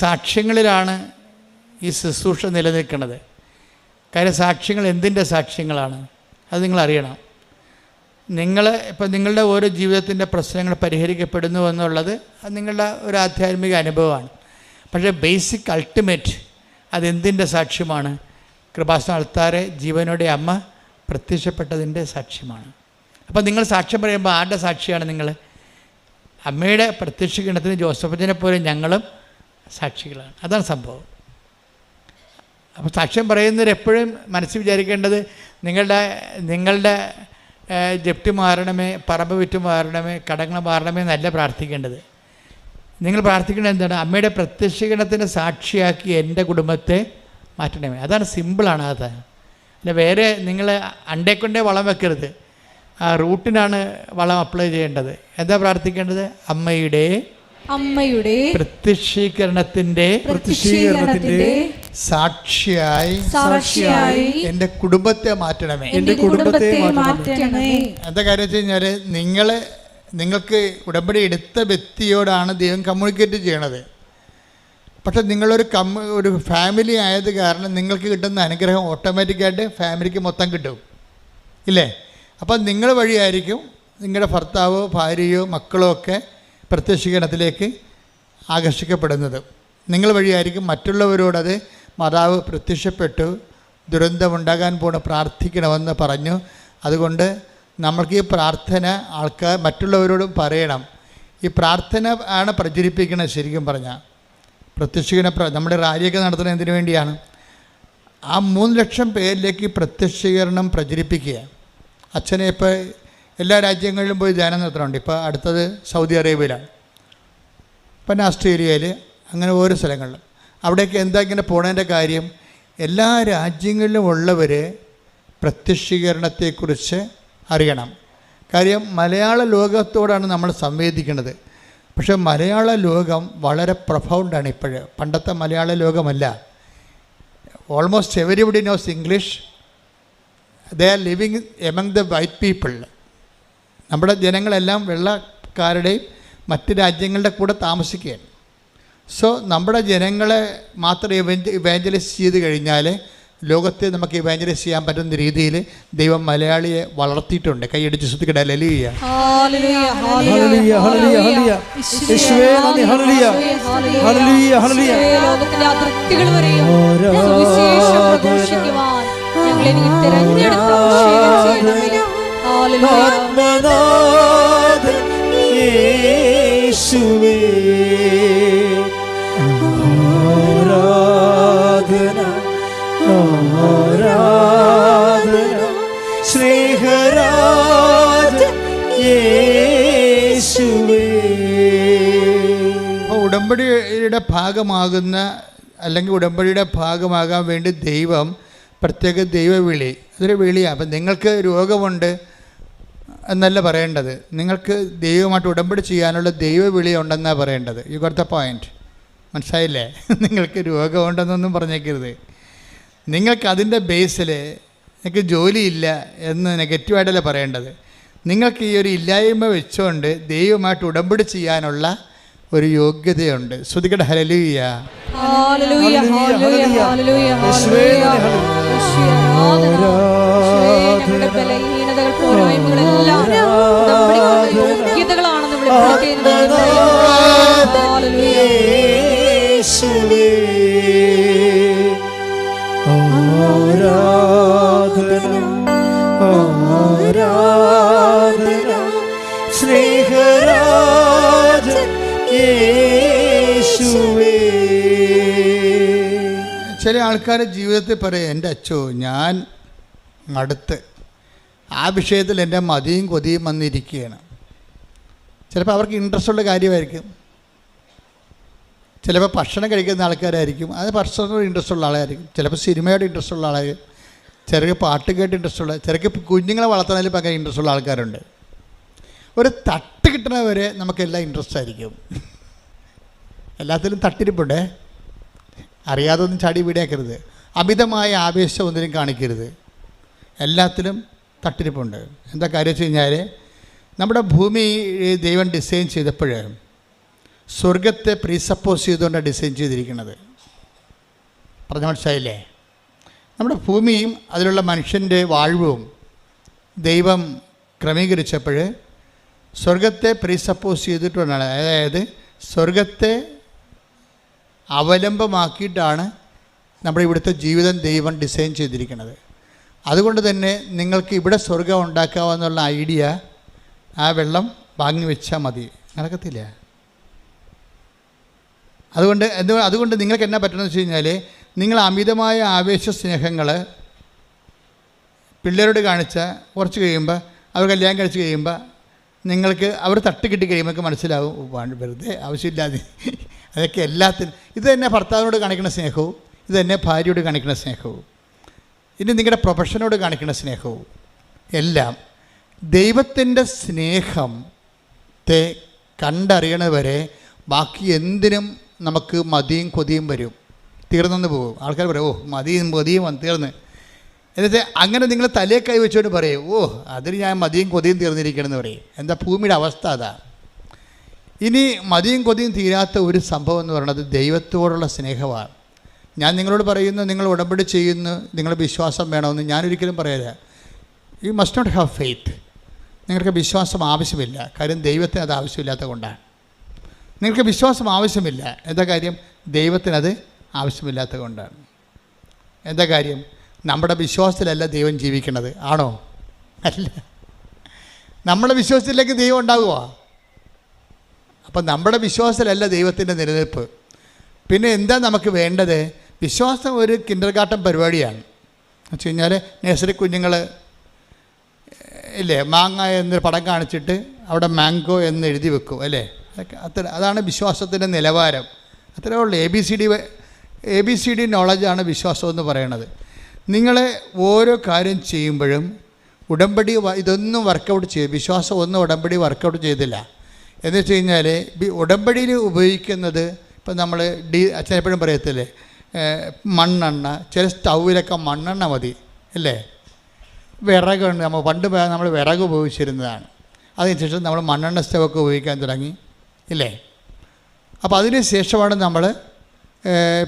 സാക്ഷ്യങ്ങളിലാണ് ഈ ശുശ്രൂഷ നിലനിൽക്കുന്നത്. കാര്യം സാക്ഷ്യങ്ങൾ എന്തിൻ്റെ സാക്ഷ്യങ്ങളാണ് അത് നിങ്ങളറിയണം. നിങ്ങളുടെ ഓരോ ജീവിതത്തിൻ്റെ പ്രശ്നങ്ങൾ പരിഹരിക്കപ്പെടുന്നു എന്നുള്ളത് അത് നിങ്ങളുടെ ഒരു ആധ്യാത്മിക അനുഭവമാണ്. പക്ഷേ ബേസിക് അൾട്ടിമേറ്റ് അതെന്തിൻ്റെ സാക്ഷ്യമാണ്? കൃപാസന അൾത്താരെ ജീവനോടെ അമ്മ പ്രത്യക്ഷപ്പെട്ടതിൻ്റെ സാക്ഷ്യമാണ്. അപ്പോൾ നിങ്ങൾ സാക്ഷ്യം പറയുമ്പോൾ ആരുടെ സാക്ഷിയാണ് നിങ്ങൾ? അമ്മയുടെ പ്രത്യക്ഷീകരണത്തിന് ജോസഫച്ചനെ പോലെ ഞങ്ങളും സാക്ഷികളാണ്. അതാണ് സംഭവം. അപ്പോൾ സാക്ഷ്യം പറയുന്നവരെപ്പോഴും മനസ്സിൽ വിചാരിക്കേണ്ടത് നിങ്ങളുടെ ജപ്തി മാറണമേ, പറമ്പ് വിറ്റ് മാറണമേ, കടങ്ങൾ മാറണമേ എന്നല്ല പ്രാർത്ഥിക്കേണ്ടത്. നിങ്ങൾ പ്രാർത്ഥിക്കേണ്ടത് എന്താണ്? അമ്മയുടെ പ്രത്യക്ഷീകരണത്തിന് സാക്ഷിയാക്കി എൻ്റെ കുടുംബത്തെ മാറ്റണമേ. അതാണ് സിമ്പിളാണ്. അതാണ്. അല്ല വേറെ നിങ്ങൾ അണ്ടേക്കൊണ്ടേ വളം വെക്കരുത്. ആ റൂട്ടിനാണ് വളം അപ്ലൈ ചെയ്യേണ്ടത്. എന്താ പ്രാർത്ഥിക്കേണ്ടത്? അമ്മയുടെ പ്രത്യക്ഷീകരണത്തിന്റെ സാക്ഷിയായി എൻ്റെ കുടുംബത്തെ മാറ്റണമേ. എന്താ കാര്യം വെച്ച് കഴിഞ്ഞാൽ നിങ്ങൾക്ക് ഉടമ്പടി എടുത്ത വ്യക്തിയോടാണ് ദൈവം കമ്മ്യൂണിക്കേറ്റ് ചെയ്യണത്. പക്ഷെ നിങ്ങളൊരു ഫാമിലി ആയത് കാരണം നിങ്ങൾക്ക് കിട്ടുന്ന അനുഗ്രഹം ഓട്ടോമാറ്റിക്കായിട്ട് ഫാമിലിക്ക് മൊത്തം കിട്ടും, ഇല്ലേ? അപ്പം നിങ്ങൾ വഴിയായിരിക്കും നിങ്ങളുടെ ഭർത്താവോ ഭാര്യയോ മക്കളോ ഒക്കെ പ്രത്യക്ഷീകരണത്തിലേക്ക് ആകർഷിക്കപ്പെടുന്നത്. നിങ്ങൾ വഴിയായിരിക്കും മറ്റുള്ളവരോടത് മാതാവ് പ്രത്യക്ഷപ്പെട്ടു, ദുരന്തമുണ്ടാകാൻ പോണ പ്രാർത്ഥിക്കണമെന്ന് പറഞ്ഞു. അതുകൊണ്ട് നമ്മൾക്ക് ഈ പ്രാർത്ഥന മറ്റുള്ളവരോടും പറയണം. ഈ പ്രാർത്ഥന ആണ് പ്രചരിപ്പിക്കുന്നത്. ശരിക്കും പറഞ്ഞാൽ പ്രത്യക്ഷീകരണം നമ്മുടെ റാലിയൊക്കെ നടത്തുന്നത് എന്തിനു വേണ്ടിയാണ്? ആ 3 ലക്ഷം പേരിലേക്ക് പ്രത്യക്ഷീകരണം പ്രചരിപ്പിക്കുക. അച്ഛനെ ഇപ്പോൾ എല്ലാ രാജ്യങ്ങളിലും പോയി ധ്യാനം നടത്തുന്നുണ്ട്. ഇപ്പോൾ അടുത്തത് സൗദി അറേബ്യയിലാണ്, പിന്നെ ഓസ്ട്രേലിയയിൽ, അങ്ങനെ ഓരോ സ്ഥലങ്ങളിലും. അവിടേക്ക് എന്താ ഇങ്ങനെ പോണതിൻ്റെ കാര്യം? എല്ലാ രാജ്യങ്ങളിലും ഉള്ളവർ പ്രത്യക്ഷീകരണത്തെക്കുറിച്ച് അറിയണം. കാര്യം മലയാള ലോകത്തോടാണ് നമ്മൾ സംവേദിക്കുന്നത്. പക്ഷേ മലയാള ലോകം വളരെ പ്രൊഫൗണ്ടാണ് ഇപ്പോഴ്. പണ്ടത്തെ മലയാള ലോകമല്ല. Almost everybody knows English. They are living among the white people. നമ്മുടെ ജനങ്ങളെല്ലാം വെള്ളക്കാരുടെയും മറ്റ് രാജ്യങ്ങളുടെ കൂടെ താമസിക്കുകയാണ്. സോ നമ്മുടെ ജനങ്ങളെ മാത്രം ഇവാഞ്ചലൈസ് ചെയ്ത് കഴിഞ്ഞാൽ ലോകത്തെ നമുക്ക് ഇവാഞ്ചലൈസ് ചെയ്യാൻ പറ്റുന്ന രീതിയിൽ ദൈവം മലയാളിയെ വളർത്തിയിട്ടുണ്ട്. കൈയടിച്ച് ശ്രദ്ധിക്കട്ടെ. ഹല്ലേലൂയ. ഉടമ്പടിയുടെ ഭാഗമാകുന്ന അല്ലെങ്കിൽ ഉടമ്പടിയുടെ ഭാഗമാകാൻ വേണ്ടി ദൈവം പ്രത്യേക ദൈവവിളി, അതൊരു വിളിയാണ്. അപ്പം നിങ്ങൾക്ക് രോഗമുണ്ട് എന്നല്ല പറയേണ്ടത്, നിങ്ങൾക്ക് ദൈവമായിട്ട് ഉടമ്പടി ചെയ്യാനുള്ള ദൈവവിളി ഉണ്ടെന്നാണ് പറയേണ്ടത്. You got the point. മനസ്സിലായില്ലേ? നിങ്ങൾക്ക് രോഗമുണ്ടെന്നൊന്നും പറഞ്ഞേക്കരുത്. നിങ്ങൾക്ക് അതിൻ്റെ ബേസിൽ നിങ്ങൾക്ക് ജോലിയില്ല എന്ന് നെഗറ്റീവായിട്ടല്ല പറയേണ്ടത്. നിങ്ങൾക്ക് ഈ ഒരു ഇല്ലായ്മ വെച്ചുകൊണ്ട് ദൈവമായിട്ട് ഉടമ്പടി ചെയ്യാനുള്ള ഒരു യോഗ്യതയുണ്ട്. ശ്രുതികട. ഹല്ലേലൂയ. ചില ആൾക്കാരുടെ ജീവിതത്തിൽ പറയും, എൻ്റെ അച്ചോ ഞാൻ അടുത്ത് ആ വിഷയത്തിൽ എൻ്റെ മതിയും കൊതിയും വന്നിരിക്കുകയാണ്. ചിലപ്പോൾ അവർക്ക് ഇൻട്രസ്റ്റ് ഉള്ള കാര്യമായിരിക്കും. ചിലപ്പോൾ ഭക്ഷണം കഴിക്കുന്ന ആൾക്കാരായിരിക്കും, അത് ഭക്ഷണത്തോട് ഇൻട്രസ്റ്റ് ഉള്ള ആളായിരിക്കും. ചിലപ്പോൾ സിനിമയോട് ഇൻട്രസ്റ്റ് ഉള്ള ആളായിരിക്കും. ചിലർക്ക് പാട്ട് കേട്ട് ഇൻട്രസ്റ്റ് ഉള്ള, ചിലർക്ക് കുഞ്ഞുങ്ങളെ വളർത്തുന്നതിൽ ഭയങ്കര ഇൻട്രസ്റ്റ് ഉള്ള ആൾക്കാരുണ്ട്. ഒരു തട്ട് കിട്ടണവരെ നമുക്കെല്ലാം ഇൻട്രസ്റ്റ് ആയിരിക്കും. എല്ലാത്തിലും തട്ടിരിപ്പുണ്ടേ. അറിയാതെ ഒന്നും ചാടി വീടാക്കരുത്. അമിതമായ ആവേശം ഒന്നിനും കാണിക്കരുത്. എല്ലാത്തിലും തട്ടിരിപ്പുണ്ട്. എന്താ കാര്യം വെച്ച് കഴിഞ്ഞാൽ നമ്മുടെ ഭൂമി ദൈവം ഡിസൈൻ ചെയ്തപ്പോൾ സ്വർഗത്തെ പ്രീസപ്പോസ് ചെയ്തുകൊണ്ടാണ് ഡിസൈൻ ചെയ്തിരിക്കുന്നത്. പറഞ്ഞ മനസ്സിലായില്ലേ? നമ്മുടെ ഭൂമിയും അതിലുള്ള മനുഷ്യൻ്റെ വാഴ്വും ദൈവം ക്രമീകരിച്ചപ്പോൾ സ്വർഗത്തെ പ്രീസപ്പോസ് ചെയ്തിട്ടുണ്ടാണ്. അതായത് സ്വർഗത്തെ അവലംബമാക്കിയിട്ടാണ് നമ്മുടെ ഇവിടുത്തെ ജീവിതം ദൈവം ഡിസൈൻ ചെയ്തിരിക്കുന്നത്. അതുകൊണ്ട് തന്നെ നിങ്ങൾക്ക് ഇവിടെ സ്വർഗം ഉണ്ടാക്കാമെന്നുള്ള ഐഡിയ ആ വെള്ളം വാങ്ങി വെച്ചാൽ മതി, നടക്കത്തില്ല. അതുകൊണ്ട് നിങ്ങൾക്ക് എന്നാ പറ്റണമെന്ന് വെച്ച് കഴിഞ്ഞാൽ, നിങ്ങൾ അമിതമായ ആവേശ സ്നേഹങ്ങൾ പിള്ളേരോട് കാണിച്ചാൽ കുറച്ച് കഴിയുമ്പോൾ, അവർ കല്യാണം കഴിച്ച് കഴിയുമ്പോൾ നിങ്ങൾക്ക് അവർ തട്ട് കിട്ടി കഴിയുമ്പോൾ മനസ്സിലാവും, വെറുതെ ആവശ്യമില്ലാതെ അതൊക്കെ എല്ലാത്തിനും. ഇത് തന്നെ ഭർത്താവിനോട് കാണിക്കുന്ന സ്നേഹവും, ഇത് തന്നെ ഭാര്യയോട് കാണിക്കുന്ന സ്നേഹവും, ഇനി നിങ്ങളുടെ പ്രൊഫഷനോട് കാണിക്കുന്ന സ്നേഹവും എല്ലാം ദൈവത്തിൻ്റെ സ്നേഹത്തെ കണ്ടറിയണവരെ ബാക്കി എന്തിനും നമുക്ക് മതിയും കൊതിയും വരും, തീർന്നെന്ന് പോകും. ആൾക്കാർ പറയും, ഓ മതിയും കൊതിയും തീർന്ന്. എന്നിട്ട് അങ്ങനെ നിങ്ങൾ തലയെ കൈ വെച്ചുകൊണ്ട് പറയും, ഓ അതിന് ഞാൻ മതിയും കൊതിയും തീർന്നിരിക്കണമെന്ന് പറയും. എന്താ ഭൂമിയുടെ അവസ്ഥ അതാ. ഇനി മതിയും കൊതിയും തീരാത്ത ഒരു സംഭവം എന്ന് പറയുന്നത് ദൈവത്തോടുള്ള സ്നേഹമാണ്. ഞാൻ നിങ്ങളോട് പറയുന്നു, നിങ്ങൾ ഉടമ്പടി ചെയ്യുന്നു, നിങ്ങളുടെ വിശ്വാസം വേണമെന്ന് ഞാനൊരിക്കലും പറയില്ല. You must not have faith. നിങ്ങൾക്ക് വിശ്വാസം ആവശ്യമില്ല. കാര്യം ദൈവത്തിന് അത് ആവശ്യമില്ലാത്ത കൊണ്ടാണ്. നിങ്ങൾക്ക് വിശ്വാസം ആവശ്യമില്ല. എന്താ കാര്യം? ദൈവത്തിനത് ആവശ്യമില്ലാത്ത കൊണ്ടാണ്. എന്താ കാര്യം? നമ്മുടെ വിശ്വാസത്തിലല്ല ദൈവം ജീവിക്കണത്, ആണോ? അല്ല. നമ്മുടെ വിശ്വാസത്തിലേക്ക് ദൈവം ഉണ്ടാകുമോ? അപ്പം നമ്മുടെ വിശ്വാസത്തിലല്ല ദൈവത്തിൻ്റെ നിലനിൽപ്പ്. പിന്നെ എന്താ നമുക്ക് വേണ്ടത്? വിശ്വാസം ഒരു കിൻഡർ ഗാർട്ടൻ പരിപാടിയാണ്. എന്ന് വെച്ച് കഴിഞ്ഞാൽ നഴ്സറി കുഞ്ഞുങ്ങൾ ഇല്ലേ, മാങ്ങ എന്നൊരു പടം കാണിച്ചിട്ട് അവിടെ മാംഗോ എന്ന് എഴുതി വെക്കും അല്ലേ? അതാണ് വിശ്വാസത്തിൻ്റെ നിലവാരം. അത്രേ ഉള്ളൂ. എ ബി സി ഡി നോളജാണ് വിശ്വാസം എന്ന് പറയണത്. നിങ്ങൾ ഓരോ കാര്യം ചെയ്യുമ്പോഴും ഉടമ്പടി ഇതൊന്നും വർക്കൗട്ട് ചെയ്യും. വിശ്വാസം ഒന്നും ഉടമ്പടി വർക്കൗട്ട് ചെയ്തില്ല. എന്ന് വെച്ച് കഴിഞ്ഞാൽ ഉടമ്പടിയിൽ ഉപയോഗിക്കുന്നത്, ഇപ്പം നമ്മൾ അച്ഛൻ എപ്പോഴും പറയത്തില്ലേ, മണ്ണെണ്ണ. ചില സ്റ്റൗവിലൊക്കെ മണ്ണെണ്ണ മതി അല്ലേ? വിറകുണ്ട്. പണ്ട് നമ്മൾ വിറക് ഉപയോഗിച്ചിരുന്നതാണ്. അതിനുശേഷം നമ്മൾ മണ്ണെണ്ണ സ്റ്റൗവൊക്കെ ഉപയോഗിക്കാൻ തുടങ്ങി ഇല്ലേ? അപ്പോൾ അതിന് ശേഷമാണ് നമ്മൾ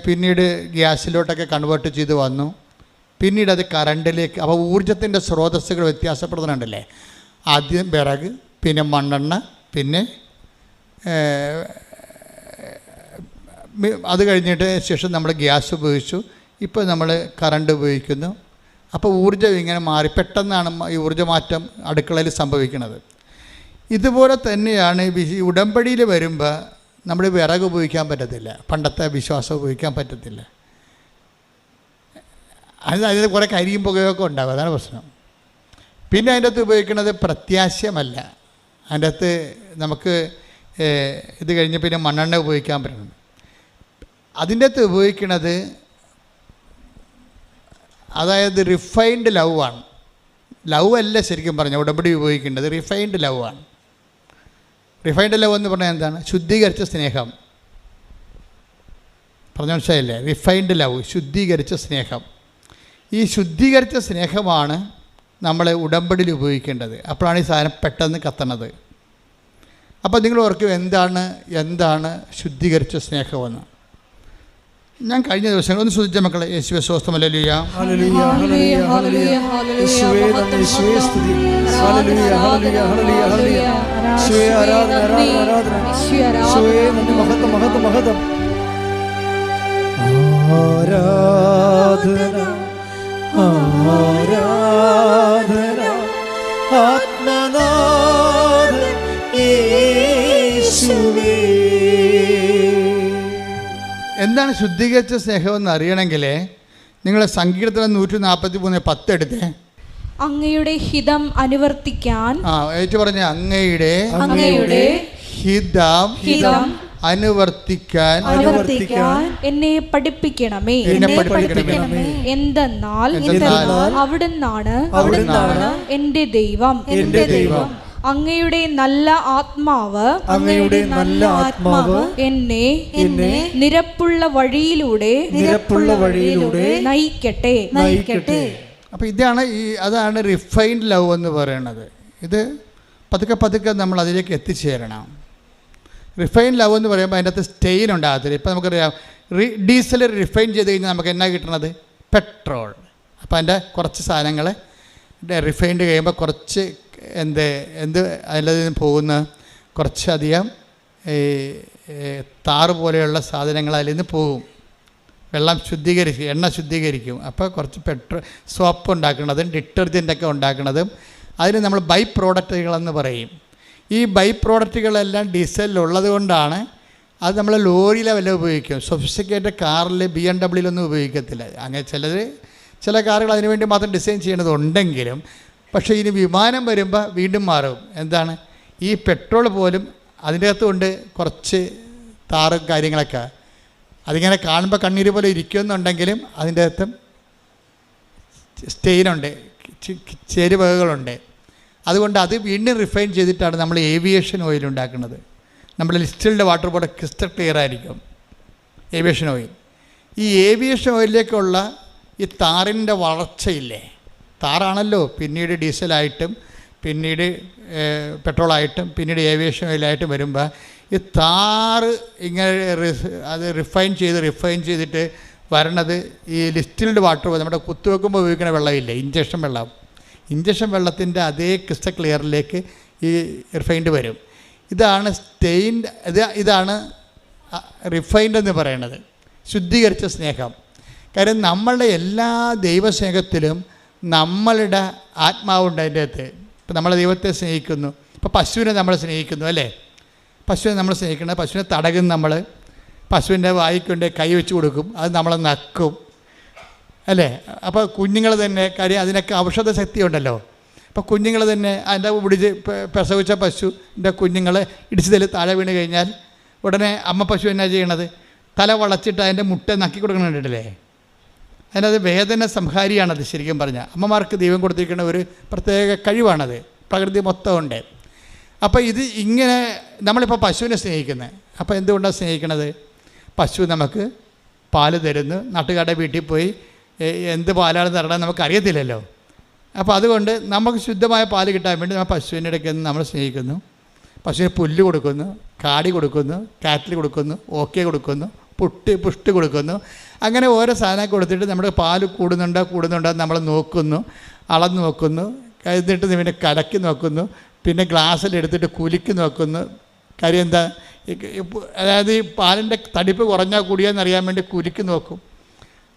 പിന്നീട് ഗ്യാസിലോട്ടൊക്കെ കൺവേർട്ട് ചെയ്ത് വന്നു. പിന്നീട് അത് കറണ്ടിലേക്ക്. അപ്പോൾ ഊർജത്തിൻ്റെ സ്രോതസ്സുകൾ വ്യത്യാസപ്പെടുന്നുണ്ടല്ലേ? ആദ്യം വിറക്, പിന്നെ മണ്ണെണ്ണ, പിന്നെ അത് കഴിഞ്ഞിട്ട് ശേഷം നമ്മൾ ഗ്യാസ് ഉപയോഗിച്ചു. ഇപ്പോൾ നമ്മൾ കറണ്ട് ഉപയോഗിക്കുന്നു. അപ്പോൾ ഊർജ്ജം ഇങ്ങനെ മാറി. പെട്ടെന്നാണ് ഈ ഊർജ്ജമാറ്റം അടുക്കളയിൽ സംഭവിക്കുന്നത്. ഇതുപോലെ തന്നെയാണ് ഈ ഉടമ്പടിയിൽ വരുമ്പോൾ നമ്മൾ വിറക് ഉപയോഗിക്കാൻ പറ്റത്തില്ല. പണ്ടത്തെ വിശ്വാസം ഉപയോഗിക്കാൻ പറ്റത്തില്ല. അതിൽ കുറേ കരിയും പുകയൊക്കെ ഉണ്ടാകും. അതാണ് പ്രശ്നം. പിന്നെ അതിൻ്റെ അകത്ത് ഉപയോഗിക്കുന്നത് പ്രത്യാശയമല്ല. അതിൻ്റെ അകത്ത് നമുക്ക് ഇത് കഴിഞ്ഞ് പിന്നെ മണ്ണെണ്ണ ഉപയോഗിക്കാൻ പറ്റുന്നത്. അതിൻ്റെ അകത്ത് ഉപയോഗിക്കുന്നത് അതായത് റിഫൈൻഡ് ലവ് ആണ്. ലവ് അല്ല ശരിക്കും പറഞ്ഞാൽ ഉടമ്പടി ഉപയോഗിക്കേണ്ടത്, റിഫൈൻഡ് ലവ് ആണ്. റിഫൈൻഡ് ലവ് എന്ന് പറഞ്ഞാൽ എന്താണ്? ശുദ്ധീകരിച്ച സ്നേഹം. പറഞ്ഞ മനസ്സിലായില്ലേ? റിഫൈൻഡ് ലവ്, ശുദ്ധീകരിച്ച സ്നേഹം. ഈ ശുദ്ധീകരിച്ച സ്നേഹമാണ് നമ്മൾ ഉടമ്പടിയിൽ ഉപയോഗിക്കേണ്ടത്. അപ്പോഴാണ് ഈ സാധനം പെട്ടെന്ന് കത്തണത്. അപ്പോൾ നിങ്ങൾ ഓർക്കും എന്താണ് ശുദ്ധീകരിച്ച സ്നേഹമെന്ന്. ഞാൻ കഴിഞ്ഞ ദിവസങ്ങൾ ഒന്ന് ശ്രദ്ധിച്ച മക്കളെ. യേശുവേ സ്തോത്രം. ഹല്ലേലൂയ ഹല്ലേലൂയ ഹല്ലേലൂയ ഹല്ലേലൂയ യേശുവേ നന്ദി, യേശുവേ സ്തുതി. ഹല്ലേലൂയ ഹല്ലേലൂയ ഹല്ലേലൂയ ഹല്ലേലൂയ യേശുവേ ആരാധന ആരാധന യേശുവേ നന്ദി. മഹത്വം മഹത്വം മഹത്വം. ആരാധന ആരാധന ആത്മനാഥ യേശുവേ. എന്താണ് ശുദ്ധീകരിച്ച സ്നേഹമെന്ന് അറിയണമെങ്കിൽ നിങ്ങൾ സങ്കീർത്തനം 143:10 എടുത്തേ. അങ്ങയുടെ ഹിതം അനുവർത്തിക്കാൻ. ഏറ്റു പറഞ്ഞ അങ്ങയുടെ ഹിതം അനുവർത്തിക്കാൻ എന്നെ പഠിപ്പിക്കണമേ. എന്തെന്നാൽ അവിടുന്നാണ് എന്റെ ദൈവം. അങ്ങയുടെ നല്ല ആത്മാവ് എന്നെ നിരപ്പുള്ള വഴിയിലൂടെ നയിക്കട്ടെ. അപ്പോൾ അതാണ് റിഫൈൻഡ് ലവ് എന്ന് പറയുന്നത്. ഇത് പതുക്കെ നമ്മൾ അതിലേക്ക് എത്തിച്ചേരണം. റിഫൈൻ ലവ് എന്ന് പറയുമ്പോൾ അതിൻ്റെ അകത്ത് സ്റ്റെയിൻ ഉണ്ടാകത്തില്ല. ഇപ്പോൾ നമുക്കറിയാം ഡീസൽ റിഫൈൻ ചെയ്ത് കഴിഞ്ഞാൽ നമുക്ക് എന്നാ കിട്ടണത്? പെട്രോൾ. അപ്പോൾ അതിൻ്റെ കുറച്ച് സാധനങ്ങൾ റിഫൈൻഡ് കഴിയുമ്പോൾ കുറച്ച് എന്ത് അതിൽ നിന്ന് പോകുന്ന കുറച്ചധികം താറ് പോലെയുള്ള സാധനങ്ങൾ അതിൽ നിന്ന് പോകും. വെള്ളം ശുദ്ധീകരിക്കും, എണ്ണ ശുദ്ധീകരിക്കും. അപ്പോൾ കുറച്ച് സോപ്പ് ഉണ്ടാക്കുന്നതും ഡിറ്റർജൻറ്റൊക്കെ ഉണ്ടാക്കുന്നതും അതിന് നമ്മൾ ബൈ പ്രോഡക്റ്റുകളെന്ന് പറയും. ഈ ബൈ പ്രോഡക്റ്റുകളെല്ലാം ഡീസലിലുള്ളത് കൊണ്ടാണ് അത് നമ്മൾ ലോറിയിലെ വല്ല ഉപയോഗിക്കും. സൊഫിസ്റ്റിക്കേറ്റഡ് കാറിൽ BMW ഉപയോഗിക്കത്തില്ല. അങ്ങനെ ചില കാറുകൾ അതിനു വേണ്ടി മാത്രം ഡിസൈൻ ചെയ്യണതുണ്ടെങ്കിലും, പക്ഷേ ഇനി വിമാനം വരുമ്പോൾ വീണ്ടും മാറും. എന്താണ്? ഈ പെട്രോൾ പോലും അതിൻ്റെ അകത്തുകൊണ്ട് കുറച്ച് താറും കാര്യങ്ങളൊക്കെ അതിങ്ങനെ കാണുമ്പോൾ കണ്ണീര് പോലെ ഇരിക്കുമെന്നുണ്ടെങ്കിലും അതിൻ്റെ അകത്തും സ്റ്റെയിനുണ്ട്, ചേരുവകകളുണ്ട്. അതുകൊണ്ട് അത് വീണ്ടും റിഫൈൻ ചെയ്തിട്ടാണ് നമ്മൾ ഏവിയേഷൻ ഓയിൽ ഉണ്ടാക്കുന്നത്. നമ്മൾ ഡിസ്റ്റിൽഡ് വാട്ടർ പോലെ ക്രിസ്റ്റൽ ക്ലിയർ ആയിരിക്കും ഏവിയേഷൻ ഓയിൽ. ഈ ഏവിയേഷൻ ഓയിലിലേക്കുള്ള ഈ താറിൻ്റെ വളർച്ചയില്ലേ, താറാണല്ലോ പിന്നീട് ഡീസലായിട്ടും പിന്നീട് പെട്രോളായിട്ടും പിന്നീട് ഏവിയേഷൻ ഓയിലായിട്ടും വരുമ്പോൾ ഈ താറ് ഇങ്ങനെ അത് റിഫൈൻ ചെയ്തിട്ട് വരണത് ഈ ഡിസ്റ്റിൽഡ് വാട്ടർ നമ്മുടെ കുത്തുവെക്കുമ്പോൾ ഉപയോഗിക്കുന്ന വെള്ളമില്ലേ, ഇഞ്ചക്ഷൻ വെള്ളത്തിൻ്റെ അതേ ക്രിസ്റ്റൽ ക്ലിയറിലേക്ക് ഈ റിഫൈൻഡ് വരും. ഇതാണ് സ്റ്റെയിൻഡ്, ഇതാണ് റിഫൈൻഡ് എന്ന് പറയുന്നത്, ശുദ്ധീകരിച്ച സ്നേഹം. കാര്യം നമ്മളുടെ എല്ലാ ദൈവസ്നേഹത്തിലും നമ്മളുടെ ആത്മാവുണ്ട് അതിൻ്റെ അകത്ത്. ഇപ്പം നമ്മൾ ദൈവത്തെ സ്നേഹിക്കുന്നു. ഇപ്പോൾ പശുവിനെ നമ്മൾ സ്നേഹിക്കുന്നു അല്ലേ? പശുവിനെ നമ്മൾ സ്നേഹിക്കുന്നത്, പശുവിനെ തടകും നമ്മൾ, പശുവിൻ്റെ വായിക്കൊണ്ട് കൈ വെച്ച് കൊടുക്കും, അത് നമ്മൾ നക്കും അല്ലേ? അപ്പോൾ കുഞ്ഞുങ്ങൾ തന്നെ, കാര്യം അതിനൊക്കെ ഔഷധ ശക്തി ഉണ്ടല്ലോ. അപ്പോൾ കുഞ്ഞുങ്ങൾ തന്നെ അതിൻ്റെ പിടിച്ച് പ്രസവിച്ച പശുവിൻ്റെ കുഞ്ഞുങ്ങൾ ഇടിച്ചതിൽ താഴെ വീണ് കഴിഞ്ഞാൽ ഉടനെ അമ്മ പശു എന്നാ ചെയ്യണത്? തല വളച്ചിട്ട് അതിൻ്റെ മുട്ട നക്കി കൊടുക്കണുണ്ടല്ലേ? അതിനത് വേദന സംഹാരിയാണത്. ശരിക്കും പറഞ്ഞാൽ അമ്മമാർക്ക് ദൈവം കൊടുത്തിരിക്കുന്ന ഒരു പ്രത്യേക കഴിവാണത്, പ്രകൃതി മൊത്തം ഉണ്ട്. അപ്പോൾ ഇത് ഇങ്ങനെ നമ്മളിപ്പോൾ പശുവിനെ സ്നേഹിക്കുന്നത്. അപ്പോൾ എന്തുകൊണ്ടാണ് സ്നേഹിക്കണത്? പശു നമുക്ക് പാല് തരുന്നു. നാട്ടുകാരുടെ വീട്ടിൽ പോയി എന്ത് പാലാണ് തരണം നമുക്കറിയത്തില്ലല്ലോ. അപ്പോൾ അതുകൊണ്ട് നമുക്ക് ശുദ്ധമായ പാല് കിട്ടാൻ വേണ്ടി നമ്മൾ പശുവിൻ്റെ ഇടയ്ക്ക് നമ്മൾ സ്നേഹിക്കുന്നു. പശുവിന് പുല്ല് കൊടുക്കുന്നു, കാടി കൊടുക്കുന്നു, കാറ്റിൽ കൊടുക്കുന്നു, ഓക്കെ കൊടുക്കുന്നു, പുഷ്ടി കൊടുക്കുന്നു. അങ്ങനെ ഓരോ സാധനം കൊടുത്തിട്ട് നമ്മുടെ പാല് കൂടുന്നുണ്ടോ നമ്മൾ നോക്കുന്നു, അളന്ന് നോക്കുന്നു, എന്നിട്ട് പിന്നെ കലക്കി നോക്കുന്നു, പിന്നെ ഗ്ലാസ്സിലെടുത്തിട്ട് കുലുക്കി നോക്കുന്നു. കാര്യം എന്താ? അതായത് ഈ പാലിൻ്റെ തടിപ്പ് കുറഞ്ഞാൽ കൂടിയെന്നറിയാൻ വേണ്ടി കുലുക്കി നോക്കും.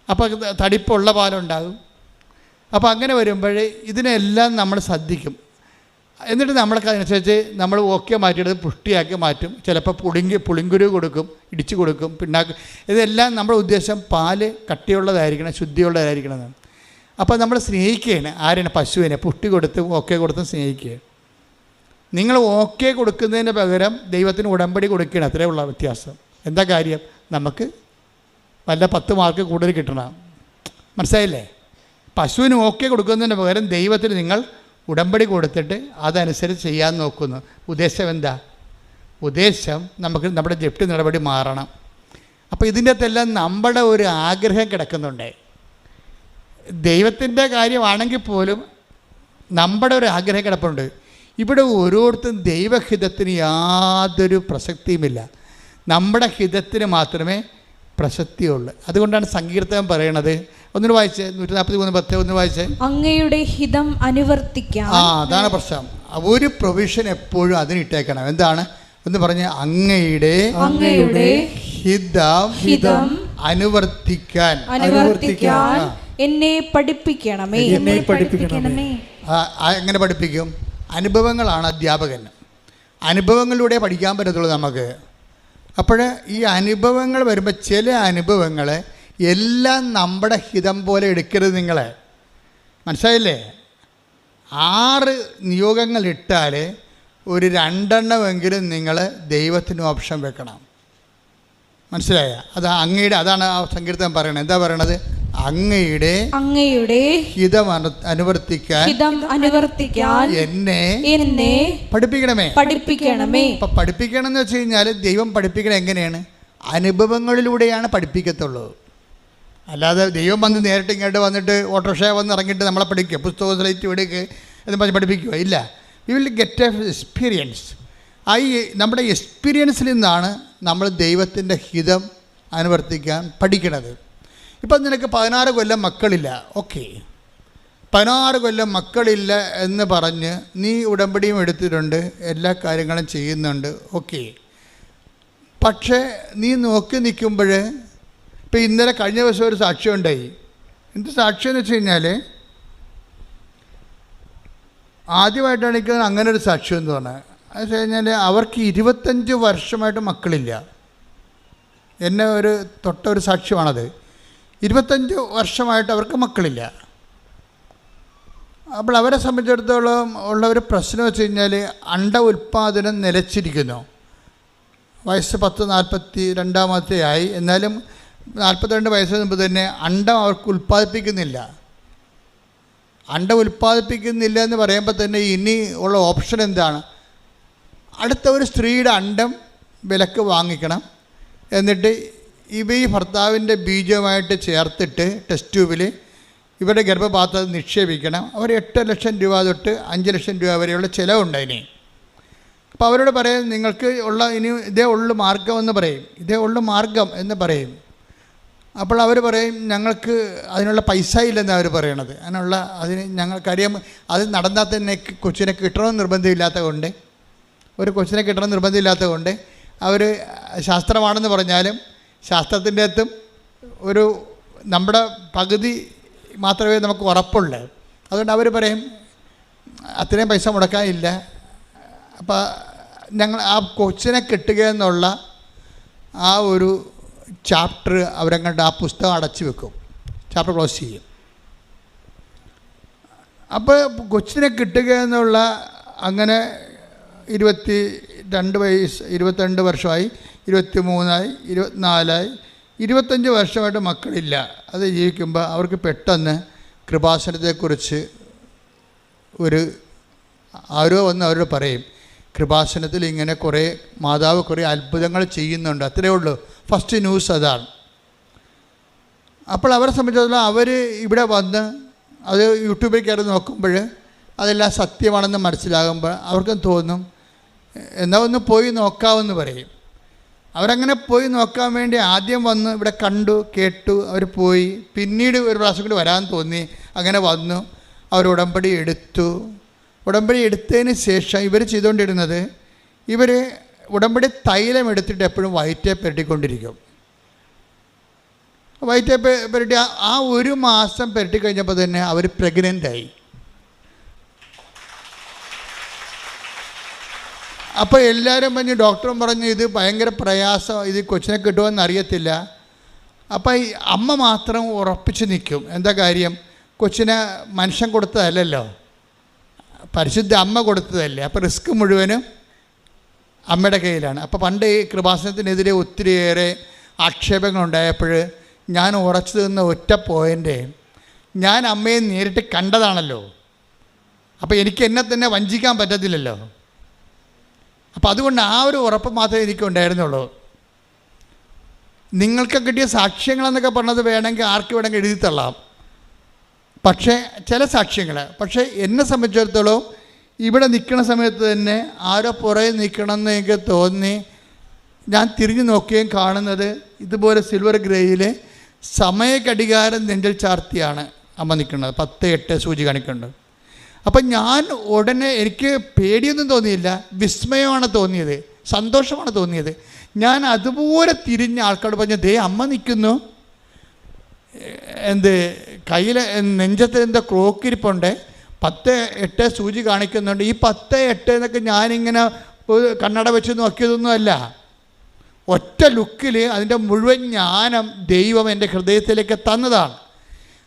അപ്പോൾ തടിപ്പുള്ള പാലുണ്ടാകും. അപ്പോൾ അങ്ങനെ വരുമ്പോൾ ഇതിനെല്ലാം നമ്മൾ ശ്രദ്ധിക്കും. എന്നിട്ട് നമ്മൾക്ക് അതനുസരിച്ച് നമ്മൾ ഓക്കെ മാറ്റിയെടുത്ത് പുഷ്ടിയാക്കി മാറ്റും. ചിലപ്പോൾ പുളിങ്കുരു കൊടുക്കും, ഇടിച്ചു കൊടുക്കും, പിണ്ണാക്ക്. ഇതെല്ലാം നമ്മുടെ ഉദ്ദേശം പാല് കട്ടിയുള്ളതായിരിക്കണം, ശുദ്ധിയുള്ളതായിരിക്കണം എന്നാണ്. അപ്പോൾ നമ്മൾ സ്നേഹിക്കുകയാണ് ആരാണ്? പശുവിനെ പുഷ്ടി കൊടുത്തും ഓക്കെ കൊടുത്തും സ്നേഹിക്കുക. നിങ്ങൾ ഓക്കെ കൊടുക്കുന്നതിന് പകരം ദൈവത്തിന് ഉടമ്പടി കൊടുക്കുകയാണ്. അത്രേ ഉള്ള വ്യത്യാസം. എന്താ കാര്യം? നമുക്ക് വല്ല 10 മാർക്ക് കൂടുതൽ കിട്ടണം. മനസ്സിലായില്ലേ? പശുവിന് ഓക്കെ കൊടുക്കുന്നതിന് പകരം ദൈവത്തിന് നിങ്ങൾ ഉടമ്പടി കൊടുത്തിട്ട് അതനുസരിച്ച് ചെയ്യാൻ നോക്കുന്നു. ഉദ്ദേശം എന്താ? ഉദ്ദേശം നമുക്ക് നമ്മുടെ ജപ്തി നടപടി മാറണം. അപ്പോൾ ഇതിൻ്റെ അകത്തെല്ലാം നമ്മുടെ ഒരു ആഗ്രഹം കിടക്കുന്നുണ്ട്. ദൈവത്തിൻ്റെ കാര്യമാണെങ്കിൽ പോലും നമ്മുടെ ഒരു ആഗ്രഹം കിടപ്പുണ്ട്. ഇവിടെ ഓരോരുത്തരും ദൈവഹിതത്തിന് യാതൊരു പ്രസക്തിയുമില്ല. നമ്മുടെ ഹിതത്തിന് മാത്രമേ പ്രസക്തിയുള്ളൂ. അതുകൊണ്ടാണ് സങ്കീർത്തനം പറയണത്. ഒന്നിനു വായിച്ചേ, 143:10 ഒന്ന് വായിച്ചേ. അങ്ങയുടെ ഹിതം അനുവർത്തിക്കാൻ. അതാണ് പ്രശ്നം. ഒരു പ്രൊവിഷൻ എപ്പോഴും അതിനിട്ടേക്കണം. എന്താണ് എന്ന് പറഞ്ഞ? അങ്ങയുടെ ഹിതം അനുവർത്തിക്കാൻ എന്നെ പഠിപ്പിക്കണമേ. എങ്ങനെ പഠിപ്പിക്കും? അനുഭവങ്ങളാണ് അധ്യാപകൻ. അനുഭവങ്ങളിലൂടെ പഠിക്കാൻ പറ്റത്തുള്ളൂ നമുക്ക്. അപ്പോൾ ഈ അനുഭവങ്ങൾ വരുമ്പോൾ ചില അനുഭവങ്ങൾ എല്ലാം നമ്മുടെ ഹിതം പോലെ എടുക്കരുത്. നിങ്ങളെ മനസ്സിലായില്ലേ? 6 നിയോഗങ്ങൾ ഇട്ടാൽ ഒരു 2 എണ്ണമെങ്കിലും നിങ്ങൾ ദൈവത്തിന് ഓപ്ഷൻ വെക്കണം. മനസ്സിലായ? അത് അങ്ങയുടെ, അതാണ് ആ സങ്കീർത്തനം പറയണത്. എന്താ പറയണത്? അങ്ങയുടെ ഹിതം അനുവർത്തിക്കാൻ എന്നെ പഠിപ്പിക്കണമേ. അപ്പം പഠിപ്പിക്കണം എന്ന് വെച്ച് കഴിഞ്ഞാൽ ദൈവം പഠിപ്പിക്കണം എങ്ങനെയാണ്? അനുഭവങ്ങളിലൂടെയാണ് പഠിപ്പിക്കത്തുള്ളൂ. അല്ലാതെ ദൈവം വന്ന് നേരിട്ട് ഇങ്ങോട്ട് വന്നിട്ട് ഓട്ടോറിക്ഷ വന്ന് ഇറങ്ങിയിട്ട് നമ്മളെ പഠിക്കുക, പുസ്തകം സ്ലൈറ്റ് എടുക്കുക എന്ന് പറഞ്ഞ് പഠിപ്പിക്കുക ഇല്ല. We will get A experience. നമ്മുടെ എക്സ്പീരിയൻസിൽ നിന്നാണ് നമ്മൾ ദൈവത്തിൻ്റെ ഹിതം അനുവർത്തിക്കാൻ പഠിക്കണത്. ഇപ്പം നിനക്ക് 16 കൊല്ലം മക്കളില്ല, ഓക്കെ, 16 കൊല്ലം മക്കളില്ല എന്ന് പറഞ്ഞ് നീ ഉടമ്പടിയും എടുത്തിട്ടുണ്ട്, എല്ലാ കാര്യങ്ങളും ചെയ്യുന്നുണ്ട്, ഓക്കെ. പക്ഷേ നീ നോക്കി നിൽക്കുമ്പോൾ ഇപ്പം ഇന്നലെ കഴിഞ്ഞ ദിവസം ഒരു സാക്ഷ്യം ഉണ്ടായി. എന്ത് സാക്ഷ്യം എന്ന് വെച്ച് കഴിഞ്ഞാൽ, ആദ്യമായിട്ടാണ് എനിക്ക് അങ്ങനെ ഒരു സാക്ഷ്യം എന്ന് പറഞ്ഞത്. അത് വെച്ച് കഴിഞ്ഞാൽ അവർക്ക് 25 വർഷമായിട്ട് മക്കളില്ല. എന്നെ തൊട്ടൊരു സാക്ഷ്യമാണത്. 25 വർഷമായിട്ട് അവർക്ക് മക്കളില്ല. അപ്പോൾ അവരെ സംബന്ധിച്ചിടത്തോളം ഉള്ള ഒരു പ്രശ്നം വെച്ച് കഴിഞ്ഞാൽ അണ്ട ഉൽപ്പാദനം നിലച്ചിരിക്കുന്നു. വയസ്സ് 42 ആയി, എന്നാലും 42 വയസ്സിന് മുമ്പ് തന്നെ അണ്ടം അവർക്ക് ഉൽപ്പാദിപ്പിക്കുന്നില്ല. അണ്ടം ഉൽപ്പാദിപ്പിക്കുന്നില്ല എന്ന് പറയുമ്പോൾ തന്നെ ഇനി ഉള്ള ഓപ്ഷൻ എന്താണ്? അടുത്ത ഒരു സ്ത്രീയുടെ അണ്ടം വിലക്ക് വാങ്ങിക്കണം, എന്നിട്ട് ഈ ഭർത്താവിൻ്റെ ബീജവുമായിട്ട് ചേർത്തിട്ട് ടെസ്റ്റ് ട്യൂബിൽ ഇവരുടെ ഗർഭപാത്രത്തിൽ നിക്ഷേപിക്കണം. അവർ 8 ലക്ഷം രൂപ തൊട്ട് 5 ലക്ഷം രൂപ വരെയുള്ള ചിലവുണ്ടായിനി. അപ്പോൾ അവരോട് പറയും, നിങ്ങൾക്ക് ഉള്ള ഇനി ഇതേ ഉള്ളു മാർഗം എന്ന് പറയും, ഇതേ ഉള്ളു മാർഗം എന്ന് പറയും. അപ്പോൾ അവർ പറയും, ഞങ്ങൾക്ക് അതിനുള്ള പൈസ ഇല്ലെന്നാണ് അവർ പറയണത്. അതിന് ഞങ്ങൾക്കറിയാം, അത് നടന്നാൽ തന്നെ കൊച്ചിനെ കിട്ടണമെന്ന് നിർബന്ധമില്ലാത്ത കൊണ്ട്, ഒരു കൊച്ചിനെ കിട്ടണമെന്ന് നിർബന്ധമില്ലാത്ത കൊണ്ട് അവർ ശാസ്ത്രമാണെന്ന് പറഞ്ഞാലും ശാസ്ത്രത്തിൻ്റെ അകത്തും ഒരു നമ്മുടെ പകുതി മാത്രമേ നമുക്ക് ഉറപ്പുള്ളൂ. അതുകൊണ്ട് അവർ പറയും അത്രയും പൈസ മുടക്കാനില്ല. അപ്പോൾ ഞങ്ങൾ ആ കൊച്ചിനെ കിട്ടുക എന്നുള്ള ആ ഒരു ചാപ്റ്റർ അവരങ്ങോട്ട് ആ പുസ്തകം അടച്ചു വെക്കും, ചാപ്റ്റർ ക്ലോസ് ചെയ്യും. അപ്പോൾ കൊച്ചിനെ കിട്ടുക എന്നുള്ള അങ്ങനെ 22 വയസ്സ്, 22 വർഷമായി, 23 24 25 വർഷമായിട്ട് മക്കളില്ല. അത് ജീവിക്കുമ്പോൾ അവർക്ക് പെട്ടെന്ന് കൃപാസനത്തെക്കുറിച്ച് ആരോ വന്ന് അവരോട് പറയും, കൃപാസനത്തിൽ ഇങ്ങനെ മാതാവ് കുറേ അത്ഭുതങ്ങൾ ചെയ്യുന്നുണ്ട്. അത്രയേ ഉള്ളൂ. ഫസ്റ്റ് ന്യൂസ് അതാണ്. അപ്പോൾ അവരെ സംബന്ധിച്ചിടത്തോളം അവർ ഇവിടെ വന്ന് അത് യൂട്യൂബിൽ കയറി നോക്കുമ്പോൾ അതെല്ലാം സത്യമാണെന്ന് മനസ്സിലാകുമ്പോൾ അവർക്കും തോന്നും, എന്നാൽ ഒന്ന് പോയി നോക്കാമെന്ന് പറയും. അവരങ്ങനെ പോയി നോക്കാൻ വേണ്ടി ആദ്യം വന്ന് ഇവിടെ കണ്ടു കേട്ടു, അവർ പോയി. പിന്നീട് ഒരു പ്രാവശ്യം കൂടി വരാൻ തോന്നി, അങ്ങനെ വന്നു. അവർ ഉടമ്പടി എടുത്തു. ഉടമ്പടി എടുത്തതിന് ശേഷം ഇവർ ചെയ്തുകൊണ്ടിരുന്നത്, ഇവർ ഉടമ്പടി തൈലം എടുത്തിട്ട് എപ്പോഴും വയറ്റെ പുരട്ടിക്കൊണ്ടിരിക്കും. വയറ്റെ പുരട്ടി ആ 1 മാസം പുരട്ടി കഴിഞ്ഞപ്പോൾ തന്നെ അവർ പ്രഗ്നൻ്റായി. അപ്പോൾ എല്ലാവരും പറഞ്ഞു, ഡോക്ടറും പറഞ്ഞു ഇത് ഭയങ്കര പ്രയാസം, ഇത് കൊച്ചിനെ കിട്ടുമെന്ന് അറിയത്തില്ല. അപ്പോൾ ഈ അമ്മ മാത്രം ഉറപ്പിച്ച് നിൽക്കും. എന്താ കാര്യം? കൊച്ചിനെ മനുഷ്യൻ കൊടുത്തതല്ലല്ലോ, പരിശുദ്ധ അമ്മ കൊടുത്തതല്ലേ. അപ്പോൾ റിസ്ക് മുഴുവനും അമ്മയുടെ കയ്യിലാണ്. അപ്പോൾ പണ്ട് ഈ കൃപാസനത്തിനെതിരെ ഒത്തിരിയേറെ ആക്ഷേപങ്ങളുണ്ടായപ്പോൾ ഞാൻ ഉറച്ചു നിന്ന ഒറ്റ പോയിൻ്റ്, ഞാൻ അമ്മയെ നേരിട്ട് കണ്ടതാണല്ലോ, അപ്പോൾ എനിക്ക് എന്നെ തന്നെ വഞ്ചിക്കാൻ പറ്റത്തില്ലല്ലോ. അപ്പോൾ അതുകൊണ്ട് ആ ഒരു ഉറപ്പ് മാത്രമേ എനിക്കുണ്ടായിരുന്നുള്ളൂ. നിങ്ങൾക്ക് കിട്ടിയ സാക്ഷ്യങ്ങളെന്നൊക്കെ പറഞ്ഞത് വേണമെങ്കിൽ ആർക്ക് വേണമെങ്കിൽ എഴുതിത്തള്ളാം, പക്ഷേ ചില സാക്ഷ്യങ്ങൾ. പക്ഷേ എന്നെ സംബന്ധിച്ചിടത്തോളം ഇവിടെ നിൽക്കുന്ന സമയത്ത് തന്നെ ആരോ പുറകെ നിൽക്കണമെന്ന് എനിക്ക് തോന്നി. ഞാൻ തിരിഞ്ഞു നോക്കുകയും കാണുന്നത് ഇതുപോലെ സിൽവർ ഗ്രേയിൽ സമയഘടികാരം നെഞ്ചിൽ ചാർത്തിയാണ് അമ്മ നിൽക്കുന്നത്. 10:08 സൂചി കാണിക്കുന്നുണ്ട്. അപ്പം ഞാൻ ഉടനെ, എനിക്ക് പേടിയൊന്നും തോന്നിയില്ല, വിസ്മയമാണ് തോന്നിയത്, സന്തോഷമാണ് തോന്നിയത്. ഞാൻ അതുപോലെ തിരിഞ്ഞ ആൾക്കാരോട് പറഞ്ഞു, ദേ അമ്മ നിൽക്കുന്നു, കയ്യിൽ നെഞ്ചത്ത് എന്താ ക്ലോക്കിരിപ്പുണ്ട്, 10:08 സൂചി കാണിക്കുന്നുണ്ട്. ഈ 10:08 എന്നൊക്കെ ഞാനിങ്ങനെ കണ്ണട വെച്ച് നോക്കിയതൊന്നുമല്ല. ഒറ്റ ലുക്കിൽ അതിൻ്റെ മുഴുവൻ ജ്ഞാനം ദൈവം എൻ്റെ ഹൃദയത്തിലേക്ക് തന്നതാണ്.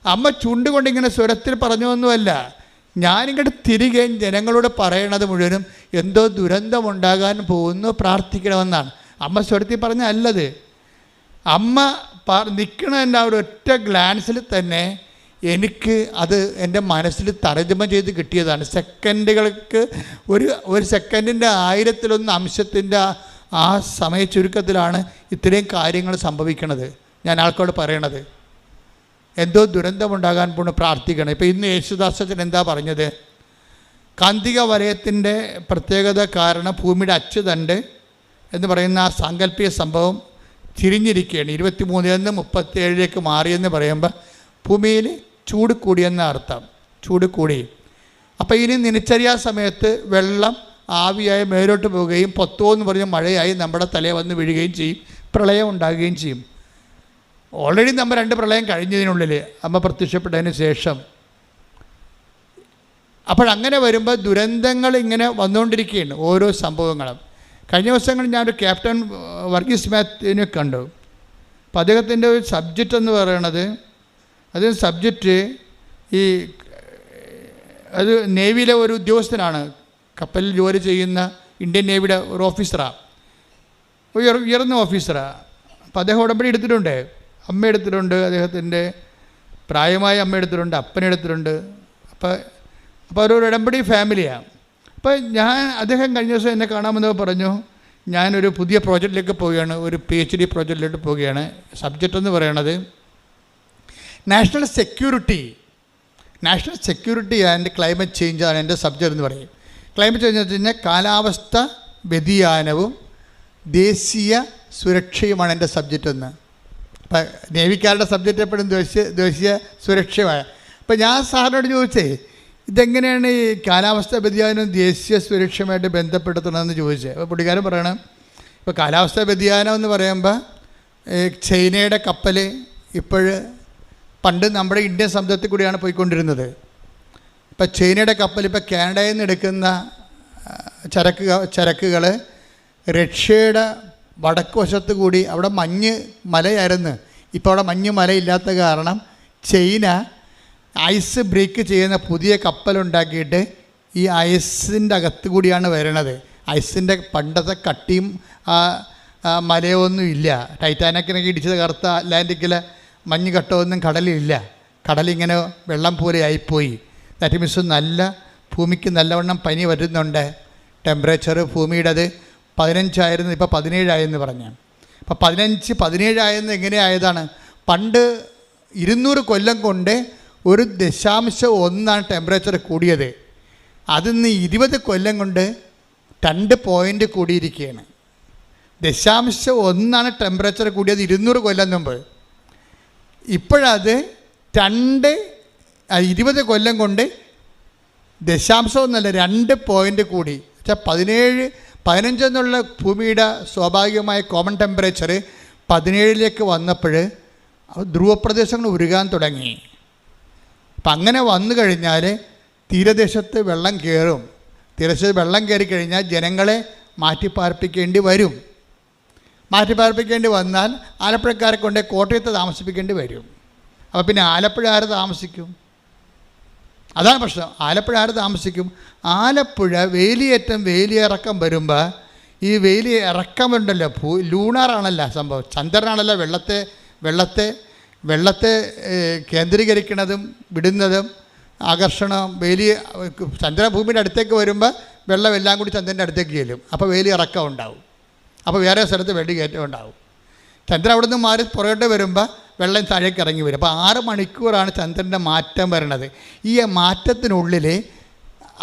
അമ്മ ചുണ്ടുകൊണ്ടിങ്ങനെ സ്വരത്തിൽ പറഞ്ഞൊന്നുമല്ല. ഞാനിങ്ങോട്ട് തിരികെ ജനങ്ങളോട് പറയണത് മുഴുവനും എന്തോ ദുരന്തമുണ്ടാകാൻ പോകുന്നു, പ്രാർത്ഥിക്കണമെന്നാണ്. അമ്മ സ്വരത്തിൽ പറഞ്ഞ അല്ലത്. അമ്മ നിൽക്കണതിൻ്റെ ആ ഒരു ഒറ്റ ഗ്ലാൻസിൽ തന്നെ എനിക്ക് അത് എൻ്റെ മനസ്സിൽ തർജ്ജമ ചെയ്ത് കിട്ടിയതാണ്. സെക്കൻഡുകൾക്ക് ഒരു സെക്കൻഡിൻ്റെ 1000-1 അംശത്തിൻ്റെ ആ സമയ ചുരുക്കത്തിലാണ് ഇത്രയും കാര്യങ്ങൾ സംഭവിക്കണത്. ഞാൻ ആൾക്കോട് പറയണത് എന്തോ ദുരന്തമുണ്ടാകാൻ പോണ്, പ്രാർത്ഥിക്കണം. ഇപ്പോൾ ഇന്ന് യേശുദാസൻ എന്താ പറഞ്ഞത്? കാന്തിക വലയത്തിൻ്റെ പ്രത്യേകത കാരണം ഭൂമിയുടെ അച്ചുതണ്ട് എന്ന് പറയുന്ന ആ സാങ്കല്പിക സംഭവം തിരിഞ്ഞിരിക്കുകയാണ്. 23 37 മാറിയെന്ന് പറയുമ്പോൾ ഭൂമിയിൽ ചൂട് കൂടിയെന്ന അർത്ഥം, ചൂട് കൂടി. അപ്പോൾ ഇനി നിലച്ചരിയാ സമയത്ത് വെള്ളം ആവിയായി മേലോട്ട് പോവുകയും പൊത്തോ എന്ന് പറഞ്ഞ മഴയായി നമ്മുടെ തലയെ വന്ന് വീഴുകയും ചെയ്യും, പ്രളയം ഉണ്ടാകുകയും ചെയ്യും. ഓൾറെഡി നമ്മൾ 2 പ്രളയം കഴിഞ്ഞതിനുള്ളിൽ അമ്മ പ്രത്യക്ഷപ്പെട്ടതിന് ശേഷം. അപ്പോഴങ്ങനെ വരുമ്പോൾ ദുരന്തങ്ങൾ ഇങ്ങനെ വന്നുകൊണ്ടിരിക്കുകയാണ്, ഓരോ സംഭവങ്ങളും. കഴിഞ്ഞ ദിവസങ്ങളിൽ ഞാനൊരു ക്യാപ്റ്റൻ വർഗീസ് മാത്യുവിനെ കണ്ടു. അപ്പോൾ അദ്ദേഹത്തിൻ്റെ ഒരു സബ്ജക്റ്റ് എന്ന് പറയുന്നത്, അത് സബ്ജക്റ്റ് അത് നേവിയിലെ ഒരു ഉദ്യോഗസ്ഥനാണ്, കപ്പലിൽ ജോലി ചെയ്യുന്ന ഇന്ത്യൻ നേവിയുടെ ഒരു ഓഫീസറാണ്, ഉയർന്ന ഓഫീസറാണ്. അപ്പോൾ അദ്ദേഹം ഉടമ്പടി എടുത്തിട്ടുണ്ട്, അമ്മ എടുത്തിട്ടുണ്ട്, അദ്ദേഹത്തിൻ്റെ പ്രായമായ അമ്മ എടുത്തിട്ടുണ്ട്, അപ്പനെടുത്തിട്ടുണ്ട്. അപ്പോൾ ഒരു ഉടമ്പടി ഫാമിലിയാണ്. അപ്പോൾ അദ്ദേഹം കഴിഞ്ഞ ദിവസം എന്നെ കാണാമെന്ന് പറഞ്ഞു, ഞാനൊരു പുതിയ പ്രോജക്റ്റിലേക്ക് പോവുകയാണ്, ഒരു PhD പ്രോജക്റ്റിലേക്ക് പോവുകയാണ്. സബ്ജക്റ്റ് എന്ന് പറയണത് നാഷണൽ സെക്യൂരിറ്റി ആൻഡ് ക്ലൈമറ്റ് ചേഞ്ചാണ് എൻ്റെ സബ്ജക്റ്റ് എന്ന് പറയും. ക്ലൈമറ്റ് ചേഞ്ച് എന്ന് വെച്ച് കഴിഞ്ഞാൽ കാലാവസ്ഥ വ്യതിയാനവും ദേശീയ സുരക്ഷയുമാണ് എൻ്റെ സബ്ജക്റ്റ് എന്ന്. അപ്പം നേവിക്കാരുടെ സബ്ജക്റ്റ് എപ്പോഴും ദേശീയ സുരക്ഷയുമായ. അപ്പം ഞാൻ സാറിനോട് ചോദിച്ചേ, ഇതെങ്ങനെയാണ് ഈ കാലാവസ്ഥ വ്യതിയാനവും ദേശീയ സുരക്ഷയുമായിട്ട് ബന്ധപ്പെടുത്തണമെന്ന് ചോദിച്ചത്. അപ്പോൾ പുള്ളിക്കാരൻ പറയണം, ഇപ്പോൾ കാലാവസ്ഥ വ്യതിയാനം എന്ന് പറയുമ്പോൾ ചൈനയുടെ കപ്പൽ പണ്ട് നമ്മുടെ ഇന്ത്യൻ സമുദ്രത്തിൽ കൂടിയാണ് പോയിക്കൊണ്ടിരുന്നത്. ഇപ്പോൾ ചൈനയുടെ കപ്പൽ ഇപ്പോൾ കാനഡയിൽ നിന്ന് എടുക്കുന്ന ചരക്കുകൾ റഷ്യയുടെ വടക്ക് വശത്ത് കൂടി, അവിടെ മഞ്ഞ് മലയായിരുന്നു, ഇപ്പോൾ അവിടെ മഞ്ഞ് മലയില്ലാത്ത കാരണം ചൈന ഐസ് ബ്രേക്ക് ചെയ്യുന്ന പുതിയ കപ്പലുണ്ടാക്കിയിട്ട് ഈ ഐസിൻ്റെ അകത്ത് കൂടിയാണ് വരണത്. ഐസിൻ്റെ പണ്ടത്തെ കട്ടിയും മലയൊന്നും ഇല്ല. ടൈറ്റാനിക്കിനൊക്കെ ഇടിച്ചത് കറുത്ത അറ്റ്ലാന്റിക്കിലെ മഞ്ഞ് കട്ടമൊന്നും കടലിലില്ല. കടലിങ്ങനെ വെള്ളം പോലെ ആയിപ്പോയി. ദാറ്റ് മീൻസ് ഭൂമിക്ക് നല്ലവണ്ണം പനി വരുന്നുണ്ട്. ടെമ്പറേച്ചർ ഭൂമിയുടേത് 15 ആയിരുന്നു, ഇപ്പോൾ 17 ആയെന്ന് പറഞ്ഞു. അപ്പോൾ 17 ആയെന്ന് എങ്ങനെയായതാണ്? പണ്ട് 200 കൊല്ലം കൊണ്ട് 1.1 ടെമ്പറേച്ചർ കൂടിയത്. അതിന്ന് 20 കൊല്ലം കൊണ്ട് 2 പോയിൻ്റ് കൂടിയിരിക്കുകയാണ്. 0.1 ടെമ്പറേച്ചർ കൂടിയത് 200 കൊല്ലം മുമ്പ്. ഇപ്പോഴത് 20 കൊല്ലം കൊണ്ട് 2 പോയിൻ്റ് കൂടി. വെച്ചാൽ 15 എന്നുള്ള ഭൂമിയുടെ സ്വാഭാവികമായ കോമൺ ടെമ്പറേച്ചർ 17 വന്നപ്പോൾ ധ്രുവപ്രദേശങ്ങൾ ഉരുകാൻ തുടങ്ങി. അപ്പം അങ്ങനെ വന്നു കഴിഞ്ഞാൽ തീരദേശത്ത് വെള്ളം കയറും. തീരദേശത്ത് വെള്ളം കയറിക്കഴിഞ്ഞാൽ ജനങ്ങളെ മാറ്റിപ്പാർപ്പിക്കേണ്ടി വരും. മാറ്റിപ്പാർപ്പിക്കേണ്ടി വന്നാൽ ആലപ്പുഴക്കാരെ കൊണ്ട് കോട്ടയത്ത് താമസിപ്പിക്കേണ്ടി വരും. അപ്പോൾ പിന്നെ ആലപ്പുഴ ആര് താമസിക്കും? അതാണ് പ്രശ്നം. ആലപ്പുഴ ആര് താമസിക്കും? ആലപ്പുഴ വേലിയിറക്കം വരുമ്പോൾ ഈ ഇറക്കമുണ്ടല്ലോ, ലൂണാറാണല്ലോ സംഭവം, ചന്ദ്രനാണല്ലോ വെള്ളത്തെ കേന്ദ്രീകരിക്കുന്നതും വിടുന്നതും ആകർഷണം. ചന്ദ്രഭൂമിയുടെ അടുത്തേക്ക് വരുമ്പോൾ വെള്ളം എല്ലാം കൂടി ചന്ദ്രൻ്റെ അടുത്തേക്ക് ചെല്ലും. അപ്പോൾ ഇറക്കം ഉണ്ടാവും. അപ്പോൾ വേറെ സ്ഥലത്ത് കയറ്റം ഉണ്ടാവും. ചന്ദ്രൻ അവിടെ നിന്ന് മാറി പുറകോട്ട് വരുമ്പോൾ വെള്ളം താഴേക്ക് ഇറങ്ങി വരും. അപ്പോൾ 6 മണിക്കൂറാണ് ചന്ദ്രൻ്റെ മാറ്റം വരണത്. ഈ മാറ്റത്തിനുള്ളിൽ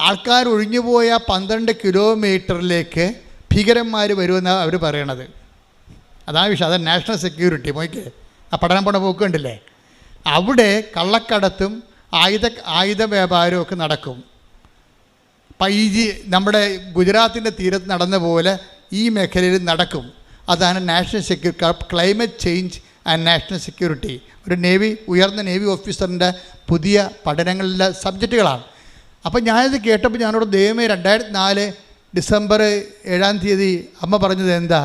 ആൾക്കാർ ഒഴിഞ്ഞുപോയ 12 കിലോമീറ്ററിലേക്ക് ഭീകരന്മാർ വരുമെന്നാണ് അവർ പറയണത്. അതാണ് വിഷയം. അതാണ് നാഷണൽ സെക്യൂരിറ്റി. നോക്കിയേ, ആ പഠനം പോണ പോക്ക് കണ്ടില്ലേ? അവിടെ കള്ളക്കടത്തും ആയുധ വ്യാപാരവും ഒക്കെ നടക്കും. നമ്മുടെ ഗുജറാത്തിൻ്റെ തീരത്ത് നടന്ന പോലെ ഈ മേഖലയിൽ നടക്കും. അതാണ് national security, climate change and national security. ഒരു ഉയർന്ന നേവി ഓഫീസറിൻ്റെ പുതിയ പഠനങ്ങളിലെ സബ്ജക്റ്റുകളാണ്. അപ്പം ഞാനിത് കേട്ടപ്പോൾ ഞാനോട് ദൈവമേ, 2004 ഡിസംബർ 7 അമ്മ പറഞ്ഞത് എന്താ?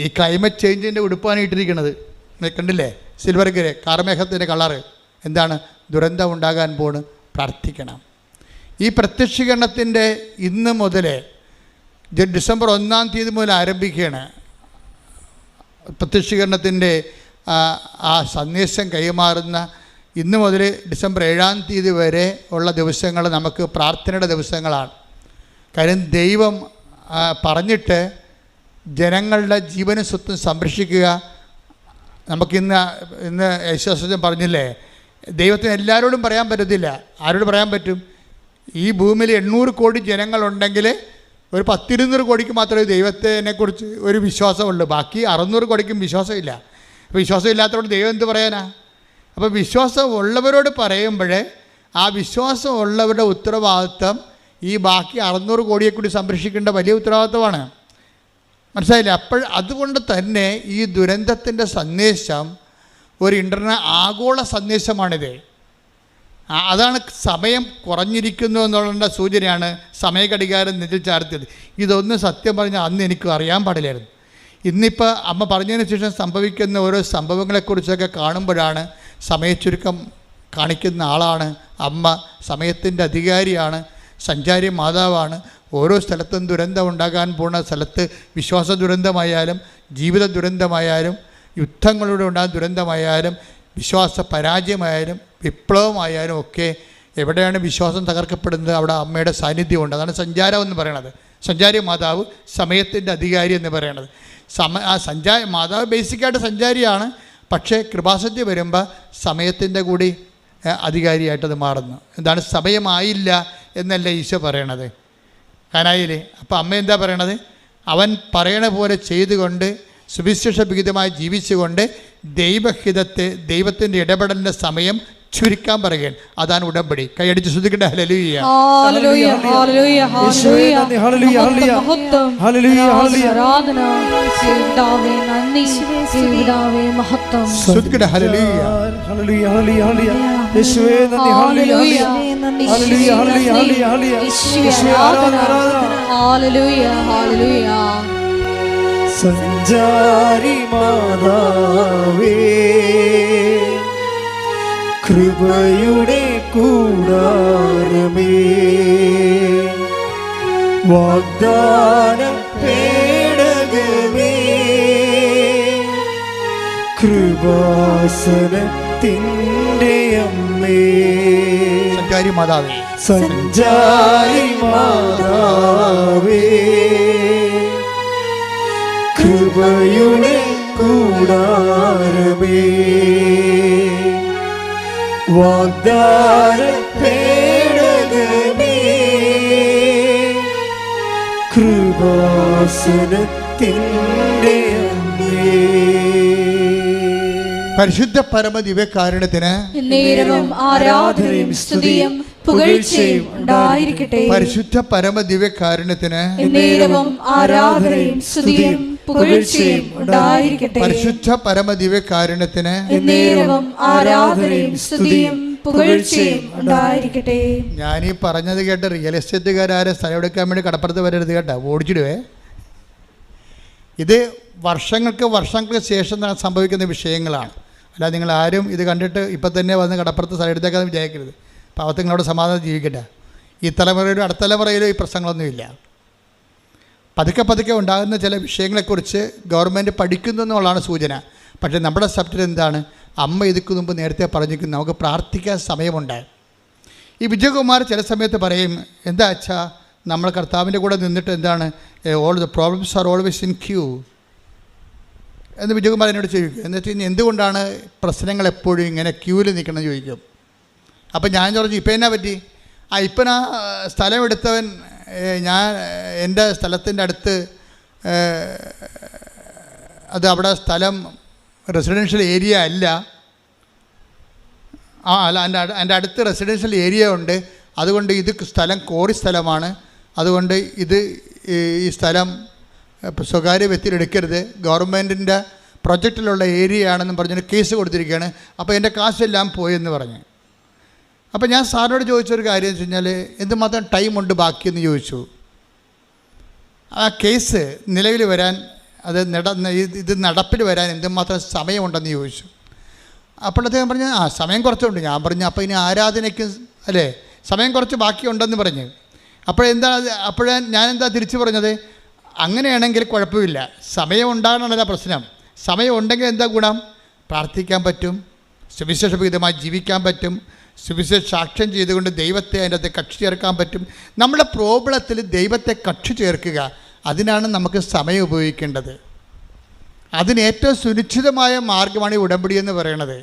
ഈ ക്ലൈമറ്റ് ചേഞ്ചിൻ്റെ ഉടുപ്പാണ് ഇട്ടിരിക്കുന്നത്. കണ്ടില്ലേ, സിൽവർ ഗ്രേ, കാർമേഘത്തിൻ്റെ കളറ്. എന്താണ്? ദുരന്തം ഉണ്ടാകാൻ പോണ്. പ്രാർത്ഥിക്കണം. ഈ പ്രത്യക്ഷീകരണത്തിൻ്റെ ഇന്ന് മുതൽ ഡിസംബർ 1 മുതൽ ആരംഭിക്കുകയാണ്. പ്രത്യക്ഷീകരണത്തിൻ്റെ ആ സന്ദേശം കൈമാറുന്ന ഇന്ന് മുതൽ ഡിസംബർ 7 വരെ ഉള്ള ദിവസങ്ങൾ നമുക്ക് പ്രാർത്ഥനയുടെ ദിവസങ്ങളാണ്. കാര്യം ദൈവം പറഞ്ഞിട്ട് ജനങ്ങളുടെ ജീവനും സ്വത്തും സംരക്ഷിക്കുക. നമുക്കിന്ന് യേശുദാസൻ പറഞ്ഞില്ലേ, ദൈവത്തിന് എല്ലാവരോടും പറയാൻ പറ്റത്തില്ല. ആരോട് പറയാൻ പറ്റും? ഈ ഭൂമിയിൽ 800 കോടി ജനങ്ങളുണ്ടെങ്കിൽ ഒരു 10-20 കോടിക്ക് മാത്രമേ ദൈവത്തിനെക്കുറിച്ച് ഒരു വിശ്വാസമുള്ളൂ. ബാക്കി 600 കോടിക്കും വിശ്വാസമില്ല. അപ്പോൾ വിശ്വാസം ഇല്ലാത്തവരോട് ദൈവം എന്ത് പറയാനാ? അപ്പോൾ വിശ്വാസം ഉള്ളവരോട് പറയുമ്പോൾ ആ വിശ്വാസം ഉള്ളവരുടെ ഉത്തരവാദിത്വം ഈ ബാക്കി 600 കോടിയെ കൂടി സംരക്ഷിക്കേണ്ട വലിയ ഉത്തരവാദിത്വമാണ്. മനസ്സിലായില്ലേ? അതുകൊണ്ട് തന്നെ ഈ ദുരന്തത്തിൻ്റെ സന്ദേശം ഒരു ആഗോള സന്ദേശമാണിത്. അതാണ് സമയം കുറഞ്ഞിരിക്കുന്നു എന്നുള്ള സൂചനയാണ് സമയഘടികാരം നെഞ്ചിൽ ചാർത്തിയത്. ഇതൊന്നും സത്യം പറഞ്ഞാൽ അന്ന് എനിക്ക് അറിയാൻ പാടില്ലായിരുന്നു. ഇന്നിപ്പോൾ അമ്മ പറഞ്ഞതിന് ശേഷം സംഭവിക്കുന്ന ഓരോ സംഭവങ്ങളെക്കുറിച്ചൊക്കെ കാണുമ്പോഴാണ് സമയച്ചുരുക്കം കാണിക്കുന്ന ആളാണ് അമ്മ, സമയത്തിൻ്റെ അധികാരിയാണ്, സഞ്ചാരി മാതാവാണ്. ഓരോ സ്ഥലത്തും ദുരന്തം ഉണ്ടാകാൻ പോകുന്ന സ്ഥലത്ത് വിശ്വാസ ദുരന്തമായാലും ജീവിത ദുരന്തമായാലും യുദ്ധങ്ങളിലൂടെ ഉണ്ടാകുന്ന ദുരന്തമായാലും വിശ്വാസ പരാജയമായാലും വിപ്ലവമായാലും ഒക്കെ എവിടെയാണ് വിശ്വാസം തകർക്കപ്പെടുന്നത് അവിടെ അമ്മയുടെ സാന്നിധ്യമുണ്ട്. അതാണ് സഞ്ചാരം എന്ന് പറയണത്. സഞ്ചാരി മാതാവ്, സമയത്തിൻ്റെ അധികാരി എന്ന് പറയണത്. മാതാവ് ബേസിക്കായിട്ട് സഞ്ചാരിയാണ്, പക്ഷേ കൃപാസന്ധ്യ വരുമ്പോൾ സമയത്തിൻ്റെ കൂടി അധികാരിയായിട്ടത് മാറുന്നു. എന്താണ്? സമയമായില്ല എന്നല്ല ഈശോ പറയണത് കാനായിലെ. അപ്പോൾ അമ്മ എന്താ പറയണത്? അവൻ പറയണ പോലെ ചെയ്തുകൊണ്ട് സുവിശേഷ വിഹിതമായി ജീവിച്ചുകൊണ്ട് ദൈവത്തിൻ്റെ ഇടപെടലിൻ്റെ സമയം ചുരുക്കാൻ പറയുകയാണ്. അതാണ് ഉടമ്പടി. കൈയടിച്ച് ശ്രദ്ധിക്കട്ടെ. ഹല്ലേലൂയ, ഹല്ലേലൂയ, ഹല്ലേലൂയ, ഹല്ലേലൂയ, ഹല്ലേലൂയ, ആരാധന യേശുവേ, നന്ദി യേശുവേ, മഹത്വം. ശ്രദ്ധിക്കട്ടെ. ഹല്ലേലൂയ, ഹല്ലേലൂയ, ഹല്ലേലൂയ, യേശുവേ നന്ദി, ഹല്ലേലൂയ, ഹല്ലേലൂയ, ഹല്ലേലൂയ, ഹല്ലേലൂയ, യേശുവേ ആരാധന, ഹല്ലേലൂയ, ഹല്ലേലൂയ. സഞ്ചാരി മാതാവേ, കൃപയുടെ കൂടാരമേ, വാഗ്ദാന പേടകമേ, കൃപാസനത്തിൻ്റെ അമ്മേ, സഞ്ചാരി മാതാവേ, സഞ്ചാരി മാതാവേ, കൃപയുടെ കൂടാരമേ, വാഗ്ദാന പേടകമേ, കൃപാസനത്തിൻ്റെ അമ്മേ. പരിശുദ്ധ പരമദിവ്യകാരുണ്യത്തിന് നേരവും ആരാധനയും സ്തുതിയും പുകഴ്ചയും ഉണ്ടായിരിക്കട്ടെ. പരിശുദ്ധ പരമദിവ്യകാരുണ്യത്തിന് നേരവും ആരാധനയും സ്തുതിയും പുകഴ്ചയും ഉണ്ടായിരിക്കട്ടെ. പരിശുദ്ധ പരമദിവ്യകാരുണ്യത്തിന് നേരവും ആരാധനയും സ്തുതിയും പുകഴ്ചയും ഉണ്ടായിരിക്കട്ടെ. ഞാനീ പറഞ്ഞത് കേട്ട് റിയൽ എസ്റ്റേറ്റുകാരും സ്ഥലം എടുക്കാൻ വേണ്ടി കടപ്പുറത്ത് വരരുത് കേട്ടോ, ഓടിച്ചിടുവേ. ഇത് വർഷങ്ങൾക്ക് ശേഷം സംഭവിക്കുന്ന വിഷയങ്ങളാണ്. അല്ലാതെ നിങ്ങൾ ആരും ഇത് കണ്ടിട്ട് ഇപ്പം തന്നെ വന്ന് കടപ്പുറത്ത് സ്ഥലം എടുത്തേക്കാന്ന് വിചാരിക്കരുത്. പാവത്ത് നിങ്ങളോട് സമാധാനം ജീവിക്കട്ടെ. ഈ തലമുറയിലും അടുത്ത തലമുറയിലും ഈ പ്രശ്നങ്ങളൊന്നുമില്ല. പതുക്കെ ഉണ്ടാകുന്ന ചില വിഷയങ്ങളെക്കുറിച്ച് ഗവൺമെൻറ് പഠിക്കുന്നു എന്നുള്ളതാണ് സൂചന. പക്ഷേ നമ്മുടെ സബ്ജക്റ്റ് എന്താണ്? അമ്മ ഇതിക്ക് മുമ്പ് നേരത്തെ പറഞ്ഞിരിക്കുന്നു, നമുക്ക് പ്രാർത്ഥിക്കാൻ സമയമുണ്ട്. ഈ വിജയകുമാർ ചില സമയത്ത് പറയും, എന്താ അച്ഛാ നമ്മൾ കർത്താവിൻ്റെ കൂടെ നിന്നിട്ട് എന്താണ് all the problems are always in queue എന്ന് വിജയകുമാർ എന്നോട് ചോദിക്കും. എന്ന് വെച്ച് കഴിഞ്ഞാൽ എന്തുകൊണ്ടാണ് പ്രശ്നങ്ങൾ എപ്പോഴും ഇങ്ങനെ ക്യൂവിൽ നിൽക്കണം എന്ന് ചോദിക്കും. അപ്പം ഞാൻ പറഞ്ഞു, ഇപ്പം എന്നാ പറ്റി? ഇപ്പം ആ സ്ഥലം എടുത്തവൻ ഞാൻ എൻ്റെ സ്ഥലത്തിൻ്റെ അടുത്ത് അവിടെ സ്ഥലം റെസിഡൻഷ്യൽ ഏരിയ അല്ല, അല്ല എൻ്റെ അടുത്ത് റെസിഡൻഷ്യൽ ഏരിയ ഉണ്ട്. അതുകൊണ്ട് ഇത് സ്ഥലം കോറി സ്ഥലമാണ്. അതുകൊണ്ട് ഈ സ്ഥലം സ്വകാര്യ വ്യക്തിയിൽ എടുക്കരുത്, ഗവൺമെൻറ്റിൻ്റെ പ്രൊജക്റ്റിലുള്ള ഏരിയ ആണെന്നും പറഞ്ഞിട്ട് കേസ് കൊടുത്തിരിക്കുകയാണ്. അപ്പോൾ എൻ്റെ കാശെല്ലാം പോയെന്ന് പറഞ്ഞു. അപ്പോൾ ഞാൻ സാറിനോട് ചോദിച്ചൊരു കാര്യം എന്ന് വെച്ച് കഴിഞ്ഞാൽ എന്തുമാത്രം ടൈമുണ്ട് ബാക്കിയെന്ന് ചോദിച്ചു. ആ കേസ് നിലവിൽ വരാൻ ഇത് നടപ്പിൽ വരാൻ എന്തുമാത്രം സമയമുണ്ടെന്ന് ചോദിച്ചു. അപ്പോൾ അദ്ദേഹം പറഞ്ഞു, സമയം കുറച്ചുണ്ട്. ഞാൻ പറഞ്ഞു, അപ്പോൾ ഇനി ആരാധനയ്ക്ക് അല്ലേ സമയം കുറച്ച് ബാക്കിയുണ്ടെന്ന് പറഞ്ഞു. അപ്പോഴാണ് ഞാനെന്താ തിരിച്ചു പറഞ്ഞത്, അങ്ങനെയാണെങ്കിൽ കുഴപ്പമില്ല, സമയം ഉണ്ടാകണമല്ല പ്രശ്നം. സമയം ഉണ്ടെങ്കിൽ എന്താ ഗുണം? പ്രാർത്ഥിക്കാൻ പറ്റും, സുവിശേഷവിഹിതമായി ജീവിക്കാൻ പറ്റും, സുവിശേഷ സാക്ഷ്യം ചെയ്തുകൊണ്ട് ദൈവത്തെ അതിൻ്റെ അകത്ത് കക്ഷി ചേർക്കാൻ പറ്റും. നമ്മുടെ പ്രോബ്ലത്തിൽ ദൈവത്തെ കക്ഷി ചേർക്കുക, അതിനാണ് നമുക്ക് സമയം ഉപയോഗിക്കേണ്ടത്. അതിന് ഏറ്റവും സുനിശ്ചിതമായ മാർഗ്ഗമാണ് ഈ ഉടമ്പടി എന്ന് പറയണത്.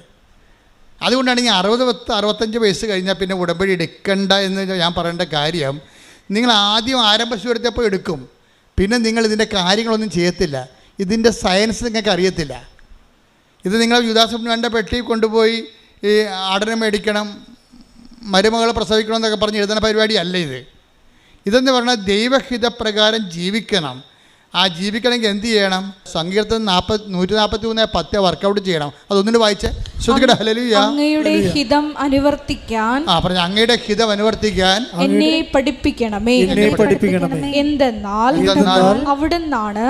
അതുകൊണ്ടാണ് ഈ 60-65 വയസ്സ് കഴിഞ്ഞാൽ പിന്നെ ഉടമ്പടി എടുക്കണ്ട എന്ന് ഞാൻ പറയേണ്ട കാര്യം, നിങ്ങൾ ആദ്യം ആരംഭ ശൂരത്തെപ്പോൾ എടുക്കും, പിന്നെ നിങ്ങൾ ഇതിൻ്റെ കാര്യങ്ങളൊന്നും ചെയ്യത്തില്ല. ഇതിൻ്റെ സയൻസ് നിങ്ങൾക്ക് അറിയത്തില്ല. ഇത് നിങ്ങൾ യുദാസപ്പൻ്റെ പെട്ടി കൊണ്ടുപോയി ഈ ആടനെ മേടിക്കണം, മരുമകളെ പ്രസവിക്കണം എന്നൊക്കെ പറഞ്ഞ് എഴുതുന്ന പരിപാടിയല്ല ഇത്. ഇതെന്ന് പറഞ്ഞാൽ ദൈവഹിതപ്രകാരം ജീവിക്കണം. ആ ജീവിക്കണമെങ്കിൽ എന്ത് ചെയ്യണം? സങ്കീർത്തനം 143:10 വർക്കൗട്ട് ചെയ്യണം. അതൊന്നിട്ട് വായിച്ചേ. ശ്രദ്ധിക്കട്ടെ. ഹല്ലേലൂയ. അങ്ങയുടെ ഹിതം അനുവർത്തിക്കാൻ പറഞ്ഞു, അങ്ങയുടെ ഹിതം അനുവർത്തിക്കാൻ എന്നെ പഠിപ്പിക്കണമേ. എന്തെന്നാൽ അവിടുന്നാണ്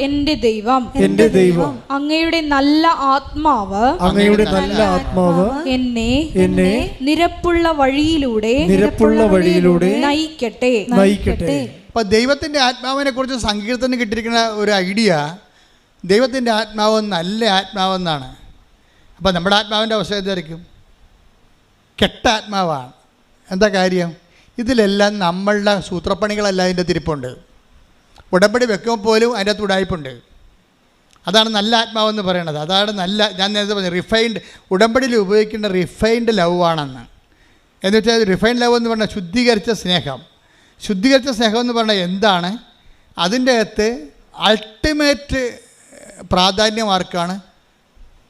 എന്റെ ദൈവം. അങ്ങയുടെ നല്ല ആത്മാവ് എന്നെ നിരപ്പുള്ള വഴിയിലൂടെ നയിക്കട്ടെ. അപ്പം ദൈവത്തിൻ്റെ ആത്മാവിനെ കുറിച്ച് സങ്കീർത്തനം കിട്ടിയിരിക്കുന്ന ഒരു ഐഡിയ, ദൈവത്തിൻ്റെ ആത്മാവ് നല്ല ആത്മാവെന്നാണ്. അപ്പം നമ്മുടെ ആത്മാവിൻ്റെ അവസ്ഥ എന്തായിരിക്കും? കെട്ട ആത്മാവാണ്. എന്താ കാര്യം? ഇതിലെല്ലാം നമ്മളുടെ സൂത്രപ്പണികളെല്ലാം അതിൻ്റെ തിരിപ്പുണ്ട്. ഉടമ്പടി വെക്കുമ്പോൾ പോലും അതിൻ്റെ അകത്ത് ഉടായ്പുണ്ട്. അതാണ് നല്ല ആത്മാവെന്ന് പറയണത്. അതാണ് നല്ല, ഞാൻ നേരത്തെ പറഞ്ഞു റിഫൈൻഡ്, ഉടമ്പടിയിൽ ഉപയോഗിക്കേണ്ട റിഫൈൻഡ് ലവ് ആണെന്ന്. എന്ന് വെച്ചാൽ റിഫൈൻഡ് ലവ് എന്ന് പറഞ്ഞാൽ ശുദ്ധീകരിച്ച സ്നേഹം. ശുദ്ധീകരിച്ച സ്നേഹം എന്ന് പറഞ്ഞാൽ എന്താണ്? അതിൻ്റെ അകത്ത് അൾട്ടിമേറ്റ് പ്രാധാന്യം ആർക്കാണ്?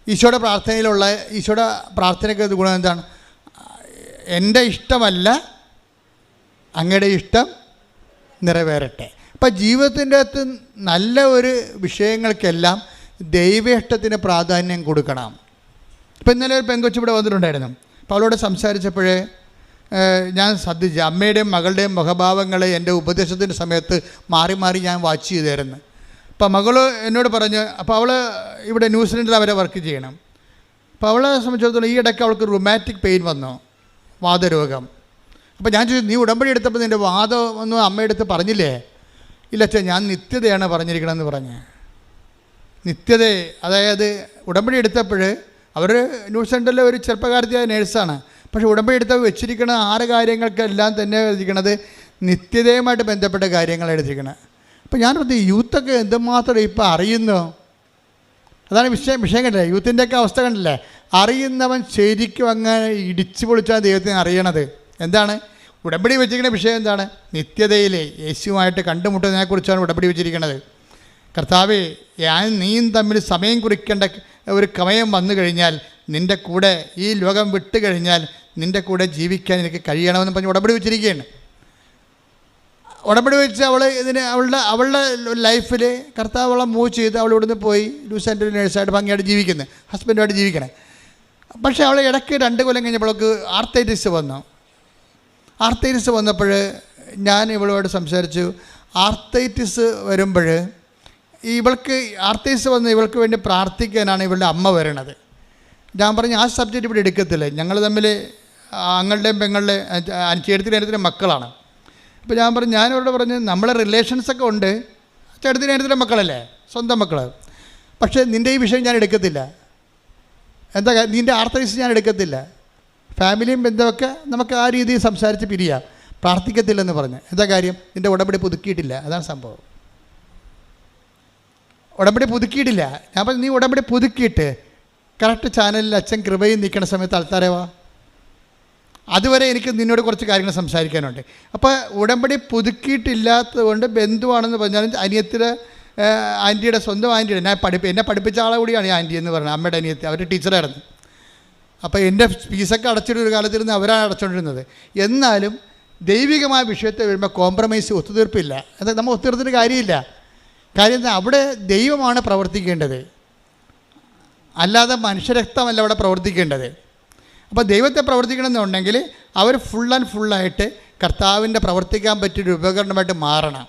ഈശോയുടെ പ്രാർത്ഥനയിലുള്ള, ഈശോയുടെ പ്രാർത്ഥനയ്ക്ക് ഗുണം എന്താണ്? എൻ്റെ ഇഷ്ടമല്ല, അങ്ങയുടെ ഇഷ്ടം നിറവേറട്ടെ. അപ്പം ജീവിതത്തിൻ്റെ അകത്ത് നല്ല ഒരു വിഷയങ്ങൾക്കെല്ലാം ദൈവ ഇഷ്ടത്തിന് പ്രാധാന്യം കൊടുക്കണം. ഇപ്പം ഇന്നലെ ഒരു പെങ്കൊച്ച് ഇവിടെ വന്നിട്ടുണ്ടായിരുന്നു. അപ്പോൾ അവളോട് സംസാരിച്ചപ്പോഴേ ഞാൻ ശ്രദ്ധിച്ചു, അമ്മയുടെയും മകളുടെയും മുഖഭാവങ്ങളെ എൻ്റെ ഉപദേശത്തിൻ്റെ സമയത്ത് മാറി മാറി ഞാൻ വാച്ച് ചെയ്തായിരുന്നു. അപ്പോൾ മകൾ എന്നോട് പറഞ്ഞു, അപ്പോൾ അവൾ ഇവിടെ ന്യൂസിലൻഡിൽ അവരെ വർക്ക് ചെയ്യണം. അപ്പോൾ അവളെ സംബന്ധിച്ചിടത്തോളം ഈ ഇടയ്ക്ക് അവൾക്ക് റുമാറ്റിക് പെയിൻ വന്നു, വാതരോഗം. അപ്പോൾ ഞാൻ ചോദിച്ചു, നീ ഉടമ്പടി എടുത്തപ്പോൾ നിൻ്റെ വാദം ഒന്നും അമ്മയെടുത്ത് പറഞ്ഞില്ലേ? ഇല്ല അച്ഛാ, ഞാൻ നിത്യതയാണ് പറഞ്ഞിരിക്കണമെന്ന് പറഞ്ഞ്. നിത്യത, അതായത് ഉടമ്പടി എടുത്തപ്പോൾ അവർ ന്യൂസിലൻഡിലെ ഒരു ചെറുപ്പക്കാരത്തിയായ നേഴ്സാണ്. പക്ഷേ ഉടമ്പടി എടുത്ത് വെച്ചിരിക്കുന്ന 6 കാര്യങ്ങൾക്കെല്ലാം തന്നെ എഴുതിയിരിക്കണത് നിത്യതയുമായിട്ട് ബന്ധപ്പെട്ട കാര്യങ്ങൾ എഴുതിയിരിക്കണം. അപ്പോൾ ഞാൻ പറഞ്ഞു, യൂത്തൊക്കെ എന്തുമാത്രം ഇപ്പോൾ അറിയുന്നു. അതാണ് വിഷയം കണ്ടില്ലേ? യൂത്തിൻ്റെയൊക്കെ അവസ്ഥ കണ്ടില്ലേ? അറിയുന്നവൻ ശരിക്കും അങ്ങനെ ഇടിച്ചു പൊളിച്ചാണ് ദൈവത്തിന് അറിയണത്. എന്താണ് ഉടമ്പടി വെച്ചിരിക്കുന്ന വിഷയം? എന്താണ്? നിത്യതയിലെ യേശുവായിട്ട് കണ്ടുമുട്ടുന്നതിനെക്കുറിച്ചാണ് ഉടമ്പടി വെച്ചിരിക്കുന്നത്. കർത്താവേ, നീയും തമ്മിൽ സമയം കുറിക്കേണ്ട ഒരു സമയം വന്നു കഴിഞ്ഞാൽ, നിൻ്റെ കൂടെ ഈ ലോകം വിട്ട് കഴിഞ്ഞാൽ നിൻ്റെ കൂടെ ജീവിക്കാൻ എനിക്ക് കഴിയണമെന്ന് പറഞ്ഞ് ഉടമ്പടി വെച്ചിരിക്കുകയാണ്. ഉടമ്പടി വെച്ച് അവളുടെ ലൈഫിൽ കർത്താവ് അവളെ മൂവ് ചെയ്ത് അവൾ ഇവിടുന്ന് പോയി ലൂസാൻഡ് നേഴ്സായിട്ട് ഭംഗിയായിട്ട് ജീവിക്കുന്നത്, ഹസ്ബൻഡുമായിട്ട് ജീവിക്കണേ. പക്ഷേ അവൾ ഇടയ്ക്ക് 2 കൊല്ലം കഴിഞ്ഞപ്പോഴേക്ക് ആർത്തൈറ്റിസ് വന്നു. ആർത്തൈറ്റിസ് വന്നപ്പോൾ ഞാൻ ഇവളുമായിട്ട് സംസാരിച്ചു. ആർത്തൈറ്റിസ് വരുമ്പോൾ ഇവൾക്ക് ആർത്തൈറ്റിസ് വന്ന് ഇവൾക്ക് വേണ്ടി പ്രാർത്ഥിക്കാനാണ് ഇവളുടെ അമ്മ വരണത്. ഞാൻ പറഞ്ഞു, ആ സബ്ജക്റ്റ് ഇവിടെ എടുക്കത്തില്ല. ഞങ്ങൾ തമ്മിൽ ആങ്ങളുടെയും പെങ്ങളുടെയും ചേട്ടത്തിൻ്റെ മക്കളാണ്. അപ്പോൾ ഞാൻ പറഞ്ഞു, ഞാനവരോട് പറഞ്ഞു, നമ്മളെ റിലേഷൻസൊക്കെ ഉണ്ട്, ചേട്ടത്തിൻ്റെ മക്കളല്ലേ, സ്വന്തം മക്കൾ. പക്ഷേ നിൻ്റെ ഈ വിഷയം ഞാൻ എടുക്കത്തില്ല. എന്താ, നിൻ്റെ ആർത്തൈറ്റിസ് ഞാൻ എടുക്കത്തില്ല. ഫാമിലിയും ബന്ധമൊക്കെ നമുക്ക് ആ രീതിയിൽ സംസാരിച്ച് പിരിയാം, പ്രാർത്ഥിക്കത്തില്ലെന്ന് പറഞ്ഞ്. എന്താ കാര്യം? നിൻ്റെ ഉടമ്പടി പുതുക്കിയിട്ടില്ല. അതാണ് സംഭവം. ഉടമ്പടി പുതുക്കിയിട്ടില്ല. ഞാൻ പറഞ്ഞു, നീ ഉടമ്പടി പുതുക്കിയിട്ട് കറക്റ്റ് ചാനലിൽ അച്ഛൻ കൃപയും നിൽക്കുന്ന സമയത്ത് ആൾക്കാരെ വാ. അതുവരെ എനിക്ക് നിന്നോട് കുറച്ച് കാര്യങ്ങൾ സംസാരിക്കാനുണ്ട്. അപ്പോൾ ഉടമ്പടി പുതുക്കിയിട്ടില്ലാത്തത് കൊണ്ട് ബന്ധുവാണെന്ന് പറഞ്ഞാലും അനിയത്തിയുടെ ആൻറ്റിയുടെ സ്വന്തം ആൻറ്റിയുടെ എന്നെ പഠിപ്പിച്ച ആളെ കൂടിയാണ് ഈ ആൻറ്റി എന്ന് പറഞ്ഞത്, അമ്മയുടെ അനിയത്തി. അവർ ടീച്ചറായിരുന്നു. അപ്പോൾ എൻ്റെ ഫീസൊക്കെ അടച്ചിട്ടൊരു കാലത്തിരുന്ന് അവരാണ് അടച്ചുകൊണ്ടിരുന്നത്. എന്നാലും ദൈവികമായ വിഷയത്തെ വരുമ്പോൾ കോംപ്രമൈസ്, ഒത്തുതീർപ്പില്ല. എന്നാൽ നമ്മൾ ഒത്തുതീർത്തിട്ട് കാര്യമില്ല. കാര്യം അവിടെ ദൈവമാണ് പ്രവർത്തിക്കേണ്ടത്, അല്ലാതെ മനുഷ്യരക്തമല്ല അവിടെ പ്രവർത്തിക്കേണ്ടത്. അപ്പോൾ ദൈവത്തെ പ്രവർത്തിക്കണമെന്നുണ്ടെങ്കിൽ അവർ ഫുൾ ആൻഡ് ഫുള്ളായിട്ട് കർത്താവിൻ്റെ പ്രവർത്തിക്കാൻ പറ്റിയൊരു ഉപകരണമായിട്ട് മാറണം.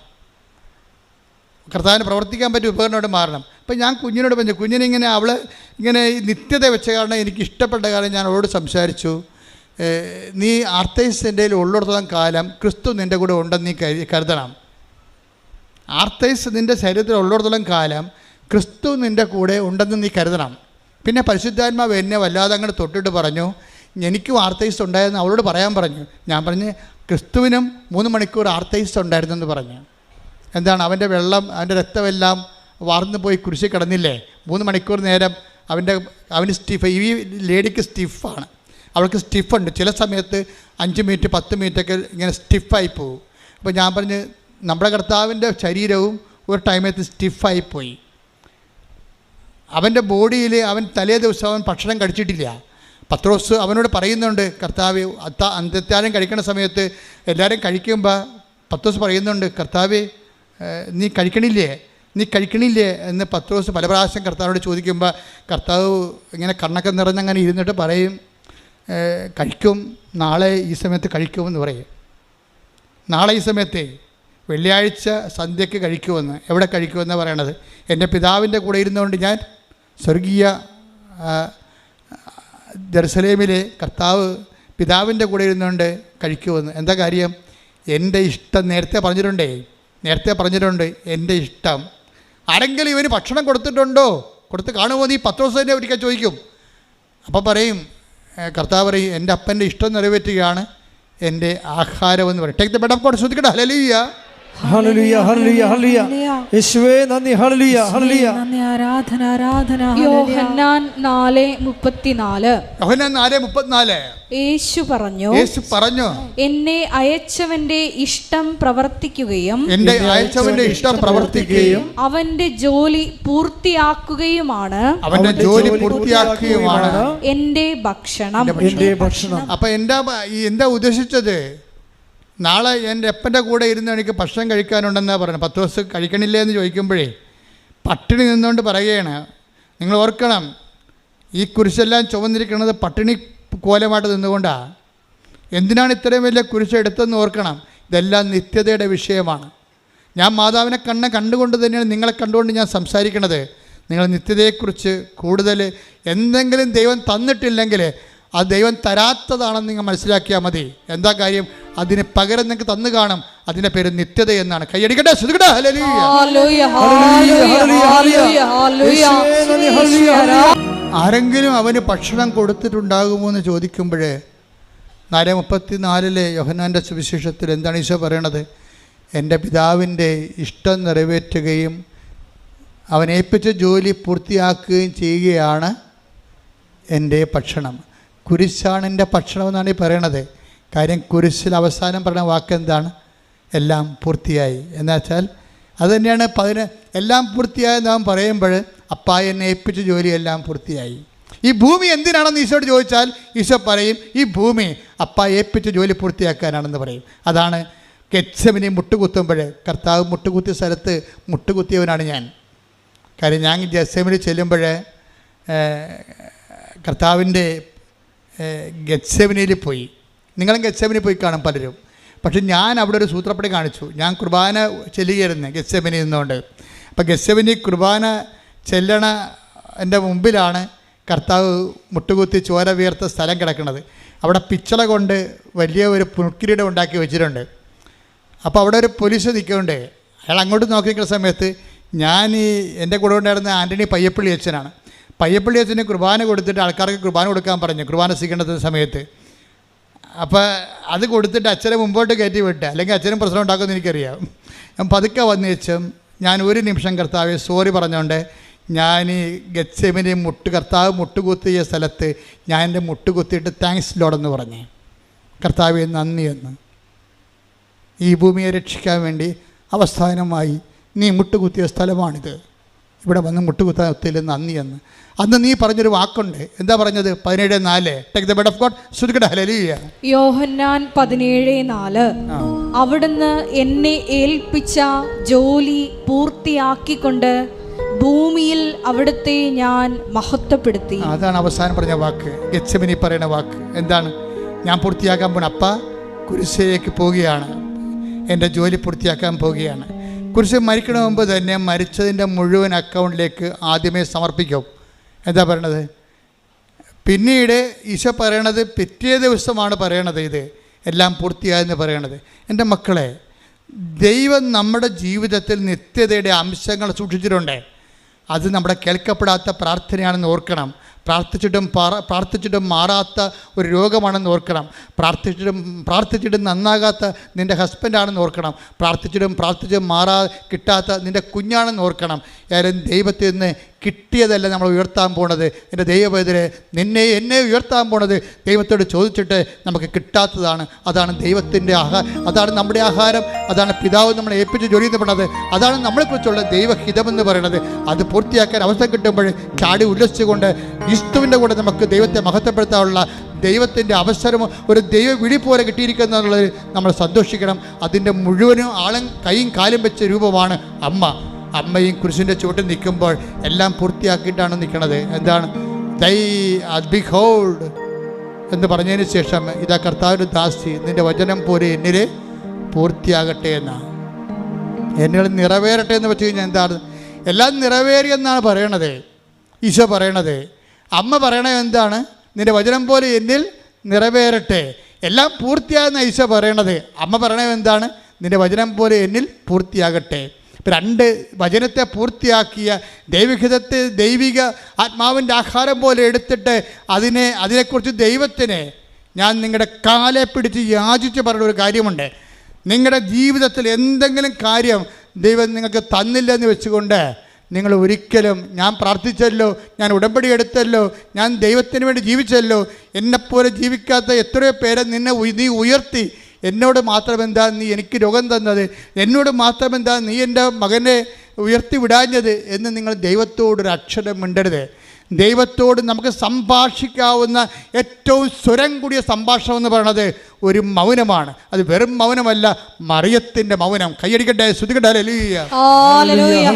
കർത്താവിന് പ്രവർത്തിക്കാൻ പറ്റിയ ഉപകരണമായിട്ട് മാറണം. അപ്പോൾ ഞാൻ കുഞ്ഞിനോട് പറഞ്ഞു, കുഞ്ഞിനിങ്ങനെ അവൾ ഇങ്ങനെ നിത്യത വെച്ച കാരണം എനിക്ക് ഇഷ്ടപ്പെട്ട കാരണം ഞാൻ അവളോട് സംസാരിച്ചു. നീ ആർത്തൈസിൻ്റെ ഉള്ളിടത്തോളം കാലം ക്രിസ്തു നിൻ്റെ കൂടെ ഉണ്ടെന്ന് നീ കരുതണം. ആർത്തൈസ് നിൻ്റെ ശരീരത്തിൽ ഉള്ളിടത്തോളം കാലം ക്രിസ്തു നിൻ്റെ കൂടെ ഉണ്ടെന്ന് നീ കരുതണം. പിന്നെ പരിശുദ്ധാത്മാവ് എന്നെ വല്ലാതെ അങ്ങോട്ട് തൊട്ടിട്ട് പറഞ്ഞു, എനിക്കും ആർത്തൈസ് ഉണ്ടായിരുന്നു അവളോട് പറയാൻ പറഞ്ഞു. ഞാൻ പറഞ്ഞ്, ക്രിസ്തുവിനും 3 മണിക്കൂർ ആർത്തൈസ് ഉണ്ടായിരുന്നെന്ന് പറഞ്ഞു. എന്താണ്? അവൻ്റെ വെള്ളം, അവൻ്റെ രക്തമെല്ലാം വാർന്നു പോയി കുരിശിൽ കിടന്നില്ലേ? 3 മണിക്കൂർ നേരം അവന് സ്റ്റിഫ്, ഈ ലേഡിക്ക് സ്റ്റിഫാണ്, അവൾക്ക് സ്റ്റിഫുണ്ട്. ചില സമയത്ത് 5 മിനിറ്റ് 10 മിനിറ്റൊക്കെ ഇങ്ങനെ സ്റ്റിഫായി പോകും. അപ്പോൾ ഞാൻ പറഞ്ഞ് നമ്മുടെ കർത്താവിൻ്റെ ശരീരവും ഒരു ടൈമത്ത് സ്റ്റിഫായിപ്പോയി. അവൻ്റെ ബോഡിയിൽ അവൻ തലേ ദിവസം അവൻ ഭക്ഷണം കഴിച്ചിട്ടില്ല. പത്രോസ് അവനോട് പറയുന്നുണ്ട്, കർത്താവേ, അന്ത്യത്താഴം കഴിക്കുന്ന സമയത്ത് എല്ലാവരും കഴിക്കുമ്പോൾ പത്രോസ് പറയുന്നുണ്ട്, കർത്താവേ നീ കഴിക്കണില്ലേ എന്ന് പത്രോസ് പല പ്രാവശ്യം കർത്താവിനോട് ചോദിക്കുമ്പോൾ കർത്താവ് ഇങ്ങനെ കണ്ണൊക്കെ നിറഞ്ഞങ്ങനെ ഇരുന്നിട്ട് പറയും, കഴിക്കും, നാളെ ഈ സമയത്ത് കഴിക്കുമെന്ന് പറയും. നാളെ ഈ സമയത്ത് വെള്ളിയാഴ്ച സന്ധ്യയ്ക്ക് കഴിക്കുമെന്ന്. എവിടെ കഴിക്കുമെന്ന് പറയണത്? എൻ്റെ പിതാവിൻ്റെ കൂടെ ഇരുന്നുകൊണ്ട് ഞാൻ സ്വർഗീയ ജെറുസലേമിലെ കർത്താവ് പിതാവിൻ്റെ കൂടെ ഇരുന്നുകൊണ്ട് കഴിക്കുമെന്ന്. എന്താ കാര്യം? എൻ്റെ ഇഷ്ടം നേരത്തെ പറഞ്ഞിട്ടുണ്ട് എൻ്റെ ഇഷ്ടം. ആരെങ്കിലും ഇവന് ഭക്ഷണം കൊടുത്തിട്ടുണ്ടോ, കൊടുത്ത് കാണുമോ നീ? പത്രോസ് തന്നെ ഒരിക്കൽ ചോദിക്കും. അപ്പോൾ പറയും, കർത്താവ് പറയും, എൻ്റെ അപ്പൻ്റെ ഇഷ്ടം നിറവേറ്റുകയാണ് എൻ്റെ ആഹാരമെന്ന് പറയും. Take the bread of God. ശ്രദ്ധിക്കട്ടെ. ഹല്ലേലൂയ, ഹല്ലേലൂയ, ഹല്ലേലൂയ, ഹല്ലേലൂയ. യേശുവേ നന്ദി. ഹല്ലേലൂയ, ഹല്ലേലൂയ. ആരാധന. യോഹന്നാൻ 4:34. യേശു പറഞ്ഞു, എന്നെ അയച്ചവന്റെ ഇഷ്ടം പ്രവർത്തിക്കുകയും അവന്റെ ജോലി പൂർത്തിയാക്കുകയുമാണ് എന്റെ ഭക്ഷണം. അപ്പൊ എന്താ ഉദ്ദേശിച്ചത്? നാളെ എൻ്റെ അപ്പൻ്റെ കൂടെ ഇരുന്ന് എനിക്ക് ഭക്ഷണം കഴിക്കാനുണ്ടെന്നാണ് പറയുന്നത്. 10 ദിവസം കഴിക്കണില്ലേ എന്ന് ചോദിക്കുമ്പോഴേ പട്ടിണി നിന്നുകൊണ്ട് പറയുകയാണ്. നിങ്ങൾ ഓർക്കണം, ഈ കുരിശെല്ലാം ചുവന്നിരിക്കുന്നത് പട്ടിണി കോലമായിട്ട് നിന്നുകൊണ്ടാണ്. എന്തിനാണ് ഇത്രയും വലിയ കുരിശ് എടുത്തതെന്ന് ഓർക്കണം. ഇതെല്ലാം നിത്യതയുടെ വിഷയമാണ്. ഞാൻ മാതാവിനെ കണ്ടുകൊണ്ട് തന്നെയാണ് നിങ്ങളെ കണ്ടുകൊണ്ട് ഞാൻ സംസാരിക്കണത്. നിങ്ങൾ നിത്യതയെക്കുറിച്ച് കൂടുതൽ എന്തെങ്കിലും ദൈവം തന്നിട്ടില്ലെങ്കിൽ അത് ദൈവം തരാത്തതാണെന്ന് നിങ്ങൾ മനസ്സിലാക്കിയാൽ മതി. എന്താ കാര്യം? അതിന് പകരം നിങ്ങൾക്ക് തന്നു കാണും. അതിൻ്റെ പേര് നിത്യത എന്നാണ്. കൈയടിക്കട്ടെ, ശ്രദ്ധിക്കട്ടെ. ആരെങ്കിലും അവന് ഭക്ഷണം കൊടുത്തിട്ടുണ്ടാകുമോ എന്ന് ചോദിക്കുമ്പോൾ 4:34 യോഹന്നാൻ്റെ സുവിശേഷത്തിൽ എന്താണ് ഈശോ പറയണത്? എൻ്റെ പിതാവിൻ്റെ ഇഷ്ടം നിറവേറ്റുകയും അവനേൽപ്പിച്ച ജോലി പൂർത്തിയാക്കുകയും ചെയ്യുകയാണ് എൻ്റെ ഭക്ഷണം. കുരിശാണ് എൻ്റെ ഭക്ഷണം എന്നാണ് ഈ പറയണത്. കാര്യം കുരിശിൽ അവസാനം പറയുന്ന വാക്ക് എന്താണ്? എല്ലാം പൂർത്തിയായി. എന്നുവെച്ചാൽ അത് തന്നെയാണ് എല്ലാം പൂർത്തിയായെന്ന് അവൻ പറയുമ്പോൾ അപ്പാ എന്നെ ഏൽപ്പിച്ച ജോലിയെല്ലാം പൂർത്തിയായി. ഈ ഭൂമി എന്തിനാണെന്ന് ഈശോയോട് ചോദിച്ചാൽ ഈശോ പറയും, ഈ ഭൂമി അപ്പാ ഏൽപ്പിച്ച ജോലി പൂർത്തിയാക്കാനാണെന്ന് പറയും. അതാണ് ഗെത്സെമനി മുട്ടുകുത്തുമ്പോൾ കർത്താവ് മുട്ടുകുത്തിയ സ്ഥലത്ത് മുട്ടുകുത്തിയവനാണ് ഞാൻ. കാര്യം ഞാൻ ഗെത്സെമനി ചെല്ലുമ്പോൾ കർത്താവിൻ്റെ ഗെത്സെമനിയിൽ പോയി. നിങ്ങളും ഗെത്സെമനി പോയി കാണും പലരും. പക്ഷെ ഞാൻ അവിടെ ഒരു സൂത്രപ്പടി കാണിച്ചു. ഞാൻ കുർബാന ചെല്ലുകയായിരുന്നു ഗെത്സെമനി നിന്നുകൊണ്ട്. അപ്പം ഗെത്സെമനി കുർബാന ചെല്ലണ എൻ്റെ മുമ്പിലാണ് കർത്താവ് മുട്ടുകുത്തി ചോര വീർത്ത സ്ഥലം കിടക്കുന്നത്. അവിടെ പിച്ചള കൊണ്ട് വലിയ ഒരു പുൽക്കിരീടം ഉണ്ടാക്കി വെച്ചിട്ടുണ്ട്. അപ്പോൾ അവിടെ ഒരു പോലീസ് നിൽക്കുന്നുണ്ട്. അയാൾ അങ്ങോട്ട് നോക്കി നിൽക്കുന്ന സമയത്ത് എൻ്റെ കൂടെ ഉണ്ടായിരുന്ന ആൻ്റണി പയ്യപ്പള്ളി അച്ഛനാണ്. പയ്യപ്പള്ളി അച്ഛന് കുർബാന കൊടുത്തിട്ട് ആൾക്കാർക്ക് കുർബാന കൊടുക്കാൻ പറഞ്ഞു കുർബാന സ്വീകരണത്തിന് സമയത്ത്. അപ്പോൾ അത് കൊടുത്തിട്ട് അച്ഛനെ മുമ്പോട്ട് കയറ്റി വിട്ട്, അല്ലെങ്കിൽ അച്ഛനും പ്രശ്നം ഉണ്ടാക്കുമെന്ന് എനിക്കറിയാം. ഞാൻ പതുക്കെ വന്നു വെച്ചും ഞാൻ ഒരു നിമിഷം കർത്താവെ സോറി പറഞ്ഞുകൊണ്ട് ഞാൻ ഈ ഗെത്സെമനി കർത്താവ് മുട്ടുകുത്തിയ സ്ഥലത്ത് ഞാൻ എൻ്റെ മുട്ടുകുത്തിയിട്ട് താങ്ക്സ് ലോഡെന്ന് പറഞ്ഞേ, കർത്താവെ നന്ദിയെന്ന്. ഈ ഭൂമിയെ രക്ഷിക്കാൻ വേണ്ടി അവസാനമായി നീ മുട്ടുകുത്തിയ സ്ഥലമാണിത്, ഇവിടെ വന്ന് മുട്ടുകുത്താൻ ഒത്തില്ല, നന്ദിയെന്ന്. അന്ന് നീ പറഞ്ഞൊരു വാക്കുണ്ട്. എന്താ പറഞ്ഞത്? 17:4. Take the bread of God. ശ്രദ്ധിക്കട്ടെ. ഹല്ലേലൂയ. യോഹന്നാൻ 17:4. അവിടുന്ന് എന്നെ ഏൽപ്പിച്ച ജോലി പൂർത്തിയാക്കിക്കൊണ്ട് ഭൂമിയിൽ അവിടുത്തെ ഞാൻ മഹത്വപ്പെടുത്തി. അതാണ് അവസാനം പറഞ്ഞ വാക്ക്, ഗെത്സെമനി പറയുന്ന വാക്ക്. എന്താണ്? ഞാൻ പൂർത്തിയാക്കാൻ പോണ അപ്പ കുരിശിലേക്ക് പോവുകയാണ്, എൻ്റെ ജോലി പൂർത്തിയാക്കാൻ പോവുകയാണ്. കുരിശ് മരിക്കണ മുമ്പ് തന്നെ മരിച്ചതിൻ്റെ മുഴുവൻ അക്കൗണ്ടിലേക്ക് ആദ്യമേ സമർപ്പിക്കും. എന്താ പറയണത്? പിന്നീട് ഈശോ പറയണത് പിറ്റേ ദിവസമാണ് പറയണത് ഇത് എല്ലാം പൂർത്തിയായെന്ന് പറയണത്. എൻ്റെ മക്കളെ, ദൈവം നമ്മുടെ ജീവിതത്തിൽ നിത്യതയുടെ അംശങ്ങൾ സൂക്ഷിച്ചിട്ടുണ്ട്. അത് നമ്മുടെ കേൾക്കപ്പെടാത്ത പ്രാർത്ഥനയാണെന്ന് ഓർക്കണം. പ്രാർത്ഥിച്ചിട്ടും മാറാത്ത ഒരു രോഗമാണെന്ന് ഓർക്കണം. പ്രാർത്ഥിച്ചിട്ടും നന്നാകാത്ത നിൻ്റെ ഹസ്ബൻഡാണെന്ന് ഓർക്കണം. പ്രാർത്ഥിച്ചിട്ടും കിട്ടാത്ത നിൻ്റെ കുഞ്ഞാണെന്ന് ഓർക്കണം. ആരും ദൈവത്തിൽ നിന്ന് കിട്ടിയതല്ല നമ്മൾ ഉയർത്താൻ പോണത്. എൻ്റെ ദൈവവേദനെ എന്നെ ഉയർത്താൻ പോണത് ദൈവത്തോട് ചോദിച്ചിട്ട് നമുക്ക് കിട്ടാത്തതാണ്. അതാണ് ദൈവത്തിൻ്റെ അതാണ് നമ്മുടെ ആഹാരം, അതാണ് പിതാവ് നമ്മളെ ഏൽപ്പിച്ച് ജോലി എന്ന് പറയുന്നത്, അതാണ് നമ്മളെക്കുറിച്ചുള്ള ദൈവഹിതമെന്ന് പറയുന്നത്. അത് പൂർത്തിയാക്കാൻ അവസരം കിട്ടുമ്പോൾ ചാടി ഉല്ലസിച്ചുകൊണ്ട് ക്രിസ്തുവിൻ്റെ കൂടെ നമുക്ക് ദൈവത്തെ മഹത്വപ്പെടുത്താനുള്ള ദൈവത്തിൻ്റെ അവസരം ഒരു ദൈവ വിളി പോലെ കിട്ടിയിരിക്കുന്നു എന്നുള്ളത് നമ്മൾ സന്തോഷിക്കണം. അതിൻ്റെ മുഴുവനും ആളും കൈയും കാലും വെച്ച രൂപമാണ് അമ്മയും കുരിശിൻ്റെ ചുവട്ടിൽ നിൽക്കുമ്പോൾ എല്ലാം പൂർത്തിയാക്കിയിട്ടാണ് നിൽക്കുന്നത്. എന്താണ് ബിഹോൾഡ് എന്ന് പറഞ്ഞതിന് ശേഷം ഇതാ കർത്താവിൻ്റെ ദാസി, നിൻ്റെ വചനം പോലെ എന്നിൽ പൂർത്തിയാകട്ടെ എന്നാണ്, എന്നിൽ നിറവേറട്ടെ എന്ന് വെച്ച് കഴിഞ്ഞാൽ എന്താണ്? എല്ലാം നിറവേറിയെന്നാണ് പറയണത് ഈശോ പറയണത്. അമ്മ പറയണത് എന്താണ്? നിൻ്റെ വചനം പോലെ എന്നിൽ നിറവേറട്ടെ, എല്ലാം പൂർത്തിയാകുന്ന ഈശോ പറയണത്. അമ്മ പറയണത് എന്താണ്? നിൻ്റെ വചനം പോലെ എന്നിൽ പൂർത്തിയാകട്ടെ. ഇപ്പം രണ്ട് വചനത്തെ പൂർത്തിയാക്കിയ ദൈവഹിതത്തെ ദൈവിക ആത്മാവിൻ്റെ ആഹാരം പോലെ എടുത്തിട്ട് അതിനെക്കുറിച്ച് ദൈവത്തിന് ഞാൻ നിങ്ങളുടെ കാലെ പിടിച്ച് യാചിച്ച് പറഞ്ഞ ഒരു കാര്യമുണ്ട്. നിങ്ങളുടെ ജീവിതത്തിൽ എന്തെങ്കിലും കാര്യം ദൈവം നിങ്ങൾക്ക് തന്നില്ലെന്ന് വെച്ചുകൊണ്ട് നിങ്ങൾ ഒരിക്കലും ഞാൻ പ്രാർത്ഥിച്ചല്ലോ, ഞാൻ ഉടമ്പടി എടുത്തല്ലോ, ഞാൻ ദൈവത്തിന് വേണ്ടി ജീവിച്ചല്ലോ, എന്നെപ്പോലെ ജീവിക്കാത്ത എത്രയോ പേരെ നീ ഉയർത്തി, എന്നോട് മാത്രമെന്താ നീ എനിക്ക് രോഗം തന്നത്, എന്നോട് മാത്രമെന്താ നീ എൻ്റെ മകനെ ഉയർത്തി വിടാഞ്ഞത് എന്ന് നിങ്ങൾ ദൈവത്തോടൊരു അക്ഷരം മിണ്ടരുത്. ദൈവത്തോട് നമുക്ക് സംഭാഷിക്കാവുന്ന ഏറ്റവും സ്വരം കൂടിയ സംഭാഷണം എന്ന് പറയുന്നത് ഒരു മൗനമാണ്. അത് വെറും മൗനമല്ല, മറിയത്തിൻ്റെ മൗനം. കൈയടിക്കട്ടെ, ശ്രുതിക്കട്ടെ. ഹല്ലേലൂയ, ഹല്ലേലൂയ,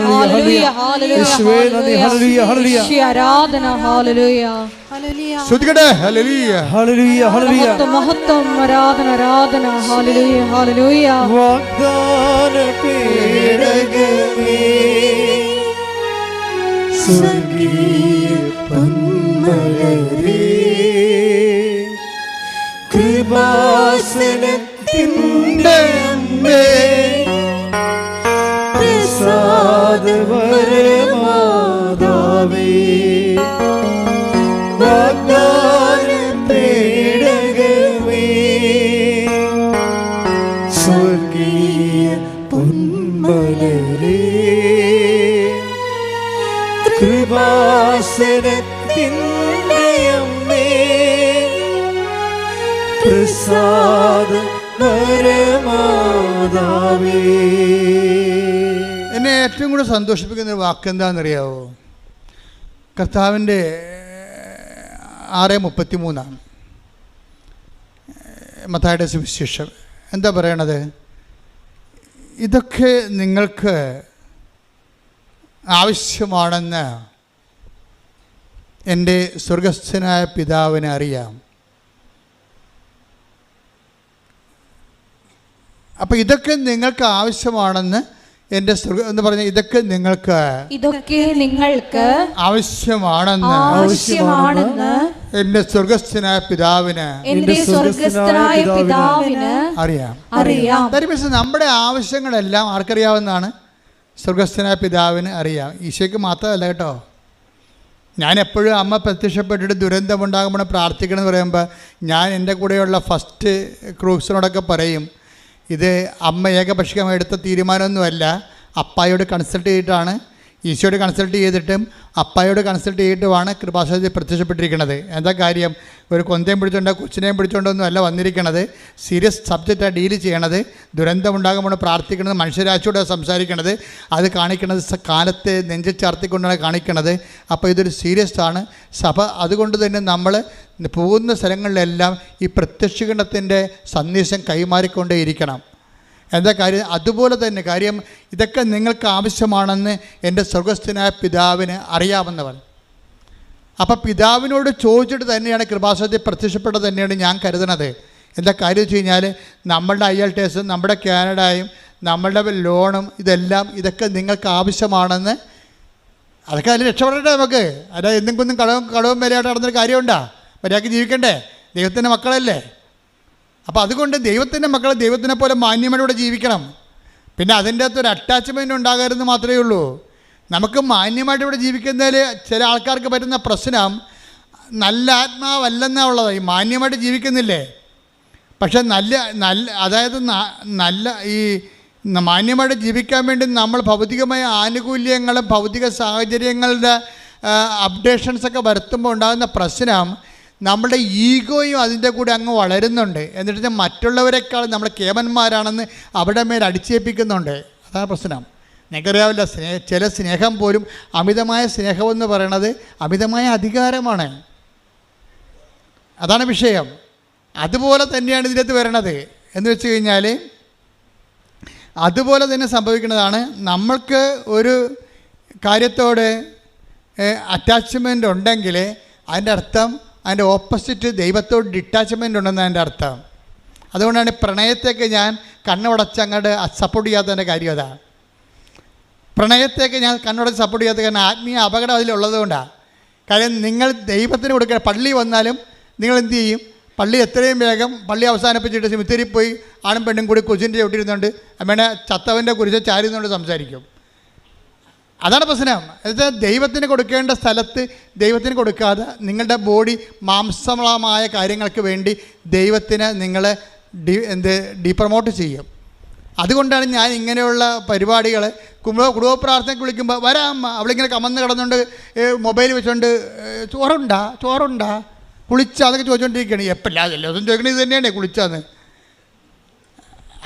ഹല്ലേലൂയ, ഹല്ലേലൂയ, ആരാധന, ഹല്ലേലൂയ, ശ്രുതിക്കട്ടെ. ഹല്ലേലൂയ, ഹല്ലേലൂയ, ഹല്ലേലൂയ, മഹത്വം, ആരാധന, ആരാധന, ഹല്ലേലൂയ, ഹല്ലേലൂയ. വാഗ്ദാന പേടകമേ, സ്വർഗീയ പൊന്മലരേ, കൃപാസനത്തിൻ്റെ അമ്മേ, പ്രസാദവരമാതാവേ, വാഗ്ദാന പേടകമേ, സ്വർഗീയ പൊന്മലരേ, കൃപാസനത്തിൻ്റെ അമ്മേ, പ്രസാദവരമാതാവേ. എന്നെ ഏറ്റവും കൂടുതൽ സന്തോഷിപ്പിക്കുന്ന ഒരു വാക്ക് എന്താണെന്നറിയാവോ? കർത്താവിൻ്റെ 6:33 മത്തായിയുടെ സുവിശേഷം. എന്താ പറയണത്? ഇതൊക്കെ നിങ്ങൾക്ക് ആവശ്യമാണെന്ന് എൻ്റെ സ്വർഗസ്ഥനായ പിതാവിനെ അറിയാം. അപ്പം ഇതൊക്കെ നിങ്ങൾക്ക് ആവശ്യമാണെന്ന് എൻ്റെ എന്ന് പറഞ്ഞ ഇതൊക്കെ നിങ്ങൾക്ക് ആവശ്യമാണെന്ന് എൻ്റെ സ്വർഗസ്ഥനായ പിതാവിന് അറിയാം. നമ്മുടെ ആവശ്യങ്ങളെല്ലാം ആർക്കറിയാവുന്നതാണ്? സ്വർഗസ്ഥനായ പിതാവിന് അറിയാം. ഈശോയ്ക്ക് മാത്രമല്ല കേട്ടോ. ഞാൻ എപ്പോഴും അമ്മ പ്രത്യക്ഷപ്പെട്ടിട്ട് ദുരന്തമുണ്ടാകുമ്പോൾ പ്രാർത്ഥിക്കണം എന്ന് പറയുമ്പോൾ ഞാൻ എൻ്റെ കൂടെയുള്ള ഫസ്റ്റ് ക്രൂസിനോടൊക്കെ പറയും, ഇത് അമ്മ ഏകപക്ഷീയമായി എടുത്ത തീരുമാനമൊന്നുമല്ല, അപ്പായോട് കൺസൾട്ട് ചെയ്തിട്ടാണ്, ഈശോയോട് കൺസൾട്ട് ചെയ്തിട്ടും അപ്പായോട് കൺസൾട്ട് ചെയ്തിട്ടുമാണ് കൃപാസനത്തിൽ പ്രത്യക്ഷപ്പെട്ടിരിക്കുന്നത്. എന്താ കാര്യം? ഒരു കൊന്തയും പിടിച്ചോണ്ടോ കൊച്ചിനെയും പിടിച്ചോണ്ടൊന്നും അല്ല വന്നിരിക്കണത്. സീരിയസ് സബ്ജക്റ്റാണ് ഡീല് ചെയ്യണത്. ദുരന്തമുണ്ടാകുമ്പോൾ പ്രാർത്ഥിക്കണത്, മനുഷ്യരാശിയോടെ സംസാരിക്കണത്, അത് കാണിക്കണത് കാലത്തെ നെഞ്ചു ചാർത്തിക്കൊണ്ടാണ് കാണിക്കണത്. അപ്പോൾ ഇതൊരു സീരിയസ് ആണ് സഭ. അതുകൊണ്ട് തന്നെ നമ്മൾ പോകുന്ന സ്ഥലങ്ങളിലെല്ലാം ഈ പ്രത്യക്ഷീകരണത്തിൻ്റെ സന്ദേശം കൈമാറിക്കൊണ്ടേയിരിക്കണം. എന്താ കാര്യം? അതുപോലെ തന്നെ കാര്യം ഇതൊക്കെ നിങ്ങൾക്ക് ആവശ്യമാണെന്ന് എൻ്റെ സ്വർഗസ്ഥനായ പിതാവിന് അറിയാമെന്നവൻ. അപ്പം പിതാവിനോട് ചോദിച്ചിട്ട് തന്നെയാണ് കൃപാസനത്തിൽ പ്രത്യക്ഷപ്പെട്ടത് തന്നെയാണ് ഞാൻ കരുതുന്നത്. എന്താ കാര്യം വെച്ച് കഴിഞ്ഞാൽ നമ്മളുടെ IELTS, നമ്മുടെ കാനഡയും, നമ്മളുടെ ലോണും ഇതൊക്കെ നിങ്ങൾക്ക് ആവശ്യമാണെന്ന്, അതൊക്കെ അതിൽ രക്ഷപ്പെടട്ടെ നമുക്ക്. അല്ല എന്തെങ്കിലും കടവും വിലയായിട്ട് നടന്നൊരു കാര്യമുണ്ടോ? മര്യാദയ്ക്ക് ജീവിക്കണ്ടേ? ദൈവത്തിൻ്റെ മക്കളല്ലേ. അപ്പോൾ അതുകൊണ്ട് ദൈവത്തിൻ്റെ മക്കൾ ദൈവത്തിനെ പോലെ മാന്യമായിട്ട് ജീവിക്കണം. പിന്നെ അതിൻ്റെ അകത്തൊരു അറ്റാച്ച്മെൻറ്റ് ഉണ്ടാകരുതെന്ന് മാത്രമേ ഉള്ളൂ. നമുക്ക് മാന്യമായിട്ട് ഇവിടെ ജീവിക്കുന്നതിൽ ചില ആൾക്കാർക്ക് പറ്റുന്ന പ്രശ്നം നല്ല ആത്മാവല്ലെന്നാണ് ഉള്ളത്. ഈ മാന്യമായിട്ട് ജീവിക്കുന്നില്ലേ, പക്ഷെ അതായത് നല്ല ഈ മാന്യമായിട്ട് ജീവിക്കാൻ വേണ്ടി നമ്മൾ ഭൗതികമായ ആനുകൂല്യങ്ങളും ഭൗതിക സാഹചര്യങ്ങളുടെ അപ്ഡേഷൻസൊക്കെ വരുത്തുമ്പോൾ ഉണ്ടാകുന്ന പ്രശ്നം, നമ്മുടെ ഈഗോയും അതിൻ്റെ കൂടെ അങ്ങ് വളരുന്നുണ്ട്. എന്നിട്ട് മറ്റുള്ളവരെക്കാൾ നമ്മൾ കേമന്മാരാണെന്ന് അവിടെ മേൽ അടിച്ചേൽപ്പിക്കുന്നുണ്ട്. അതാണ് പ്രശ്നം. നിങ്ങൾക്കറിയാവില്ല, ചില സ്നേഹം പോലും, അമിതമായ സ്നേഹമെന്ന് പറയണത് അമിതമായ അധികാരമാണ്. അതാണ് വിഷയം. അതുപോലെ തന്നെയാണ് ഇതിനകത്ത് വരണത്. എന്ന് വെച്ച് കഴിഞ്ഞാൽ അതുപോലെ തന്നെ സംഭവിക്കുന്നതാണ്. നമ്മൾക്ക് ഒരു കാര്യത്തോട് അറ്റാച്ച്മെൻ്റ് ഉണ്ടെങ്കിൽ അതിൻ്റെ അർത്ഥം, അതിൻ്റെ ഓപ്പോസിറ്റ് ദൈവത്തോട് ഡിറ്റാച്ച്മെൻ്റ് ഉണ്ടെന്ന് അതിൻ്റെ അർത്ഥം. അതുകൊണ്ടാണ് പ്രണയത്തേക്ക് ഞാൻ കണ്ണുടച്ച് അങ്ങോട്ട് സപ്പോർട്ട് ചെയ്യാത്തതിൻ്റെ കാര്യം അതാണ്. പ്രണയത്തേക്ക് ഞാൻ കണ്ണുടച്ച് സപ്പോർട്ട് ചെയ്യാത്ത കാരണം ആത്മീയ അപകടം അതിലുള്ളത് കൊണ്ടാണ്. കാര്യം നിങ്ങൾ ദൈവത്തിന് കൊടുക്കുക, പള്ളി വന്നാലും നിങ്ങൾ എന്ത് ചെയ്യും? പള്ളി എത്രയും വേഗം പള്ളി അവസാനിപ്പിച്ചിട്ട് സിമിത്തേരി പോയി ആണും പെണ്ണും കൂടി കുരിശിൻ്റെ ചവിട്ടിയിരുന്നുകൊണ്ട് അമ്മേനെ ചത്തവൻ്റെ കുരിശ് ചാരിന്നുകൊണ്ട് സംസാരിക്കും. അതാണ് പ്രശ്നം. എന്നുവെച്ചാൽ ദൈവത്തിന് കൊടുക്കേണ്ട സ്ഥലത്ത് ദൈവത്തിന് കൊടുക്കാതെ നിങ്ങളുടെ ബോഡി മാംസമായ കാര്യങ്ങൾക്ക് വേണ്ടി ദൈവത്തിന് നിങ്ങൾ ഡീപ്രമോട്ട് ചെയ്യും. അതുകൊണ്ടാണ് ഞാൻ ഇങ്ങനെയുള്ള പരിപാടികൾ കുടുംബ പ്രാർത്ഥനയ്ക്ക് വിളിക്കുമ്പോൾ വരാം, അവളിങ്ങനെ കമന്ന് കിടന്നുകൊണ്ട് മൊബൈൽ വെച്ചുകൊണ്ട് ചോറുണ്ടാ കുളിച്ചാ അതൊക്കെ ചോദിച്ചുകൊണ്ടിരിക്കുകയാണ്. എപ്പോഴല്ല എല്ലാ ദിവസം ചോദിക്കണത് ഇത് തന്നെയാണ്, കുളിച്ചാന്ന്.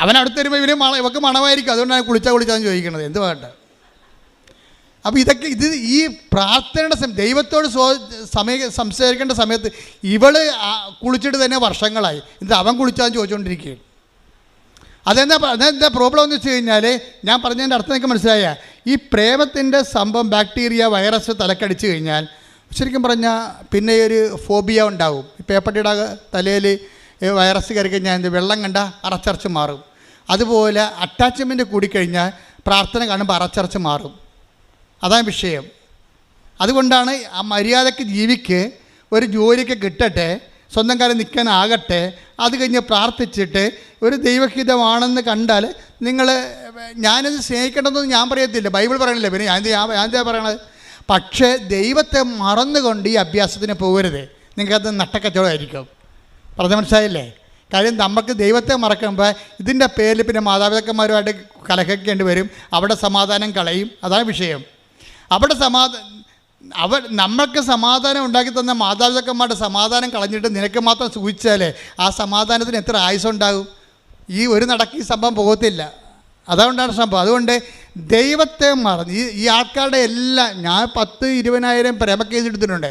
അവനടുത്ത് വരുമ്പോൾ ഇവക്ക് മണമായിരിക്കും, അതുകൊണ്ടാണ് കുളിച്ചാന്ന് ചോദിക്കണത്. എന്ത് വേണ്ട. അപ്പോൾ ഇതൊക്കെ ഈ പ്രാർത്ഥനയുടെ ദൈവത്തോട് സംസാരിക്കേണ്ട സമയത്ത് ഇവള് കുളിച്ചിട്ട് തന്നെ വർഷങ്ങളായി, എന്നിട്ട് അവൻ കുളിച്ചാന്ന് ചോദിച്ചുകൊണ്ടിരിക്കുകയാണ്. അതെന്താ പ്രോബ്ലം എന്ന് വെച്ച് കഴിഞ്ഞാൽ, ഞാൻ പറഞ്ഞതിൻ്റെ അർത്ഥം എനിക്ക് മനസ്സിലായ, ഈ പ്രേമത്തിൻ്റെ സംഭവം ബാക്ടീരിയ വൈറസ് തലക്കടിച്ച് കഴിഞ്ഞാൽ ശരിക്കും പറഞ്ഞാൽ പിന്നെ ഒരു ഫോബിയ ഉണ്ടാവും. പേപ്പട്ടിയുടെ തലയിൽ വൈറസ് കയറി കഴിഞ്ഞാൽ വെള്ളം കണ്ട അറച്ചറച്ച് മാറും. അതുപോലെ അറ്റാച്ച്മെൻറ്റ് കൂടിക്കഴിഞ്ഞാൽ പ്രാർത്ഥന കാണുമ്പോൾ അറച്ചറച്ച് മാറും. അതാണ് വിഷയം. അതുകൊണ്ടാണ് ആ മര്യാദയ്ക്ക് ജീവിക്ക്, ഒരു ജോലിക്ക് കിട്ടട്ടെ, സ്വന്തം കാലം നിൽക്കാനാകട്ടെ, അത് കഴിഞ്ഞ് പ്രാർത്ഥിച്ചിട്ട് ഒരു ദൈവഹിതമാണെന്ന് കണ്ടാൽ നിങ്ങൾ, ഞാനിത് സ്നേഹിക്കേണ്ടതെന്ന് ഞാൻ പറയത്തില്ല, ബൈബിൾ പറയണില്ല, പിന്നെ ഞാൻ എന്താ പറയണത്. പക്ഷേ ദൈവത്തെ മറന്നുകൊണ്ട് ഈ അഭ്യാസത്തിന് പോകരുത്. നിങ്ങൾക്കത് നട്ടക്കച്ചവടമായിരിക്കും. പറഞ്ഞ മനസ്സിലായില്ലേ? കാര്യം നമുക്ക് ദൈവത്തെ മറക്കുമ്പോൾ ഇതിൻ്റെ പേരിൽ പിന്നെ മാതാപിതാക്കന്മാരുമായിട്ട് കലഹിക്കേണ്ടി വരും. അവിടെ സമാധാനം കളയും. അതാണ് വിഷയം. അവിടെ നമ്മൾക്ക് സമാധാനം ഉണ്ടാക്കി തന്ന മാതാപിതാക്കന്മാരുടെ സമാധാനം കളഞ്ഞിട്ട് നിനക്ക് മാത്രം സൂചിച്ചാലേ ആ സമാധാനത്തിന് എത്ര ആയുസ്സുണ്ടാകും? ഈ ഒരു നടക്ക് ഈ സംഭവം പോകത്തില്ല. അതുകൊണ്ടാണ് സംഭവം. അതുകൊണ്ട് ദൈവത്തെ മറന്ന് ഈ ആൾക്കാരുടെ എല്ലാം, ഞാൻ 10,000-20,000 പ്രേമ കേസ് എടുത്തിട്ടുണ്ട്.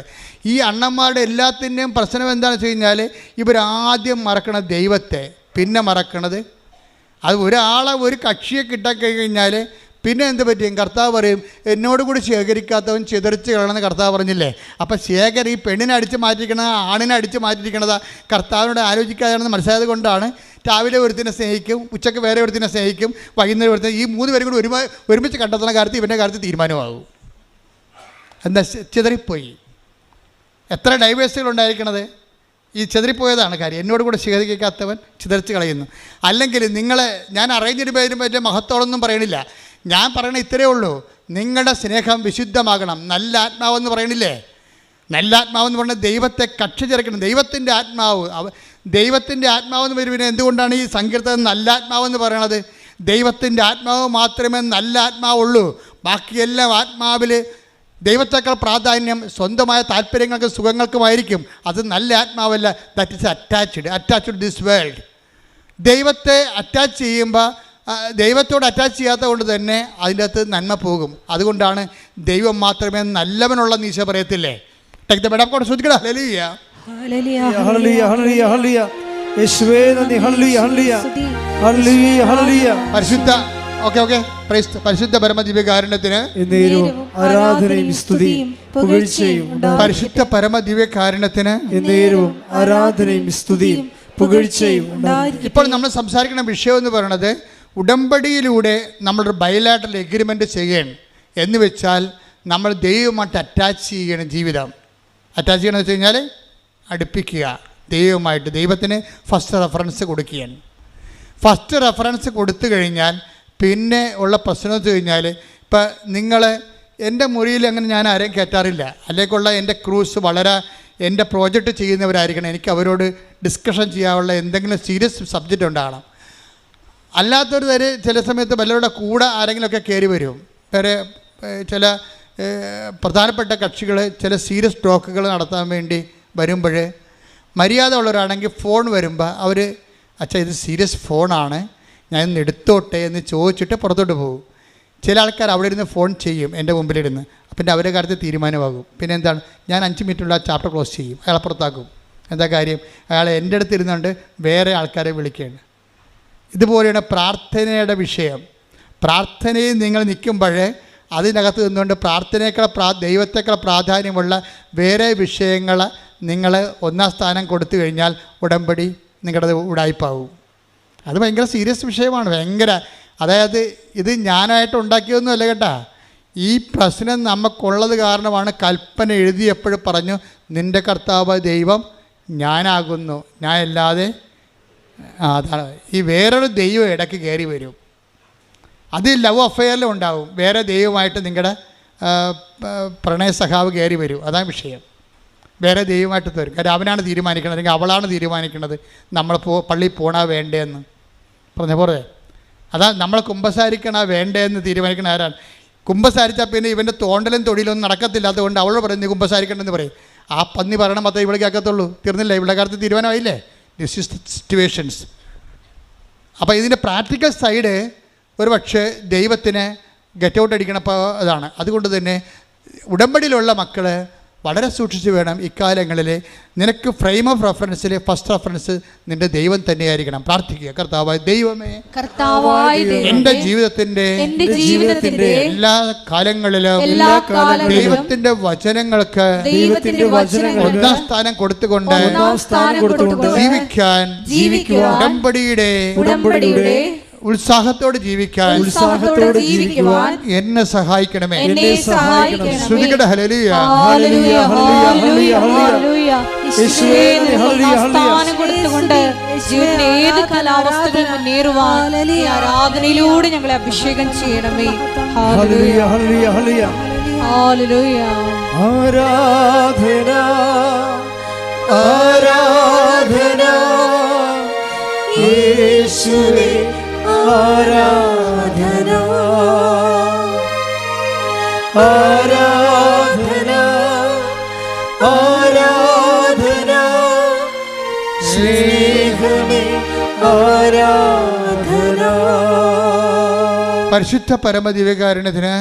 ഈ അണ്ണന്മാരുടെ എല്ലാത്തിൻ്റെയും പ്രശ്നം എന്താണെന്ന് വെച്ച് കഴിഞ്ഞാൽ, ഇവരാദ്യം മറക്കണത് ദൈവത്തെ, പിന്നെ മറക്കണത് അത് ഒരാളെ, ഒരു കക്ഷിയെ കിട്ടാൻ കഴിഞ്ഞാൽ പിന്നെ എന്ത് പറ്റും? കർത്താവ് പറയും, എന്നോട് കൂടി ശേഖരിക്കാത്തവൻ ചിതറിച്ച് കളയണമെന്ന് കർത്താവ് പറഞ്ഞില്ലേ? അപ്പം ഈ പെണ്ണിനെ അടിച്ച് മാറ്റിയിരിക്കണത്, ആണിനെ അടിച്ച് മാറ്റിയിരിക്കണത് കർത്താവിനോട് ആലോചിക്കാതെയാണെന്ന് മനസ്സിലായത് കൊണ്ടാണ് രാവിലെ ഒരുത്തിനെ സ്നേഹിക്കും, ഉച്ചയ്ക്ക് വേറെ ഒരുത്തിനെ സ്നേഹിക്കും, വൈകുന്നേരം ഒരുത്തിനെ, ഈ 3 പേരും കൂടി ഒരുമിച്ച് കണ്ടെത്തുന്ന കാര്യത്തിൽ ഇവൻ്റെ കാര്യത്തിൽ തീരുമാനമാകും. എന്താ? ചിതറിപ്പോയി. എത്ര ഡൈവേഴ്സുകളുണ്ടായിരിക്കണത് ഈ ചിതറിപ്പോയതാണ് കാര്യം. എന്നോട് കൂടെ ശേഖരിക്കാത്തവൻ ചിതറിച്ച് കളയുന്നു. അല്ലെങ്കിൽ നിങ്ങളെ ഞാൻ അറേഞ്ച്ഡ് പേരും വലിയ മഹത്വമൊന്നും പറയണില്ല. ഞാൻ പറയണ ഇത്രയേ ഉള്ളൂ, നിങ്ങളുടെ സ്നേഹം വിശുദ്ധമാകണം. നല്ല ആത്മാവെന്ന് പറയണില്ലേ? നല്ല ആത്മാവെന്ന് പറഞ്ഞാൽ ദൈവത്തെ കക്ഷി ചേർക്കണം. ദൈവത്തിൻ്റെ ആത്മാവെന്ന് വരുവിനെ എന്തുകൊണ്ടാണ് ഈ സങ്കീർത്തനം നല്ല ആത്മാവെന്ന് പറയണത്? ദൈവത്തിൻ്റെ ആത്മാവ് മാത്രമേ നല്ല ആത്മാവുള്ളൂ. ബാക്കിയെല്ലാം ആത്മാവിൽ ദൈവത്തേക്കാൾ പ്രാധാന്യം സ്വന്തമായ താല്പര്യങ്ങൾക്കും സുഖങ്ങൾക്കുമായിരിക്കും. അത് നല്ല ആത്മാവല്ല. That is attached this world. ദൈവത്തെ അറ്റാച്ച് ചെയ്യുമ്പോൾ, ദൈവത്തോട് അറ്റാച്ച് ചെയ്യാത്ത കൊണ്ട് തന്നെ അതിൻ്റെ അകത്ത് നന്മ പോകും. അതുകൊണ്ടാണ് ദൈവം മാത്രമേ നല്ലവനുള്ള നീശ പറയത്തില്ലേ? Take the bread of God. ശ്രദ്ധിക്കടാ. ഹല്ലേലൂയ ഹല്ലേലൂയ ഹല്ലേലൂയ ഹല്ലേലൂയ. യേശുവേ നന്ദി. ഹല്ലേലൂയ ഹല്ലേലൂയ ഹല്ലേലൂയ ഹല്ലേലൂയ. പരിശുദ്ധ പരിശുദ്ധ പരമദിവ്യകാരുണ്യത്തിന് ആരാധനയും സ്തുതിയും പുകഴ്ചയും. പരിശുദ്ധ പരമദിവ്യകാരുണ്യത്തിന് ആരാധനയും സ്തുതിയും പുകഴ്ചയും. ഇപ്പോൾ നമ്മൾ സംസാരിക്കുന്ന വിഷയം എന്ന് പറയുന്നത്, ഉടമ്പടിയിലൂടെ നമ്മളൊരു ബയലാറ്ററൽ എഗ്രിമെൻ്റ് ചെയ്യണം. എന്ന് വെച്ചാൽ നമ്മൾ ദൈവമായിട്ട് അറ്റാച്ച് ചെയ്യണം. ജീവിതം അറ്റാച്ച് ചെയ്യണമെന്ന് വെച്ച് കഴിഞ്ഞാൽ അടുപ്പിക്കുക ദൈവമായിട്ട്. ദൈവത്തിന് ഫസ്റ്റ് റെഫറൻസ് കൊടുക്കുകയാണ്. ഫസ്റ്റ് റെഫറൻസ് കൊടുത്തു കഴിഞ്ഞാൽ പിന്നെ ഉള്ള പ്രശ്നം വെച്ച് കഴിഞ്ഞാൽ, ഇപ്പം നിങ്ങൾ എൻ്റെ മുറിയിൽ അങ്ങനെ ഞാൻ ആരെയും കയറ്റാറില്ല. അല്ലേക്കുള്ള എൻ്റെ ക്രൂസ് വളരെ എൻ്റെ പ്രോജക്റ്റ് ചെയ്യുന്നവരായിരിക്കണം. എനിക്ക് അവരോട് ഡിസ്കഷൻ ചെയ്യാനുള്ള എന്തെങ്കിലും സീരിയസ് സബ്ജക്റ്റ് ഉണ്ടാകണം. അല്ലാത്തൊരു തരം ചില സമയത്ത് വല്ലവരുടെ കൂടെ ആരെങ്കിലുമൊക്കെ കയറി വരും. വേറെ ചില പ്രധാനപ്പെട്ട കക്ഷികൾ ചില സീരിയസ് ടോക്കുകൾ നടത്താൻ വേണ്ടി വരുമ്പോൾ മര്യാദ ഉള്ളവരാണെങ്കിൽ ഫോൺ വരുമ്പോൾ അവർ അച്ഛാ ഇത് സീരിയസ് ഫോണാണ്, ഞാൻ ഇന്ന് എടുത്തോട്ടെ എന്ന് ചോദിച്ചിട്ട് പുറത്തോട്ട് പോകും. ചില ആൾക്കാർ അവിടെ ഇരുന്ന് ഫോൺ ചെയ്യും എൻ്റെ മുമ്പിലിരുന്ന്. പിന്നെ അവരുടെ കാര്യത്തിൽ തീരുമാനമാകും. പിന്നെ എന്താണ്, ഞാൻ 5 മിനിറ്റുള്ള ആ ചാപ്റ്റർ ക്ലോസ് ചെയ്യും, അയാളെ പുറത്താക്കും. എന്താ കാര്യം, അയാൾ എൻ്റെ അടുത്ത് ഇരുന്നുകൊണ്ട് വേറെ ആൾക്കാരെ വിളിക്കുകയാണ്. ഇതുപോലെയാണ് പ്രാർത്ഥനയുടെ വിഷയം. പ്രാർത്ഥനയിൽ നിങ്ങൾ നിൽക്കുമ്പോഴേ അതിനകത്ത് നിന്നുകൊണ്ട് പ്രാർത്ഥനയേക്കാൾ ദൈവത്തേക്കാൾ പ്രാധാന്യമുള്ള വേറെ വിഷയങ്ങൾ നിങ്ങൾ ഒന്നാം സ്ഥാനം കൊടുത്തു കഴിഞ്ഞാൽ ഉടമ്പടി നിങ്ങളുടെ ഉടായ്പാവും. അത് ഭയങ്കര സീരിയസ് വിഷയമാണ്. ഭയങ്കര, അതായത് ഇത് ഞാനായിട്ട് ഉണ്ടാക്കിയൊന്നുമല്ല കേട്ടാ. ഈ പ്രശ്നം നമുക്കുള്ളത് കാരണമാണ് കൽപ്പന എഴുതിയപ്പോഴും പറഞ്ഞു, നിൻ്റെ കർത്താവ് ദൈവം ഞാനാകുന്നു, ഞാൻ അല്ലാതെ. അതാണ് ഈ വേറൊരു ദൈവം ഇടയ്ക്ക് കയറി വരും. അത് ലവ് അഫെയറിലും ഉണ്ടാവും. വേറെ ദൈവമായിട്ട് നിങ്ങളുടെ പ്രണയ സഖാവ് കയറി വരും. അതാണ് വിഷയം. വേറെ ദൈവമായിട്ട് തരും. കാര്യം അവനാണ് തീരുമാനിക്കുന്നത്, അല്ലെങ്കിൽ അവളാണ് തീരുമാനിക്കുന്നത് നമ്മൾ പള്ളിയിൽ പോകണോ വേണ്ടേന്ന്. പറഞ്ഞ പോലെ അതാ നമ്മൾ കുമ്പസാരിക്കണ വേണ്ടേന്ന് തീരുമാനിക്കണ ആരാണ്? കുമ്പസാരിച്ചാൽ പിന്നെ ഇവൻ്റെ തോണ്ടലും തൊടിയിലൊന്നും നടക്കത്തില്ല. അതുകൊണ്ട് അവളോട് പറയും നീ കുമ്പസാരിക്കണമെന്ന് പറയും. ആ പന്നി പറയണം മാത്രമേ ഇവിടെ കേൾക്കത്തുള്ളൂ. തീർന്നില്ല, ഇവിടെ കാര്യത്തിൽ തീരുമാനമായില്ലേ? This is situations. അപ്പോൾ ഇതിൻ്റെ പ്രാക്ടിക്കൽ സൈഡ് ഒരു പക്ഷേ ദൈവത്തിന് ഗെറ്റ് ഔട്ട് അടിക്കണപ്പോൾ അതാണ്. അതുകൊണ്ട് തന്നെ ഉടമ്പടിയിലുള്ള മക്കൾ വളരെ സൂക്ഷിച്ച് വേണം ഇക്കാലങ്ങളിൽ. നിനക്ക് ഫ്രെയിം ഓഫ് റെഫറൻസിൽ ഫസ്റ്റ് റെഫറൻസ് നിന്റെ ദൈവം തന്നെയായിരിക്കണം. പ്രാർത്ഥിക്കുക, കർത്താവായ ദൈവമേ, എൻ്റെ ജീവിതത്തിൻ്റെ എല്ലാ കാലങ്ങളിലും ദൈവത്തിൻ്റെ വചനങ്ങൾക്ക് ഒന്നാം സ്ഥാനം കൊടുത്തുകൊണ്ട് ജീവിക്കാൻ ഉടമ്പടിയുടെ ഉത്സാഹത്തോടെ ജീവിക്കാൻ എന്നെ സഹായിക്കണമേ. ശ്രുതികട ഹല്ലേലൂയ. ഏത് കാലാവസ്ഥകൾ മുന്നേറുവാൻ ആരാധനയിലൂടെ ഞങ്ങളെ അഭിഷേകം ചെയ്യണമേ. ആരാധന ആരാധന യേശുവേ ആരാധന ആരാധന ആരാധന സ്നേഹമേ ആരാധന. പരിശുദ്ധ പരമദിവ്യകാരുണ്യത്തിന്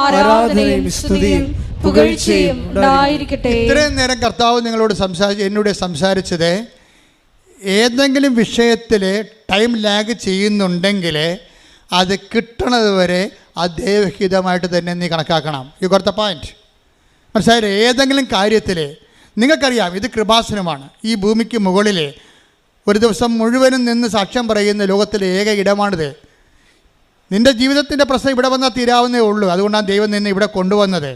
ആരാധനയും സ്തുതിയും പുകഴ്ചയും ഉണ്ടായിരിക്കട്ടെ. ഇത്രയും നേരം കർത്താവ് നിങ്ങളോട് എന്നോട് സംസാരിച്ചത് ഏതെങ്കിലും വിഷയത്തിൽ ടൈം ലാഗ് ചെയ്യുന്നുണ്ടെങ്കിൽ അത് കിട്ടണത് വരെ അത് ദൈവഹിതമായിട്ട് തന്നെ നീ കണക്കാക്കണം. You got the point. മനസ്സിലായില്ലേ? ഏതെങ്കിലും കാര്യത്തിൽ നിങ്ങൾക്കറിയാം ഇത് കൃപാസനമാണ്. ഈ ഭൂമിക്ക് മുകളിൽ ഒരു ദിവസം മുഴുവനും നിന്ന് സാക്ഷ്യം പറയുന്ന ലോകത്തിലെ ഏക ഇടമാണിത്. നിൻ്റെ ജീവിതത്തിൻ്റെ പ്രശ്നം ഇവിടെ വന്നാൽ തീരാവുന്നേ ഉള്ളൂ. അതുകൊണ്ടാണ് ദൈവം നിന്നെ ഇവിടെ കൊണ്ടുവന്നത്.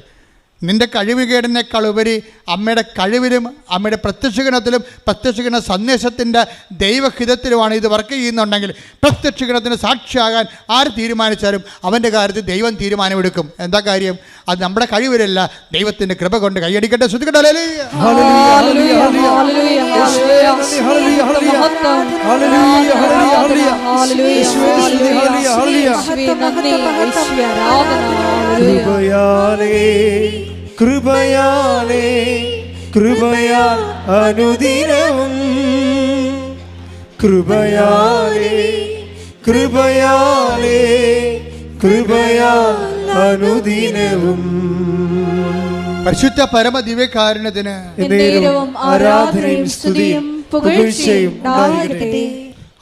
നിൻ്റെ കഴിവുകേടിനേക്കാൾ ഉപരി അമ്മയുടെ കഴിവിലും അമ്മയുടെ പ്രത്യക്ഷീകരണ സന്ദേശത്തിൻ്റെ ദൈവഹിതത്തിലുമാണ് ഇത് വർക്ക് ചെയ്യുന്നുണ്ടെങ്കിൽ പ്രത്യക്ഷീകരണത്തിന് സാക്ഷിയാകാൻ ആര് തീരുമാനിച്ചാലും അവൻ്റെ കാര്യത്തിൽ ദൈവം തീരുമാനമെടുക്കും. എന്താ കാര്യം? അത് നമ്മുടെ കഴിവിലല്ല, ദൈവത്തിൻ്റെ കൃപ കൊണ്ട് കൈയടിക്കട്ടെ. ശ്രുതിക്കട്ടെ. കൃപയാലേ കൃപയാൽ അനുദിനവും കൃപയാലേ കൃപയാലേ കൃപയാൽ അനുദിനവും. പരിശുദ്ധ പരമ ദിവ്യകാരുണ്യത്തിന് ആരാധനയും സ്തുതിയും പുകഴ്ചയും ഉണ്ടായിരിക്കട്ടെ.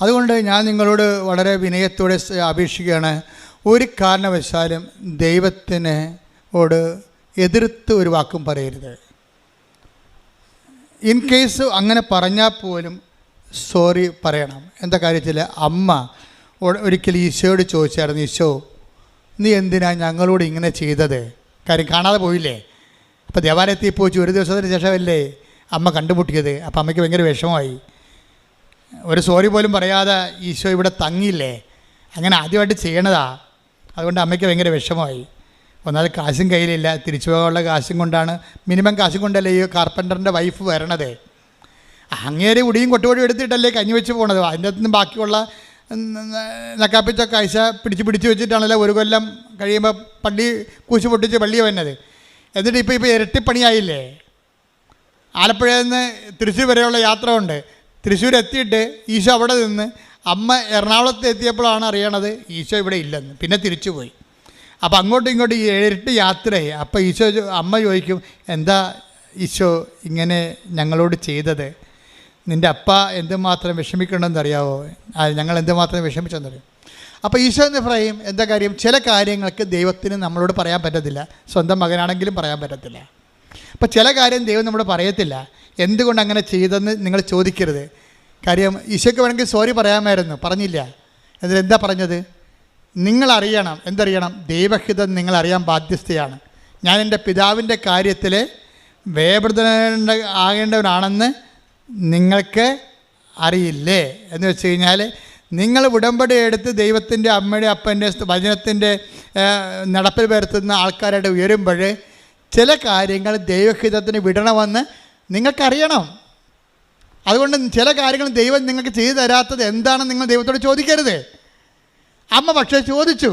അതുകൊണ്ട് ഞാൻ നിങ്ങളോട് വളരെ വിനയത്തോടെ അപേക്ഷിക്കുകയാണ്, ഒരു കാരണവശാലും ദൈവത്തിനോട് എതിർത്ത് ഒരു വാക്കും പറയരുത്. ഇൻ കേസ് അങ്ങനെ പറഞ്ഞാൽ പോലും സോറി പറയണം. എന്താ കാര്യത്തിൽ അമ്മ ഒരിക്കൽ ഈശോയോട് ചോദിച്ചായിരുന്നു, ഈശോ നീ എന്തിനാ ഞങ്ങളോട് ഇങ്ങനെ ചെയ്തത്? കാര്യം കാണാതെ പോയില്ലേ. അപ്പോൾ ദേവാലയത്തിൽ പോയി ഒരു ദിവസത്തിന് ശേഷമല്ലേ അമ്മ കണ്ടുമുട്ടിയത്. അപ്പോൾ അമ്മയ്ക്ക് ഭയങ്കര വിഷമമായി. ഒരു സോറി പോലും പറയാതെ ഈശോ ഇവിടെ തങ്ങിയില്ലേ. അങ്ങനെ ആദ്യമായിട്ട് ചെയ്യണതാ. അതുകൊണ്ട് അമ്മയ്ക്ക് ഭയങ്കര വിഷമമായി. ഒന്നാമത് കാശും കയ്യിലില്ല, തിരിച്ചു പോകാനുള്ള കാശും കൊണ്ടാണ്, മിനിമം കാശും കൊണ്ടല്ലേ ഈ കാർപ്പൻ്ററിൻ്റെ വൈഫ് വരണത്. അങ്ങേരെ ഉടിയും കൊട്ടുപൊടിയും എടുത്തിട്ടല്ലേ കഞ്ഞി വെച്ച് പോണത്. അതിൻ്റെ അകത്തുനിന്ന് ബാക്കിയുള്ള നക്കാപ്പിച്ച കാഴ്ച പിടിച്ച് വെച്ചിട്ടാണല്ലോ ഒരു കൊല്ലം കഴിയുമ്പോൾ പള്ളി കൂശി പൊട്ടിച്ച് പള്ളിയെ വന്നത്. എന്നിട്ട് ഇപ്പോൾ ഇരട്ടിപ്പണിയായില്ലേ. ആലപ്പുഴയിൽ നിന്ന് തൃശ്ശൂർ വരെയുള്ള യാത്ര ഉണ്ട്. തൃശ്ശൂർ എത്തിയിട്ട് ഈശോ അവിടെ നിന്ന് അമ്മ എറണാകുളത്ത് എത്തിയപ്പോഴാണ് അറിയണത് ഈശോ ഇവിടെ ഇല്ലെന്ന്. പിന്നെ തിരിച്ചു പോയി. അപ്പോൾ അങ്ങോട്ടും ഇങ്ങോട്ടും ഈ ഇരട്ടി യാത്രയായി. അപ്പോൾ അമ്മ ചോദിക്കും, എന്താ ഈശോ ഇങ്ങനെ ഞങ്ങളോട് ചെയ്തത്? നിൻ്റെ അപ്പ എന്തുമാത്രം വിഷമിക്കണമെന്നറിയാവോ? ഞങ്ങൾ എന്തുമാത്രം വിഷമിച്ചെന്നറിയാം. അപ്പോൾ ഈശോ എന്ന് പറയും, എന്താ കാര്യം? ചില കാര്യങ്ങൾക്ക് ദൈവത്തിന് നമ്മളോട് പറയാൻ പറ്റത്തില്ല. സ്വന്തം മകനാണെങ്കിലും പറയാൻ പറ്റത്തില്ല. അപ്പോൾ ചില കാര്യം ദൈവം നമ്മളോട് പറയത്തില്ല. എന്തുകൊണ്ട് അങ്ങനെ ചെയ്തെന്ന് നിങ്ങൾ ചോദിക്കരുത്. കാര്യം ഈശോയ്ക്ക് വേണമെങ്കിൽ സോറി പറയാമായിരുന്നു, പറഞ്ഞില്ല. എന്താ പറഞ്ഞത്? നിങ്ങളറിയണം. എന്തറിയണം? ദൈവഹിതം നിങ്ങളറിയാൻ ബാധ്യസ്ഥയാണ്. ഞാൻ എൻ്റെ പിതാവിൻ്റെ കാര്യത്തിൽ ആകേണ്ടവനാണെന്ന് നിങ്ങൾക്ക് അറിയില്ലേ എന്ന് വെച്ച് കഴിഞ്ഞാൽ, നിങ്ങൾ ഉടമ്പടി എടുത്ത് ദൈവത്തിൻ്റെ അമ്മയുടെ അപ്പൻ്റെ വചനത്തിൻ്റെ നടപ്പിൽ വരുത്തുന്ന ആൾക്കാരായിട്ട് ഉയരുമ്പോൾ ചില കാര്യങ്ങൾ ദൈവഹിതത്തിന് വിടണമെന്ന് നിങ്ങൾക്കറിയണം. അതുകൊണ്ട് ചില കാര്യങ്ങൾ ദൈവം നിങ്ങൾക്ക് ചെയ്തു തരാത്തത് എന്താണെന്ന് നിങ്ങൾ ദൈവത്തോട് ചോദിക്കരുത്. അമ്മ പക്ഷേ ചോദിച്ചു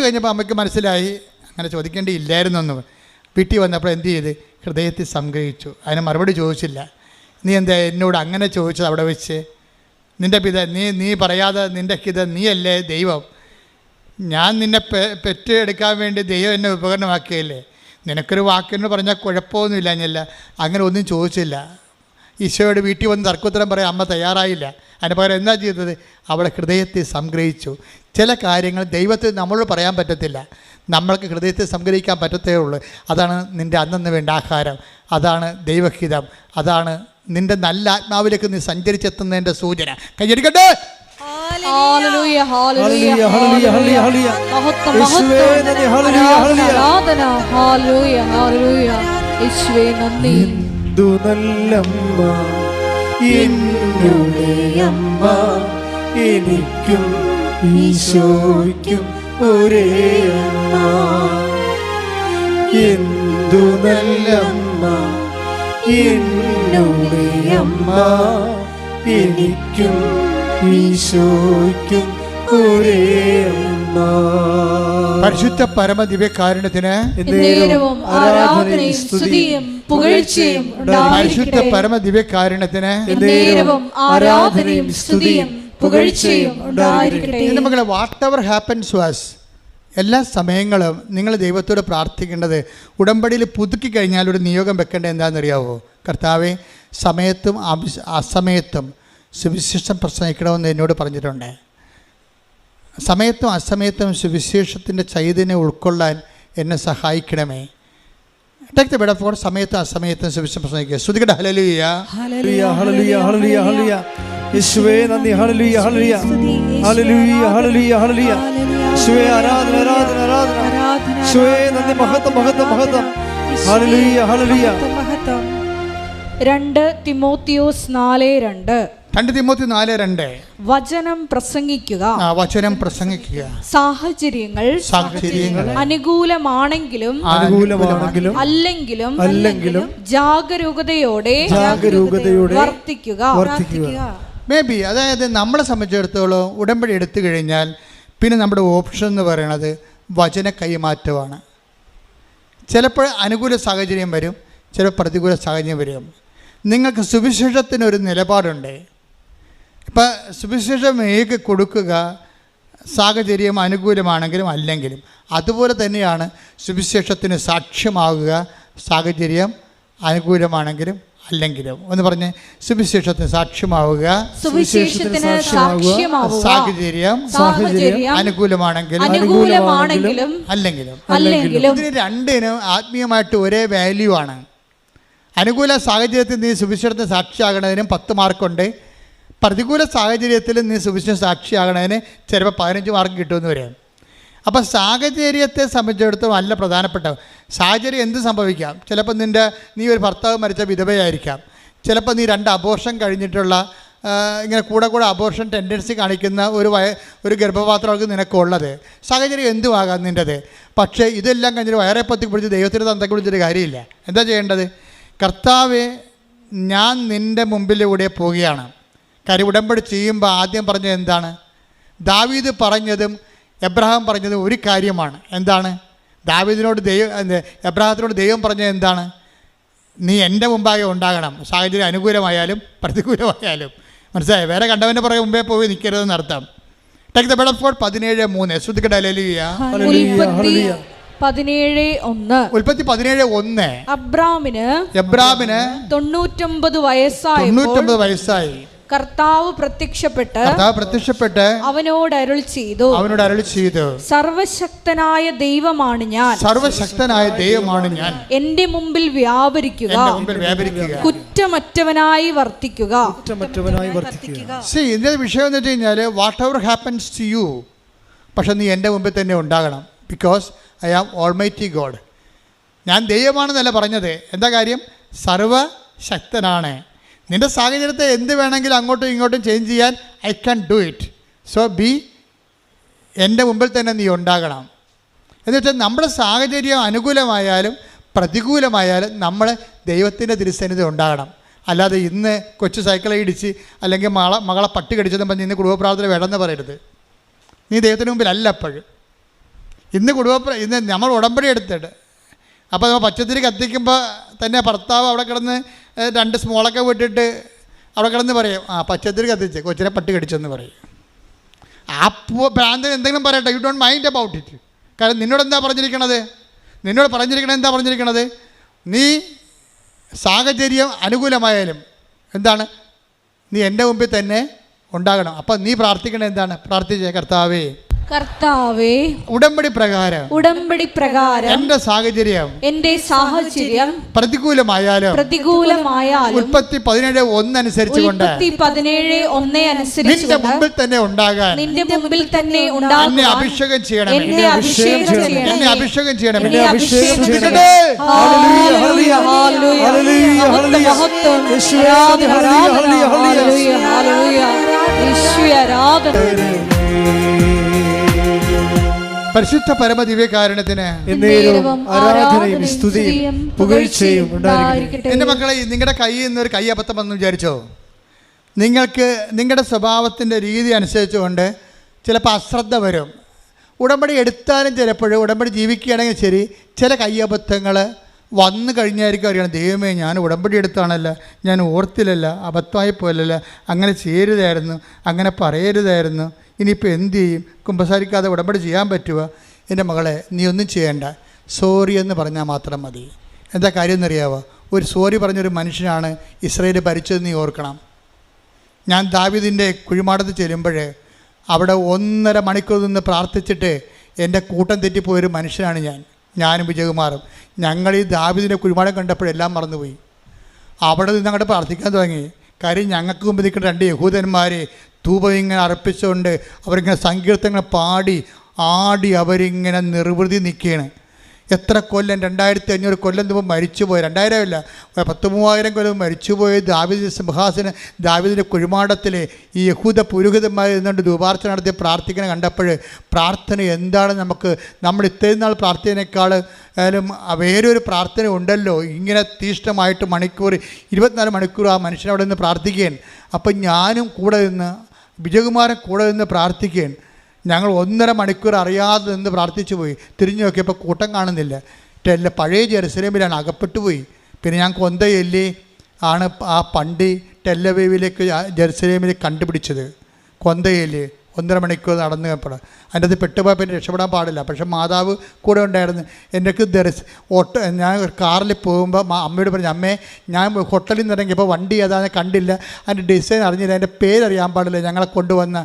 കഴിഞ്ഞപ്പോൾ അമ്മയ്ക്ക് മനസ്സിലായി അങ്ങനെ ചോദിക്കേണ്ടിയില്ലായിരുന്നു എന്ന്. വീട്ടിൽ വന്നപ്പോൾ എന്ത് ചെയ്ത്? ഹൃദയത്തിൽ സംഗ്രഹിച്ചു. അതിന് മറുപടി ചോദിച്ചില്ല. നീ എന്താ എന്നോട് അങ്ങനെ ചോദിച്ചത് അവിടെ വെച്ച്? നിൻ്റെ നീ പറയാതെ നിൻ്റെ ഹിതം നീയല്ലേ ദൈവം? ഞാൻ നിന്നെ പെറ്റെടുക്കാൻ വേണ്ടി ദൈവം എന്നെ ഉപകരണമാക്കിയല്ലേ? നിനക്കൊരു വാക്കിനോട് പറഞ്ഞാൽ കുഴപ്പമൊന്നുമില്ല. ഞാനല്ല അങ്ങനെ ഒന്നും ചോദിച്ചില്ല. ഈശോയോട് വീട്ടിൽ വന്ന് തർക്കോത്തരം പറയാൻ അമ്മ തയ്യാറായില്ല. അതിന് പകരം എന്താ ചെയ്തത്? അവളെ ഹൃദയത്തിൽ സംഗ്രഹിച്ചു. ചില കാര്യങ്ങൾ ദൈവത്തിൽ നമ്മളോട് പറയാൻ പറ്റത്തില്ല, നമ്മൾക്ക് ഹൃദയത്തിൽ സംഗ്രഹിക്കാൻ പറ്റത്തേ ഉള്ളൂ. അതാണ് നിൻ്റെ അന്നന്ന് വേണ്ട ആഹാരം, അതാണ് ദൈവഹിതം, അതാണ് നിൻ്റെ നല്ല ആത്മാവിലേക്ക് നീ സഞ്ചരിച്ചെത്തുന്നതിൻ്റെ സൂചന. കൈയടിക്കട്ടെ. എന്തു നല്ലമ്മ എന്നുടെ അമ്മ, എനിക്കും ഈശോയ്ക്കും ഒരേ അമ്മ. എന്തു നല്ലമ്മ എന്നുടെ അമ്മ, എനിക്കും ഈശോയ്ക്കും ഒരേ അമ്മ. പരിശുദ്ധ പരമ ദിവ്യകാരുണ്യത്തിന് എന്നേരവും ആരാധനയും സ്തുതിയും പുകഴ്ചയും പരിശുദ്ധ പരമ ദിവ്യകാരുണ്യത്തിന് എന്നേരവും ആരാധനയും സ്തുതിയും പുകഴ്ചയും ഉണ്ടായിരിക്കട്ടെ. എൻ്റെ മക്കളെ, whatever happens to us, എല്ലാ സമയങ്ങളും നിങ്ങൾ ദൈവത്തോട് പ്രാർത്ഥിക്കേണ്ടത്, ഉടമ്പടിയിൽ പുതുക്കി കഴിഞ്ഞാൽ ഒരു നിയോഗം വെക്കേണ്ടത് എന്താണെന്നറിയാവോ? കർത്താവെ, സമയത്തും അസമയത്തും സുവിശേഷം പ്രസംഗിക്കണമെന്ന് എന്നോട് പറഞ്ഞിട്ടുണ്ട്. സമയത്തും അസമയത്തും സുവിശേഷത്തിൻ്റെ ചൈതന്യം ഉൾക്കൊള്ളാൻ എന്നെ സഹായിക്കണമേ. ടേക്ക് ദ ബെഡ് ഫോർ സമയത്തും അസമയത്തും സുവിശേഷം പ്രസംഗിക്കുക. ശ്രുതികട ഹല്ലേലൂയ ഹല്ലേലൂയ ഹല്ലേലൂയ ഹല്ലേലൂയ ഹല്ലേലൂയ. യേശുവേ നന്ദി. ഹല്ലേലൂയ ഹല്ലേലൂയ ഹല്ലേലൂയ ഹല്ലേലൂയ ഹല്ലേലൂയ. യേശുവേ ആരാധന ആരാധന ആരാധന. യേശുവേ നന്ദി. മഹത്വം മഹത്വം മഹത്വം. ഹല്ലേലൂയ ഹല്ലേലൂയ. 2 തിമോത്തിയോസ് 4:2. 2 തിമോത്തി 4:2. വചനം പ്രസംഗിക്കുക. വചനം പ്രസംഗിക്കുക. സാഹചര്യങ്ങൾ അനുകൂലമാണെങ്കിലും അല്ലെങ്കിലും ജാഗരൂകതയോടെ വർത്തിക്കുക. മേ ബി, അതായത് നമ്മളെ സംബന്ധിച്ചിടത്തോളം ഉടമ്പടി എടുത്തു കഴിഞ്ഞാൽ പിന്നെ നമ്മുടെ ഓപ്ഷൻ എന്ന് പറയുന്നത് വചന കൈമാറ്റമാണ്. ചിലപ്പോൾ അനുകൂല സാഹചര്യം വരും, ചിലപ്പോൾ പ്രതികൂല സാഹചര്യം വരും. നിങ്ങൾക്ക് സുവിശേഷത്തിനൊരു നിലപാടുണ്ട്. ഇപ്പം സുവിശേഷം ഏക്ക് കൊടുക്കുക, സാഹചര്യം അനുകൂലമാണെങ്കിലും അല്ലെങ്കിലും. അതുപോലെ തന്നെയാണ് സുവിശേഷത്തിന് സാക്ഷ്യമാകുക, സാഹചര്യം അനുകൂലമാണെങ്കിലും അല്ലെങ്കിലും. എന്ന് പറഞ്ഞ് സുവിശേഷത്തിന് സാക്ഷ്യമാവുക, സാഹചര്യം അനുകൂലമാണെങ്കിലും അല്ലെങ്കിലും. ഇതിന് രണ്ടിനും ആത്മീയമായിട്ട് ഒരേ വാല്യൂ ആണ്. അനുകൂല സാഹചര്യത്തിൽ നീ സുവിശേഷത്തിന് സാക്ഷിയാകണതിനും 10 മാർക്കുണ്ട്. പ്രതികൂല സാഹചര്യത്തിൽ നീ സുവിശേഷം സാക്ഷിയാകണതിന് ചിലപ്പോൾ 15 മാർക്ക് കിട്ടുമെന്ന് വരാം. അപ്പോൾ സാഹചര്യത്തെ സംബന്ധിച്ചിടത്തോളം നല്ല പ്രധാനപ്പെട്ട സാഹചര്യം എന്ത് സംഭവിക്കാം. ചിലപ്പോൾ നീ ഒരു ഭർത്താവ് മരിച്ച വിധവയായിരിക്കാം. ചിലപ്പോൾ നീ 2 അബോർഷൻ കഴിഞ്ഞിട്ടുള്ള ഇങ്ങനെ കൂടെ അബോർഷൻ ടെൻഡൻസി കാണിക്കുന്ന ഒരു ഗർഭപാത്രമൊക്കെ നിനക്കുള്ളത്. സാഹചര്യം എന്തുമാകാം നിൻ്റെത്. പക്ഷേ ഇതെല്ലാം കഴിഞ്ഞിട്ട് വയറെ പൊത്തി പിടിച്ച് ദൈവത്തിൻ്റെ തന്തയ്ക്ക് വിളിച്ചിട്ട് കാര്യമില്ല. എന്താ ചെയ്യേണ്ടത്? കർത്താവെ, ഞാൻ നിൻ്റെ മുമ്പിലൂടെ പോവുകയാണ്. കാര്യം ഉടമ്പടി ചെയ്യുമ്പോൾ ആദ്യം പറഞ്ഞത് എന്താണ്? ദാവീദ് പറഞ്ഞതും എബ്രഹാം പറഞ്ഞതും ഒരു കാര്യമാണ്. എന്താണ്? ദാവീദിനോട് എബ്രഹാത്തിനോട് ദൈവം പറഞ്ഞത് എന്താണ്? നീ എൻ്റെ മുമ്പാകെ ഉണ്ടാകണം, സാഹചര്യം അനുകൂലമായാലും പ്രതികൂലമായാലും. മനസ്സിലായോ? വേറെ കണ്ടവൻ്റെ പുറകെ മുമ്പേ പോയി നിൽക്കരുതെന്ന് അർത്ഥം. Take the bread of God 17:3. ശ്രദ്ധിക്കട്ടെ. ഹല്ലേലൂയ. ഉൽപ്പത്തി 17:1. അബ്രാമിന് 99 വയസ്സായി കർത്താവ് പ്രത്യക്ഷപ്പെട്ട് അവനോട് അരുൾ ചെയ്തു, സർവശക്തനായ ദൈവമാണ് ഞാൻ, എന്റെ മുമ്പിൽ വ്യാപരിക്കുക, കുറ്റമറ്റവനായി വർത്തിക്കുക. ഇതിന്റെ വിഷയം എന്ന് വെച്ച് കഴിഞ്ഞാൽ whatever happens to you, പക്ഷെ നീ എൻ്റെ മുമ്പിൽ തന്നെ ഉണ്ടാകണം. Because I am almighty God. ഞാൻ ദൈവമാണെന്നല്ല പറഞ്ഞത്. എന്താ കാര്യം? സർവശക്തനാണ്. നിൻ്റെ സാഹചര്യത്തെ എന്ത് വേണമെങ്കിലും അങ്ങോട്ടും ഇങ്ങോട്ടും ചേഞ്ച് ചെയ്യാൻ I can do it. So എൻ്റെ മുമ്പിൽ തന്നെ നീ ഉണ്ടാകണം. എന്നുവെച്ചാൽ നമ്മുടെ സാഹചര്യം അനുകൂലമായാലും പ്രതികൂലമായാലും നമ്മൾ ദൈവത്തിൻ്റെ തിരുസന്നിധി ഉണ്ടാകണം. അല്ലാതെ ഇന്ന് കൊച്ചു സൈക്കിളെ ഇടിച്ച് അല്ലെങ്കിൽ മകളെ പട്ടി കടിച്ചതും പറഞ്ഞ് ഇന്ന് കുടുംബപ്രാർത്ഥന വേണമെന്ന് പറയരുത്. നീ ദൈവത്തിന് മുമ്പിലല്ല അപ്പോഴും. ഇന്ന് നമ്മൾ ഉടമ്പടി എടുത്തിട്ട് അപ്പോൾ നമ്മൾ പച്ചത്തിരി കത്തിക്കുമ്പോൾ തന്നെ ഭർത്താവ് അവിടെ കിടന്ന് 2 സ്മോളൊക്കെ വിട്ടിട്ട് അവിടെ കിടന്ന് പറയും, പച്ചത്തിരി കത്തിച്ച് കൊച്ചിനെ പട്ടി കടിച്ചെന്ന് പറയും. ആ ഭ്രാന്തൻ എന്തെങ്കിലും പറയട്ടെ, you don't mind about it. കാരണം നിന്നോട് എന്താ പറഞ്ഞിരിക്കണത്? നീ സാഹചര്യം അനുകൂലമായാലും എന്താണ്, നീ എൻ്റെ മുമ്പിൽ തന്നെ ഉണ്ടാകണം. അപ്പം നീ പ്രാർത്ഥിക്കണത് എന്താണ്? പ്രാർത്ഥിച്ചേ, കർത്താവേ ഉടമ്പടി പ്രകാരം എന്റെ സാഹചര്യം പ്രതികൂലമായാലും ഉൽപ്പത്തി 17:1 അനുസരിച്ചുകൊണ്ട് നിന്റെ മുമ്പിൽ തന്നെ ഉണ്ടാകാൻ എന്നെ അഭിഷേകം ചെയ്യണം. പരിശുദ്ധ പരമദിവ്യകാരുണ്യത്തിന് ആരാധനയും സ്തുതിയും പുകഴ്ചയും ഉണ്ടായിരിക്കട്ടെ. എൻ്റെ മക്കളെ, നിങ്ങളുടെ കയ്യിൽ നിന്നൊരു കൈ അബദ്ധം വന്നു വിചാരിച്ചോ? നിങ്ങൾക്ക് നിങ്ങളുടെ സ്വഭാവത്തിൻ്റെ രീതി അനുസരിച്ചുകൊണ്ട് ചിലപ്പോൾ അശ്രദ്ധ വരും. ഉടമ്പടി എടുത്താലും ചിലപ്പോഴും ഉടമ്പടി ജീവിക്കുകയാണെങ്കിൽ ശരി, ചില കയ്യബദ്ധങ്ങൾ വന്നു കഴിഞ്ഞായിരിക്കും അറിയണം, ദൈവമേ ഞാൻ ഉടമ്പടി എടുത്താണല്ലോ, ഞാൻ ഓർത്തില്ലല്ലോ, അബദ്ധമായി പോലല്ലോ, അങ്ങനെ ചെയ്യരുതായിരുന്നു, അങ്ങനെ പറയരുതായിരുന്നു, ഇനിയിപ്പോൾ എന്തു ചെയ്യും, കുമ്പസാരിക്കാതെ ഉടമ്പടി ചെയ്യാൻ പറ്റുമോ? എൻ്റെ മകളെ, നീ ഒന്നും ചെയ്യേണ്ട, സോറി എന്ന് പറഞ്ഞാൽ മാത്രം മതി. എന്താ കാര്യം എന്നറിയാവോ? ഒരു സോറി പറഞ്ഞൊരു മനുഷ്യനാണ് ഇസ്രായേൽ ഭരിച്ചതെന്ന് നീ ഓർക്കണം. ഞാൻ ദാവീദിൻ്റെ കുഴിമാടത്ത് ചെല്ലുമ്പോൾ അവിടെ 1.5 മണിക്കൂർ നിന്ന് പ്രാർത്ഥിച്ചിട്ട് എൻ്റെ കൂട്ടം തെറ്റിപ്പോയൊരു മനുഷ്യനാണ് ഞാനും വിജയകുമാറും. ഞങ്ങൾ ഈ ദാവീദിൻ്റെ കുഴിമാടം കണ്ടപ്പോഴെല്ലാം മറന്നുപോയി. അവിടെ നിന്ന് അങ്ങോട്ട് പ്രാർത്ഥിക്കാൻ തുടങ്ങി. കാര്യം ഞങ്ങൾക്ക് മുമ്പ് നിൽക്കുന്ന 2 യഹൂദന്മാർ ധൂപം ഇങ്ങനെ അർപ്പിച്ചുകൊണ്ട് അവരിങ്ങനെ സങ്കീർത്തനങ്ങൾ പാടി ആടി അവരിങ്ങനെ നിർവൃതി നിൽക്കുകയാണ്. എത്ര കൊല്ലം, 2500 കൊല്ലം മുമ്പ് മരിച്ചുപോയി, 2000 അല്ല 10,000-3000 കൊല്ലം മരിച്ചുപോയി ദാവീദ് സിംഹാസനം, ദാവീദിൻ്റെ കുഴിമാടത്തിൽ ഈ യഹൂദ പുരോഹിതന്മാർ ഇരുന്നുകൊണ്ട് ധൂപാർച്ചന നടത്തി പ്രാർത്ഥിക്കണം കണ്ടപ്പോൾ പ്രാർത്ഥന എന്താണ്, നമ്മൾ ഇത്രയും നാൾ പ്രാർത്ഥനയേക്കാൾ വേറൊരു പ്രാർത്ഥന ഉണ്ടല്ലോ, ഇങ്ങനെ തീഷ്ണമായിട്ട് 24 മണിക്കൂർ ആ മനുഷ്യനവിടെ നിന്ന് പ്രാർത്ഥിക്കുകയാണ്. അപ്പം ഞാനും കൂടെ നിന്ന്, വിജയകുമാരൻ കൂടെ നിന്ന് പ്രാർത്ഥിക്കുകയാണ്. ഞങ്ങൾ 1.5 മണിക്കൂർ അറിയാതെ നിന്ന് പ്രാർത്ഥിച്ചു പോയി. തിരിഞ്ഞു നോക്കിയപ്പോൾ കൂട്ടം കാണുന്നില്ല. പഴയ ജെറുസലേമിലാണ്, അകപ്പെട്ടു പോയി. പിന്നെ ഞാൻ കൊന്തയല്ലി ആണ് ആ പണ്ടി ടെല്ലവീവിലേക്ക് ജെറുസലേമിൽ കണ്ടുപിടിച്ചത്. കൊന്തയല്ലി 1.5 മണിക്കൂർ നടന്നു പോയപ്പോൾ അതിൻ്റെ അത് പെട്ടുപോയാൽ പിന്നെ രക്ഷപ്പെടാൻ പാടില്ല. പക്ഷേ മാതാവ് കൂടെ ഉണ്ടായിരുന്നു. എനിക്ക് ഞാൻ കാറിൽ പോകുമ്പോൾ അമ്മയോട് പറഞ്ഞു, അമ്മേ ഞാൻ ഹോട്ടലിൽ നിന്ന് ഇറങ്ങിയപ്പോൾ വണ്ടി ഏതാണെന്ന് കണ്ടില്ല, അതിൻ്റെ ഡിസൈൻ അറിഞ്ഞില്ല, അതിൻ്റെ പേരറിയാൻ പാടില്ല. ഞങ്ങളെ കൊണ്ടുവന്ന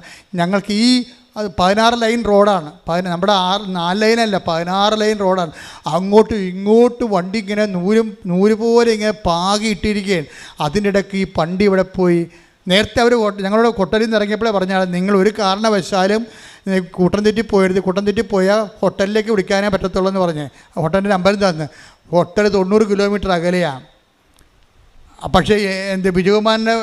ഞങ്ങൾക്ക് ഈ 16 ലൈൻ റോഡാണ്, നമ്മുടെ 4 ലൈനല്ല 16 ലൈൻ റോഡാണ്. അങ്ങോട്ടും ഇങ്ങോട്ടും വണ്ടി ഇങ്ങനെ നൂല് പോലെ ഇങ്ങനെ പാകിയിട്ടിരിക്കുകയാണ്. അതിൻ്റെ ഇടയ്ക്ക് ഈ പണ്ടി ഇവിടെ പോയി. നേരത്തെ അവർ ഞങ്ങളോട് കൊട്ടലിൽ നിന്ന് ഇറങ്ങിയപ്പോഴേ പറഞ്ഞാൽ, നിങ്ങൾ ഒരു കാരണവശാലും കൂട്ടം തെറ്റിപ്പോയരുത്, കൂട്ടം തെറ്റിപ്പോയാൽ ഹോട്ടലിലേക്ക് വിളിക്കാനേ പറ്റത്തുള്ളൂ എന്ന് പറഞ്ഞ് ഹോട്ടലിൻ്റെ നമ്പർ തന്ന്. ഹോട്ടൽ 90 കിലോമീറ്റർ അകലെയാണ്. പക്ഷേ വിജയകുമാറിൻ്റെ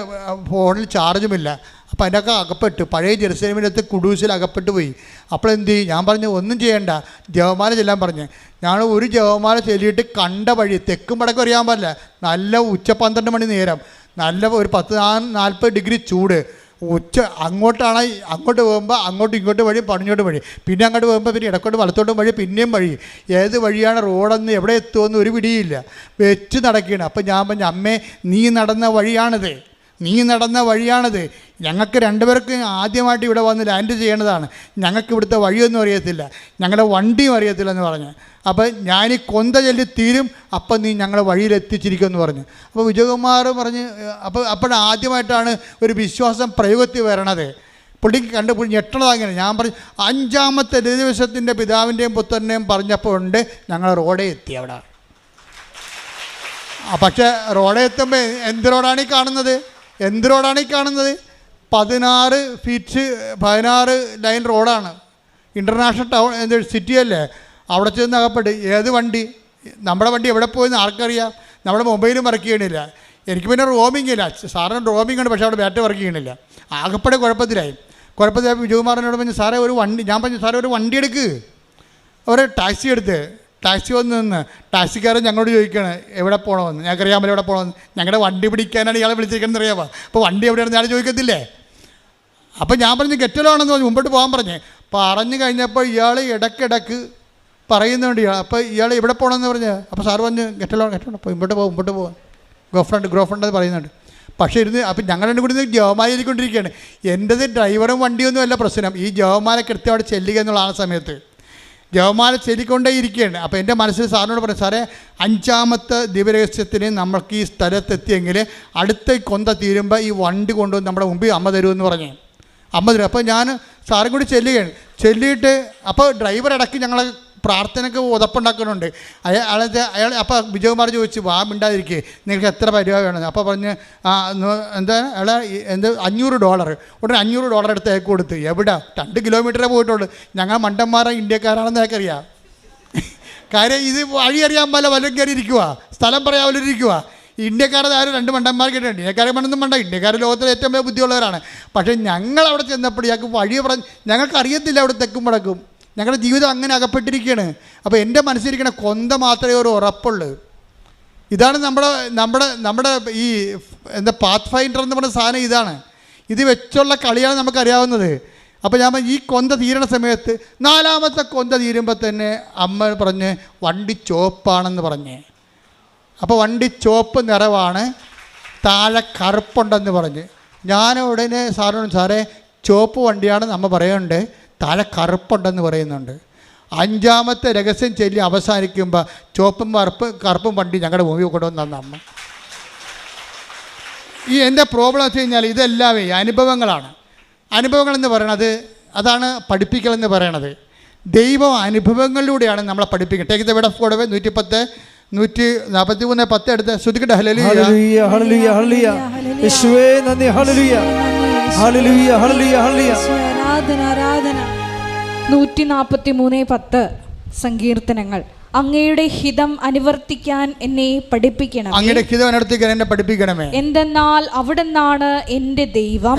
ഫോണിൽ ചാർജുമില്ല. അപ്പോൾ അതിൻ്റെയൊക്കെ അകപ്പെട്ടു, പഴയ ജെറുസലേമിനകത്ത് കുഡൂസിൽ അകപ്പെട്ടു പോയി. അപ്പോഴെന്ത് ചെയ്യും? ഞാൻ പറഞ്ഞു ഒന്നും ചെയ്യണ്ട, ജപമാല ചെല്ലാൻ പറഞ്ഞ്. ഞാൻ ഒരു ജപമാല ചൊല്ലിയിട്ട് കണ്ട വഴി തെക്കും വടക്കും അറിയാൻ പാടില്ല, നല്ല 12 മണി നേരം, നല്ല ഒരു 40 ഡിഗ്രി ചൂട്, അങ്ങോട്ട് പോകുമ്പോൾ അങ്ങോട്ടും ഇങ്ങോട്ടും വഴി പടിഞ്ഞോട്ട് വഴി, പിന്നെ അങ്ങോട്ട് പോകുമ്പോൾ പിന്നെ ഇടക്കോട്ട് വലത്തോട്ടും വഴി, പിന്നെയും വഴി. ഏത് വഴിയാണ് റോഡെന്ന് എവിടെ എത്തുമെന്ന് ഒരു പിടിയില്ല, വെച്ച് നടക്കുകയാണ്. അപ്പം ഞാൻ പറഞ്ഞു, അമ്മേ നീ നടന്ന വഴിയാണിത്. ഞങ്ങൾക്ക് രണ്ടുപേർക്ക് ആദ്യമായിട്ട് ഇവിടെ വന്ന് ലാൻഡ് ചെയ്യേണ്ടതാണ്, ഞങ്ങൾക്ക് ഇവിടുത്തെ വഴിയൊന്നും അറിയത്തില്ല, ഞങ്ങളുടെ വണ്ടിയും അറിയത്തില്ലെന്ന് പറഞ്ഞു. അപ്പം ഞാൻ ഈ കൊന്ത ചൊല്ലി തീരും, അപ്പം നീ ഞങ്ങളെ വഴിയിലെത്തിച്ചിരിക്കുമെന്ന് പറഞ്ഞു. അപ്പോൾ വിജയകുമാർ പറഞ്ഞ് അപ്പോഴാദ്യമായിട്ടാണ് ഒരു വിശ്വാസം പ്രയോഗത്തിൽ വരണത്. പുള്ളിക്ക് പുള്ളി ഞെട്ടണത് അങ്ങനെ. ഞാൻ പറഞ്ഞു 5ാമത്തെ ദിവസത്തിൻ്റെ പിതാവിൻ്റെയും പുത്രൻ്റെയും പറഞ്ഞപ്പോൾ ഉണ്ട് ഞങ്ങൾ റോഡേ എത്തി അവിടെ. പക്ഷേ റോഡേ എത്തുമ്പോൾ എന്ത് റോഡാണ് ഈ കാണുന്നത്? 16 ലൈൻ റോഡാണ്. ഇൻ്റർനാഷണൽ ടൗൺ സിറ്റിയല്ലേ. അവിടെ ചെന്ന് അകപ്പെട്ട് ഏത് വണ്ടി, നമ്മുടെ വണ്ടി എവിടെ പോയെന്ന് ആർക്കറിയാം? നമ്മുടെ മൊബൈലും വർക്ക് ചെയ്യണില്ല. എനിക്ക് പിന്നെ റോമിംഗ് ഇല്ല, സാറിന് റോമിംഗ് ഉണ്ട്, പക്ഷേ അവിടെ ബാറ്ററി വർക്ക് ചെയ്യണില്ല. ആകെപ്പാടെ കുഴപ്പത്തിലായി വിജയകുമാറിനോട് പറഞ്ഞു, സാറേ ഒരു വണ്ടി, ഞാൻ പറഞ്ഞു സാറേ ഒരു വണ്ടി എടുക്ക്. ഒരു ടാക്സി എടുത്ത് ടാക്സി വന്ന് നിന്ന് ടാക്സിക്കാരൻ ഞങ്ങളോട് ചോദിക്കുകയാണ് എവിടെ പോകണമെന്ന്. ഞങ്ങൾക്കറിയാമല്ലോ എവിടെ പോകണമെന്ന്. ഞങ്ങളുടെ വണ്ടി പിടിക്കാനാണ് ഇയാളെ വിളിച്ചിരിക്കുന്നത് അറിയാമോ? അപ്പോൾ വണ്ടി എവിടെയാണെന്ന് ഞാൻ ചോദിക്കത്തില്ലേ? അപ്പോൾ ഞാൻ പറഞ്ഞു ഗെറ്റലാണെന്ന് പറഞ്ഞു, മുമ്പോട്ട് പോകാൻ പറഞ്ഞു കഴിഞ്ഞപ്പോൾ ഇയാൾ ഇടയ്ക്കിടയ്ക്ക് പറയുന്നുണ്ട്. അപ്പോൾ ഇയാൾ എവിടെ പോകണമെന്ന് പറഞ്ഞ്, അപ്പോൾ സാറ് പറഞ്ഞു ഗെറ്റലോൺ അപ്പോൾ മുമ്പോട്ട് പോകാം ഗ്രോഫ്രണ്ട് എന്ന് പറയുന്നുണ്ട്. പക്ഷേ അപ്പം ഞങ്ങൾ രണ്ടും കൂടി ജവമാലിക്കൊണ്ടിരിക്കുകയാണ്. എൻ്റെത് ഡ്രൈവറും വണ്ടിയൊന്നും അല്ല പ്രശ്നം, ഈ ജവമാല കൃത്യമായിട്ട് ചെല്ലുക എന്നുള്ള ആ സമയത്ത് ജവമാല ചെല്ലിക്കൊണ്ടേ ഇരിക്കുകയാണ്. അപ്പോൾ എൻ്റെ മനസ്സിൽ സാറിനോട് പറയും, സാറേ 5ാമത്തെ ദിവരഹസ്യത്തിന് നമ്മൾക്ക് ഈ സ്ഥലത്തെത്തിയെങ്കിൽ അടുത്ത കൊന്ത തീരുമ്പോൾ ഈ വണ്ടി കൊണ്ടുവന്ന് നമ്മുടെ മുമ്പിൽ അമ്മ തരുമെന്ന് പറഞ്ഞു. അമ്മ തരും. അപ്പോൾ ഞാൻ സാറും കൂടി ചെല്ലിയിട്ട് അപ്പോൾ ഡ്രൈവർ ഇടയ്ക്ക് ഞങ്ങളെ പ്രാർത്ഥനയ്ക്ക് ഉതപ്പുണ്ടാക്കുന്നുണ്ട്. അയാൾ അപ്പോൾ വിജയകുമാർ ചോദിച്ചു, വാ മിണ്ടാതിരിക്കുക, നിങ്ങൾക്ക് എത്ര രൂപ വേണമെന്ന്. അപ്പോൾ പറഞ്ഞ് $500. ഉടനെ $500 എടുത്ത് അയക്ക് കൊടുത്ത്. എവിടെ? 2 കിലോമീറ്ററേ പോയിട്ടുള്ളൂ. ഞങ്ങൾ മണ്ടന്മാരെ ഇന്ത്യക്കാരാണെന്ന് അയക്കറിയാം. കാര്യം ഇത് വഴി അറിയാൻ പോലെ വല്ലതും കയറി ഇരിക്കുക, സ്ഥലം പറയാവല്ലിരിക്കുക. ഇന്ത്യക്കാരുടെ ആരും 2 മണ്ടന്മാർ കേട്ടിട്ടുണ്ട്. ഇന്ത്യക്കാരെ മണ്ണൊന്നും വേണ്ട, ഇന്ത്യക്കാർ ലോകത്തിലെ ഏറ്റവും വലിയ ബുദ്ധിയുള്ളവരാണ്. പക്ഷേ ഞങ്ങൾ അവിടെ ചെന്നപ്പോൾ ഇയാൾക്ക് വഴി ഞങ്ങൾക്ക് അറിയത്തില്ല അവിടെ തെക്കും വടക്കും. ഞങ്ങളുടെ ജീവിതം അങ്ങനെ അകപ്പെട്ടിരിക്കുകയാണ്. അപ്പോൾ എൻ്റെ മനസ്സിലിരിക്കണ കൊന്ത മാത്രമേ ഒരു ഉറപ്പുള്ളൂ. ഇതാണ് നമ്മുടെ ഈ പാത്ത് ഫൈൻഡർ എന്ന് പറയുന്ന സാധനം. ഇതാണ്, ഇത് വെച്ചുള്ള കളിയാണ് നമുക്കറിയാവുന്നത്. അപ്പോൾ ഞാൻ ഈ കൊന്ത തീരണ സമയത്ത് 4ാമത്തെ കൊന്ത തീരുമ്പോൾ തന്നെ അമ്മ പറഞ്ഞ് വണ്ടി ചുവപ്പാണെന്ന് പറഞ്ഞ്. അപ്പോൾ വണ്ടി ചുവപ്പ് നിറവാണ്, താഴെ കറുപ്പുണ്ടെന്ന് പറഞ്ഞ്. ഞാൻ ഉടനെ സാറേ ചുവപ്പ് വണ്ടിയാണ് നമ്മ പറയുന്നുണ്ട്, താഴെ കറുപ്പുണ്ടെന്ന് പറയുന്നുണ്ട്. 5ാമത്തെ രഹസ്യം ചൊല്ലി അവസാനിക്കുമ്പോൾ ചുവപ്പും കറുപ്പും വണ്ടി ഞങ്ങളുടെ മുമ്പിൽ കൊണ്ടുവന്ന് തന്ന അമ്മ. ഈ എൻ്റെ പ്രോബ്ലം വെച്ച് കഴിഞ്ഞാൽ ഇതെല്ലാം അനുഭവങ്ങളാണ്. അനുഭവങ്ങളെന്ന് പറയണത് അതാണ് പഠിപ്പിക്കലെന്ന് പറയണത്. ദൈവം അനുഭവങ്ങളിലൂടെയാണ് നമ്മളെ പഠിപ്പിക്കുന്നത്. Take the word of God 143:10 എടുത്ത് ശ്രുതിക്കട്ടെ. ഹല്ലേലൂയ ഹല്ലേലൂയ ഹല്ലേലൂയ യേശുവേ നന്ദി. ഹല്ലേലൂയ ഹല്ലേലൂയ ഹല്ലേലൂയ ഹല്ലേലൂയ ആരാധന. 143:10 സങ്കീർത്തനങ്ങൾ. അങ്ങയുടെ ഹിതം അനുവർത്തിക്കാൻ എന്നെ പഠിപ്പിക്കണം. അങ്ങയുടെ ഹിതം അനുവർത്തിക്കാൻ എന്നെ പഠിപ്പിക്കണമേ. എന്തെന്നാൽ അവിടുന്നാണ് എൻ്റെ ദൈവം.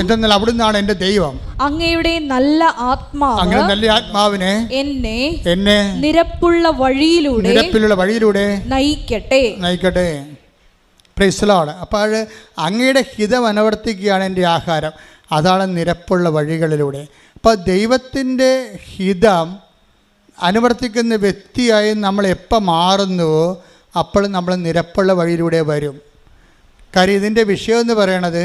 അങ്ങയുടെ നല്ല ആത്മാവിനെ എന്നെ നിരപ്പുള്ള വഴിയിലൂടെ നയിക്കട്ടെ. Praise the Lord. അപ്പോൾ അങ്ങയുടെ ഹിതം അനുവർത്തിക്കുകയാണ് എൻ്റെ ആഹാരം, അതാണ് നിരപ്പുള്ള വഴികളിലൂടെ. അപ്പോൾ ദൈവത്തിൻ്റെ ഹിതം അനുവർത്തിക്കുന്ന വ്യക്തിയായി നമ്മൾ എപ്പോൾ മാറുന്നുവോ അപ്പോൾ നമ്മൾ നിരപ്പുള്ള വഴിയിലൂടെ വരും. കാര്യം ഇതിൻ്റെ വിഷയം എന്ന് പറയണത്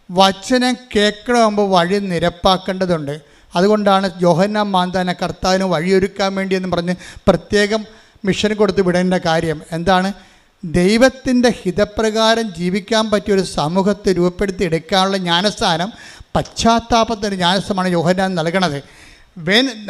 വചനം കേൾക്കണമെങ്കിൽ വഴി നിരപ്പാക്കേണ്ടതുണ്ട്. അതുകൊണ്ടാണ് യോഹന്നാൻ മാന്താനെ കർത്താവിന് വഴിയൊരുക്കാൻ വേണ്ടി എന്ന് പറഞ്ഞ് പ്രത്യേകം മിഷൻ കൊടുത്ത് വിടേണ്ട കാര്യം എന്താണ്? ദൈവത്തിൻ്റെ ഹിതപ്രകാരം ജീവിക്കാൻ പറ്റിയൊരു സമൂഹത്തെ രൂപപ്പെടുത്തി എടുക്കാനുള്ള ജ്ഞാനസ്ഥാനം, പശ്ചാത്താപത്തിൻ്റെ ജ്ഞാനസ്ഥാനമാണ് യോഹന്നാൻ നൽകണത്.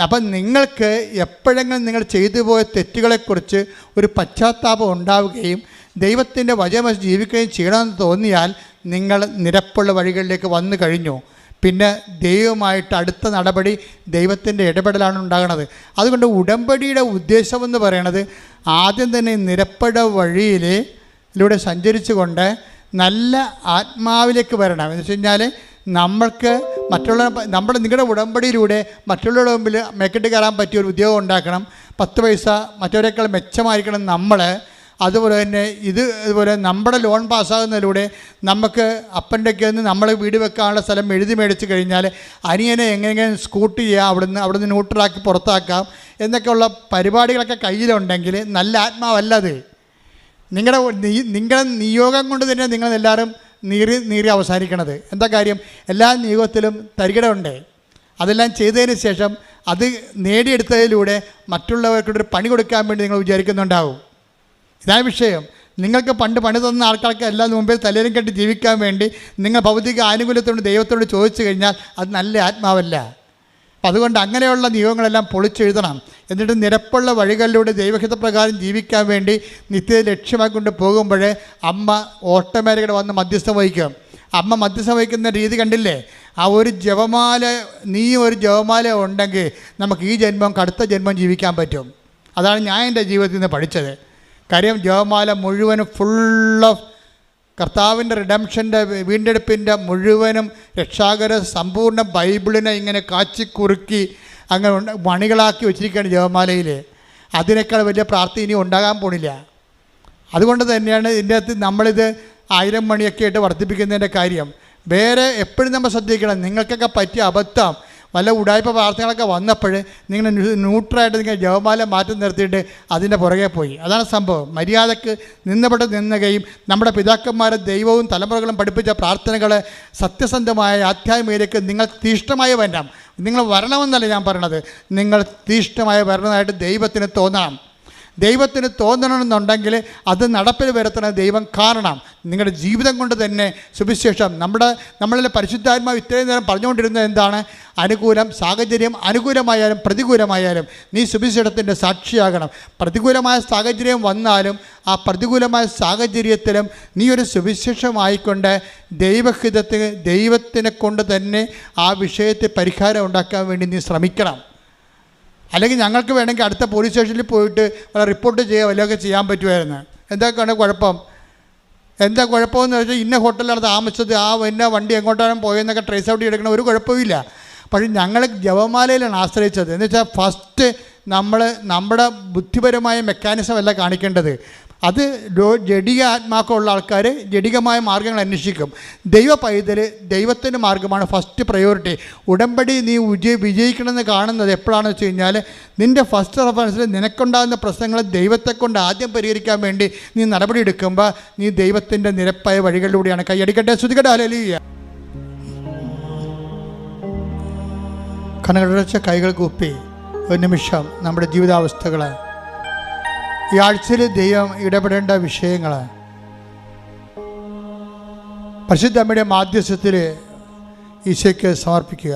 അപ്പം നിങ്ങൾക്ക് എപ്പോഴെങ്കിലും നിങ്ങൾ ചെയ്തു പോയ തെറ്റുകളെക്കുറിച്ച് ഒരു പശ്ചാത്താപം ഉണ്ടാവുകയും ദൈവത്തിൻ്റെ വചനം ജീവിക്കുകയും ചെയ്യണമെന്ന് തോന്നിയാൽ നിങ്ങൾ നിരപ്പുള്ള വഴികളിലേക്ക് വന്നു കഴിഞ്ഞു. പിന്നെ ദൈവമായിട്ട് അടുത്ത നടപടി ദൈവത്തിൻ്റെ ഇടപെടലാണ് ഉണ്ടാകുന്നത്. അതുകൊണ്ട് ഉടമ്പടിയുടെ ഉദ്ദേശമെന്ന് പറയണത് ആദ്യം തന്നെ നിരപ്പുള്ള വഴിയിലൂടെ സഞ്ചരിച്ചുകൊണ്ട് നല്ല ആത്മാവിലേക്ക് വരണം. എന്ന് വെച്ച് കഴിഞ്ഞാൽ നമ്മൾക്ക് നിങ്ങളുടെ ഉടമ്പടിയിലൂടെ മറ്റുള്ളവരുടെ മുമ്പിൽ മെക്കിട്ട് കയറാൻ പറ്റിയ ഒരു ഉദ്യോഗം ഉണ്ടാക്കണം. 10 പൈസ മറ്റവരെക്കാൾ മെച്ചമായിരിക്കണം നമ്മൾ. അതുപോലെ തന്നെ ഇതുപോലെ നമ്മുടെ ലോൺ പാസ്സാകുന്നതിലൂടെ നമുക്ക് അപ്പൻ്റെ ഒക്കെ നിന്ന് നമ്മൾ വീട് വെക്കാനുള്ള സ്ഥലം എഴുതി മേടിച്ച് കഴിഞ്ഞാൽ അനിയനെ എങ്ങനെ സ്കൂട്ട് ചെയ്യാം, അവിടുന്ന് ന്യൂട്രലാക്കി പുറത്താക്കാം എന്നൊക്കെയുള്ള പരിപാടികളൊക്കെ കയ്യിലുണ്ടെങ്കിൽ നല്ല ആത്മാവല്ല അത്. നിങ്ങളുടെ നിയോഗം കൊണ്ട് തന്നെ നിങ്ങളെല്ലാവരും നീറി അവസാനിക്കണത്. എന്താ കാര്യം? എല്ലാ നിയോഗത്തിലും തരികിടയുണ്ട്. അതെല്ലാം ചെയ്തതിന് ശേഷം അത് നേടിയെടുത്തതിലൂടെ മറ്റുള്ളവർക്കൊരു പണി കൊടുക്കാൻ വേണ്ടി നിങ്ങൾ വിചാരിക്കുന്നുണ്ടാവും. ഇതാണ് വിഷയം. നിങ്ങൾക്ക് പണി തന്ന ആൾക്കാർക്ക് എല്ലാം മുമ്പേ തലേലും കെട്ടി ജീവിക്കാൻ വേണ്ടി നിങ്ങൾ ഭൗതിക ആനുകൂല്യത്തോട് ദൈവത്തോട് ചോദിച്ചു കഴിഞ്ഞാൽ അത് നല്ല ആത്മാവല്ല. അപ്പം അതുകൊണ്ട് അങ്ങനെയുള്ള നിയമങ്ങളെല്ലാം പൊളിച്ചെഴുതണം. എന്നിട്ട് നിരപ്പുള്ള വഴികളിലൂടെ ദൈവഹിതപ്രകാരം ജീവിക്കാൻ വേണ്ടി നിത്യത ലക്ഷ്യമാക്കിക്കൊണ്ട് പോകുമ്പോൾ അമ്മ ഓട്ടോമാറ്റിക്കായിട്ട് വന്ന് മധ്യസ്ഥം വഹിക്കും. അമ്മ മധ്യസ്ഥം വഹിക്കുന്ന രീതി കണ്ടില്ലേ? ആ ഒരു ജപമാല, ഒരു ജപമാല ഉണ്ടെങ്കിൽ നമുക്ക് ഈ ജന്മം അടുത്ത ജന്മം ജീവിക്കാൻ പറ്റും. അതാണ് ഞാൻ എൻ്റെ ജീവിതത്തിൽ നിന്ന് പഠിച്ചത്. കാര്യം ജപമാല മുഴുവനും ഫുൾ ഓഫ് കർത്താവിൻ്റെ റിഡംഷൻ്റെ വീണ്ടെടുപ്പിൻ്റെ മുഴുവനും രക്ഷാകര സമ്പൂർണ്ണ ബൈബിളിനെ ഇങ്ങനെ കാച്ചിക്കുറുക്കി അങ്ങനെ മണികളാക്കി വെച്ചിരിക്കുകയാണ് ജപമാലയിൽ. അതിനേക്കാൾ വലിയ പ്രാർത്ഥന ഇനി ഉണ്ടാകാൻ പോണില്ല. അതുകൊണ്ട് തന്നെയാണ് ഇതിൻ്റെ അകത്ത് നമ്മളിത് 1000 മണിയൊക്കെ ആയിട്ട് വർദ്ധിപ്പിക്കുന്നതിൻ്റെ കാര്യം. വേറെ എപ്പോഴും നമ്മൾ ശ്രദ്ധിക്കണം. നിങ്ങൾക്കൊക്കെ പറ്റിയ അബദ്ധം വല്ല ഉടായ്പ പ്രാർത്ഥനകളൊക്കെ വന്നപ്പോൾ നിങ്ങൾ ന്യൂട്രലായിട്ട് നിങ്ങൾ ജപമാല മാറ്റി നിർത്തിയിട്ട് അതിൻ്റെ പുറകെ പോയി. അതാണ് സംഭവം. മര്യാദക്ക് നിന്നുകയും നമ്മുടെ പിതാക്കന്മാരെ ദൈവവും തലമുറകളും പഠിപ്പിച്ച പ്രാർത്ഥനകൾ സത്യസന്ധമായ ആധ്യാത്മികതയ്ക്ക് നിങ്ങൾ തീഷ്ണമായി വരണം. നിങ്ങൾ വരണമെന്നല്ല ഞാൻ പറയണത്, നിങ്ങൾ തീഷ്ണമായി വരണമായിട്ട് ദൈവത്തിന് തോന്നണം. ദൈവത്തിന് തോന്നണമെന്നുണ്ടെങ്കിൽ അത് നടപ്പിൽ വരുത്തണ ദൈവം കാരണം നിങ്ങളുടെ ജീവിതം കൊണ്ട് തന്നെ സുവിശേഷം നമ്മളിലെ പരിശുദ്ധാത്മാവ് ഇത്രയും നേരം പറഞ്ഞുകൊണ്ടിരുന്നത് എന്താണ്? അനുകൂലം സാഹചര്യം അനുകൂലമായാലും പ്രതികൂലമായാലും നീ സുവിശേഷത്തിൻ്റെ സാക്ഷിയാകണം. പ്രതികൂലമായ സാഹചര്യം വന്നാലും ആ പ്രതികൂലമായ സാഹചര്യത്തിലും നീ ഒരു സുവിശേഷമായിക്കൊണ്ട് ദൈവത്തിനെ കൊണ്ട് തന്നെ ആ വിഷയത്തിൽ പരിഹാരം ഉണ്ടാക്കാൻ വേണ്ടി നീ ശ്രമിക്കണം. അല്ലെങ്കിൽ ഞങ്ങൾക്ക് വേണമെങ്കിൽ അടുത്ത പോലീസ് സ്റ്റേഷനിൽ പോയിട്ട് റിപ്പോർട്ട് ചെയ്യുക വല്ലതൊക്കെ ചെയ്യാൻ പറ്റുമായിരുന്നു. എന്തൊക്കെയാണ് കുഴപ്പം? എന്താ കുഴപ്പമെന്ന് വെച്ചാൽ ഇന്ന ഹോട്ടലിലാണ് താമസിച്ചത്, ഇന്ന വണ്ടി എങ്ങോട്ടാണ് പോയെന്നൊക്കെ ട്രേസ് ഔട്ട് ചെയ്തെടുക്കണ ഒരു കുഴപ്പമില്ല. പക്ഷേ ഞങ്ങൾ ജപമാലയിലാണ് ആശ്രയിച്ചത്. എന്ന് വെച്ചാൽ ഫസ്റ്റ് നമ്മുടെ ബുദ്ധിപരമായ മെക്കാനിസം അല്ല കാണിക്കേണ്ടത്. അത് ജഡിക ആത്മാക്കളുള്ള ആൾക്കാർ ജഡികമായ മാർഗ്ഗങ്ങൾ അന്വേഷിക്കും. ദൈവ പൈതൽ ദൈവത്തിൻ്റെ മാർഗ്ഗമാണ് ഫസ്റ്റ് പ്രയോറിറ്റി. ഉടമ്പടി നീ വിജയിക്കണമെന്ന് കാണുന്നത് എപ്പോഴാണെന്ന് വെച്ച് കഴിഞ്ഞാൽ നിൻ്റെ ഫസ്റ്റ് റെഫറൻസിൽ നിനക്കുണ്ടാകുന്ന പ്രശ്നങ്ങൾ ദൈവത്തെ കൊണ്ട് ആദ്യം പരിഹരിക്കാൻ വേണ്ടി നീ നടപടി എടുക്കുമ്പോൾ നീ ദൈവത്തിൻ്റെ നിരപ്പായ വഴികളിലൂടെയാണ്. കൈയടിക്കട്ടെ, ശ്രുതികട്ടെ, ഹല്ലേലൂയ. കണ്ണുകളടച്ച കൈകൾ കൂപ്പി ഒരു നിമിഷം നമ്മുടെ ജീവിതാവസ്ഥകൾ, ഈ ആഴ്ചയിൽ ദൈവം ഇടപെടേണ്ട വിഷയങ്ങൾ പരിശുദ്ധ അമ്മയുടെ മാധ്യസ്ഥത്തിൽ ഈശോയ്ക്ക് സമർപ്പിക്കുക.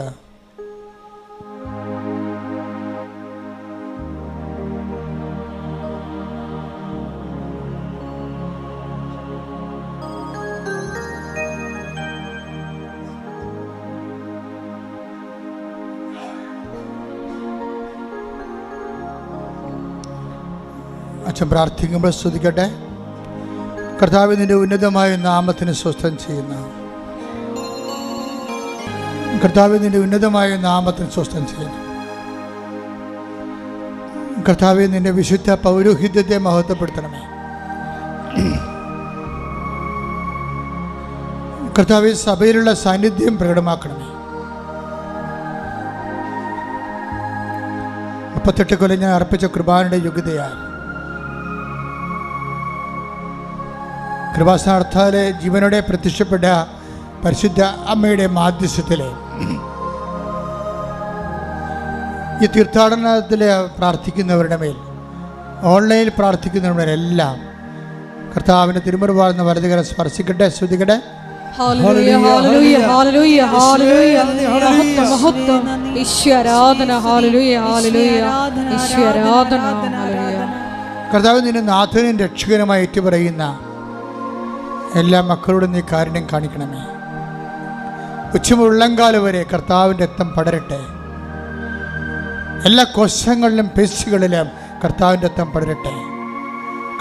അച്ഛൻ പ്രാർത്ഥിക്കുമ്പോൾ സ്തുതിക്കട്ടെ. കർത്താവ് നിൻ്റെ ഉന്നതമായ നാമത്തിന് സ്വസ്ഥം ചെയ്യുന്ന കർത്താവ് നിൻ്റെ ഉന്നതമായ നാമത്തിന് സ്വസ്ഥം ചെയ്യുന്നു. കർത്താവ് നിൻ്റെ വിശുദ്ധ പൗരോഹിത്യത്തെ മഹത്വപ്പെടുത്തണമേ. കർത്താവ് സഭയിലുള്ള സാന്നിധ്യം പ്രകടമാക്കണമേ. 38 കൊല്ലം ഞാൻ അർപ്പിച്ച കൃപാനയുടെ യോഗ്യതയാൽ കൃപാസ്ഥാനത്താലെ ജീവനോടെ പ്രത്യക്ഷപ്പെട്ട പരിശുദ്ധ അമ്മയുടെ മാധ്യസ്ഥത്തിൽ ഈ തീർത്ഥാടനത്തിൽ പ്രാർത്ഥിക്കുന്നവരുടെ മേൽ, ഓൺലൈനിൽ പ്രാർത്ഥിക്കുന്നവരുടെ മേലെല്ലാം കർത്താവിൻ്റെ തിരുമുറുവാർന്ന വലതുകരം സ്പർശിക്കട്ടെ. ശ്രുതികട്ടെ. കർത്താവ് നിന്റെ നാഥനും രക്ഷകനുമായി ഏറ്റുപറയുന്ന എല്ലാ മക്കളോടും നീ കാരുണ്യം കാണിക്കണമേ. ഉച്ചമുള്ളങ്കാലം വരെ കർത്താവിൻ്റെ രക്തം പടരട്ടെ. എല്ലാ കോശങ്ങളിലും പേശികളിലും കർത്താവിൻ്റെ രക്തം പടരട്ടെ.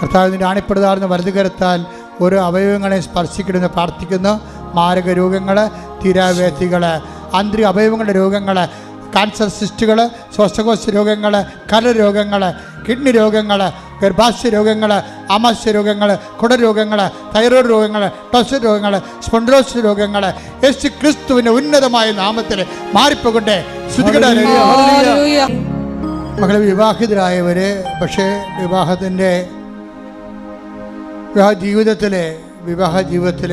കർത്താവിൻ്റെ ആണിപ്പെടുതാർന്ന വലതുകരത്താൽ ഓരോ അവയവങ്ങളെ സ്പർശിക്കണമെന്ന് പ്രാർത്ഥിക്കുന്നു. മാരക രോഗങ്ങൾ, തീരാവേദികൾ, ആന്തരിക അവയവങ്ങളുടെ രോഗങ്ങൾ, ക്യാൻസർ സിസ്റ്റുകൾ, ശ്വാസകോശ രോഗങ്ങൾ, കരരോഗങ്ങൾ, കിഡ്നി രോഗങ്ങൾ, ഗർഭാശയ രോഗങ്ങൾ, ആമാശയ രോഗങ്ങൾ, കുടരോഗങ്ങൾ, തൈറോയ്ഡ് രോഗങ്ങൾ, ടോൺസിൽ രോഗങ്ങൾ, സ്പോണ്ടിലോസിസ് രോഗങ്ങൾ യേശു ക്രിസ്തുവിൻ്റെ ഉന്നതമായ നാമത്തിൽ മാറിപ്പോകട്ടെ. മകളെ, വിവാഹിതരായവർ പക്ഷേ വിവാഹ ജീവിതത്തിൽ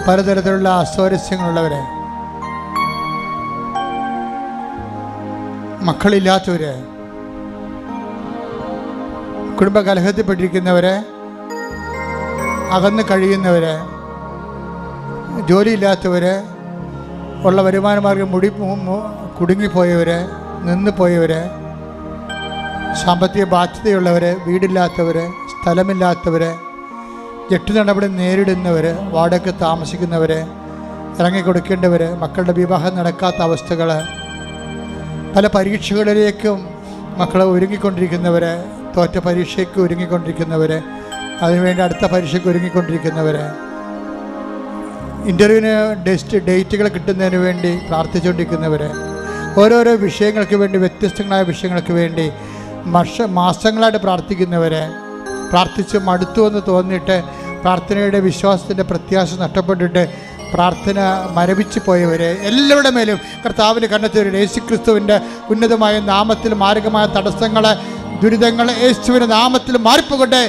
പലതരത്തിലുള്ള അസ്വാരസ്യങ്ങളുള്ളവർ, മക്കളില്ലാത്തവർ, കുടുംബകലഹത്തിൽപ്പെട്ടിരിക്കുന്നവർ, അകന്ന് കഴിയുന്നവർ, ജോലിയില്ലാത്തവർ, ഉള്ള വരുമാന മാർഗം കുടുങ്ങിപ്പോയവർ, നിന്ന് പോയവർ, സാമ്പത്തിക ബാധ്യതയുള്ളവർ, വീടില്ലാത്തവർ, സ്ഥലമില്ലാത്തവർ, ജപ്തി നടപടി നേരിടുന്നവർ, വാടക താമസിക്കുന്നവർ, ഇറങ്ങിക്കൊടുക്കേണ്ടവർ, മക്കളുടെ വിവാഹം നടക്കാത്ത അവസ്ഥകൾ, പല പരീക്ഷകളിലേക്കും മക്കളെ ഒരുങ്ങിക്കൊണ്ടിരിക്കുന്നവർ, തോറ്റ പരീക്ഷയ്ക്ക് ഒരുങ്ങിക്കൊണ്ടിരിക്കുന്നവർ, അതിനുവേണ്ടി അടുത്ത പരീക്ഷയ്ക്ക് ഒരുങ്ങിക്കൊണ്ടിരിക്കുന്നവർ, ഇൻ്റർവ്യൂവിന് ഡേറ്റുകൾ കിട്ടുന്നതിന് വേണ്ടി പ്രാർത്ഥിച്ചുകൊണ്ടിരിക്കുന്നവർ, ഓരോരോ വിഷയങ്ങൾക്ക് വേണ്ടി, വ്യത്യസ്തങ്ങളായ വിഷയങ്ങൾക്ക് വേണ്ടി മാസങ്ങളായിട്ട് പ്രാർത്ഥിക്കുന്നവർ, പ്രാർത്ഥിച്ച് മടുത്തു എന്ന് തോന്നിയിട്ട് പ്രാർത്ഥനയുടെ വിശ്വാസത്തിൻ്റെ പ്രത്യാശ നഷ്ടപ്പെട്ടിട്ട് പ്രാർത്ഥന മരവിച്ചു പോയവർ, എല്ലാവരുടെ മേലും കർത്താവിന് കണ്ടെത്തിയവർ യേശുക്രിസ്തുവിൻ്റെ ഉന്നതമായ നാമത്തിൽ മാരകമായ തടസ്സങ്ങൾ, ദുരിതങ്ങൾ യേശുവിൻ്റെ നാമത്തിൽ മാറിപ്പോകട്ടെ.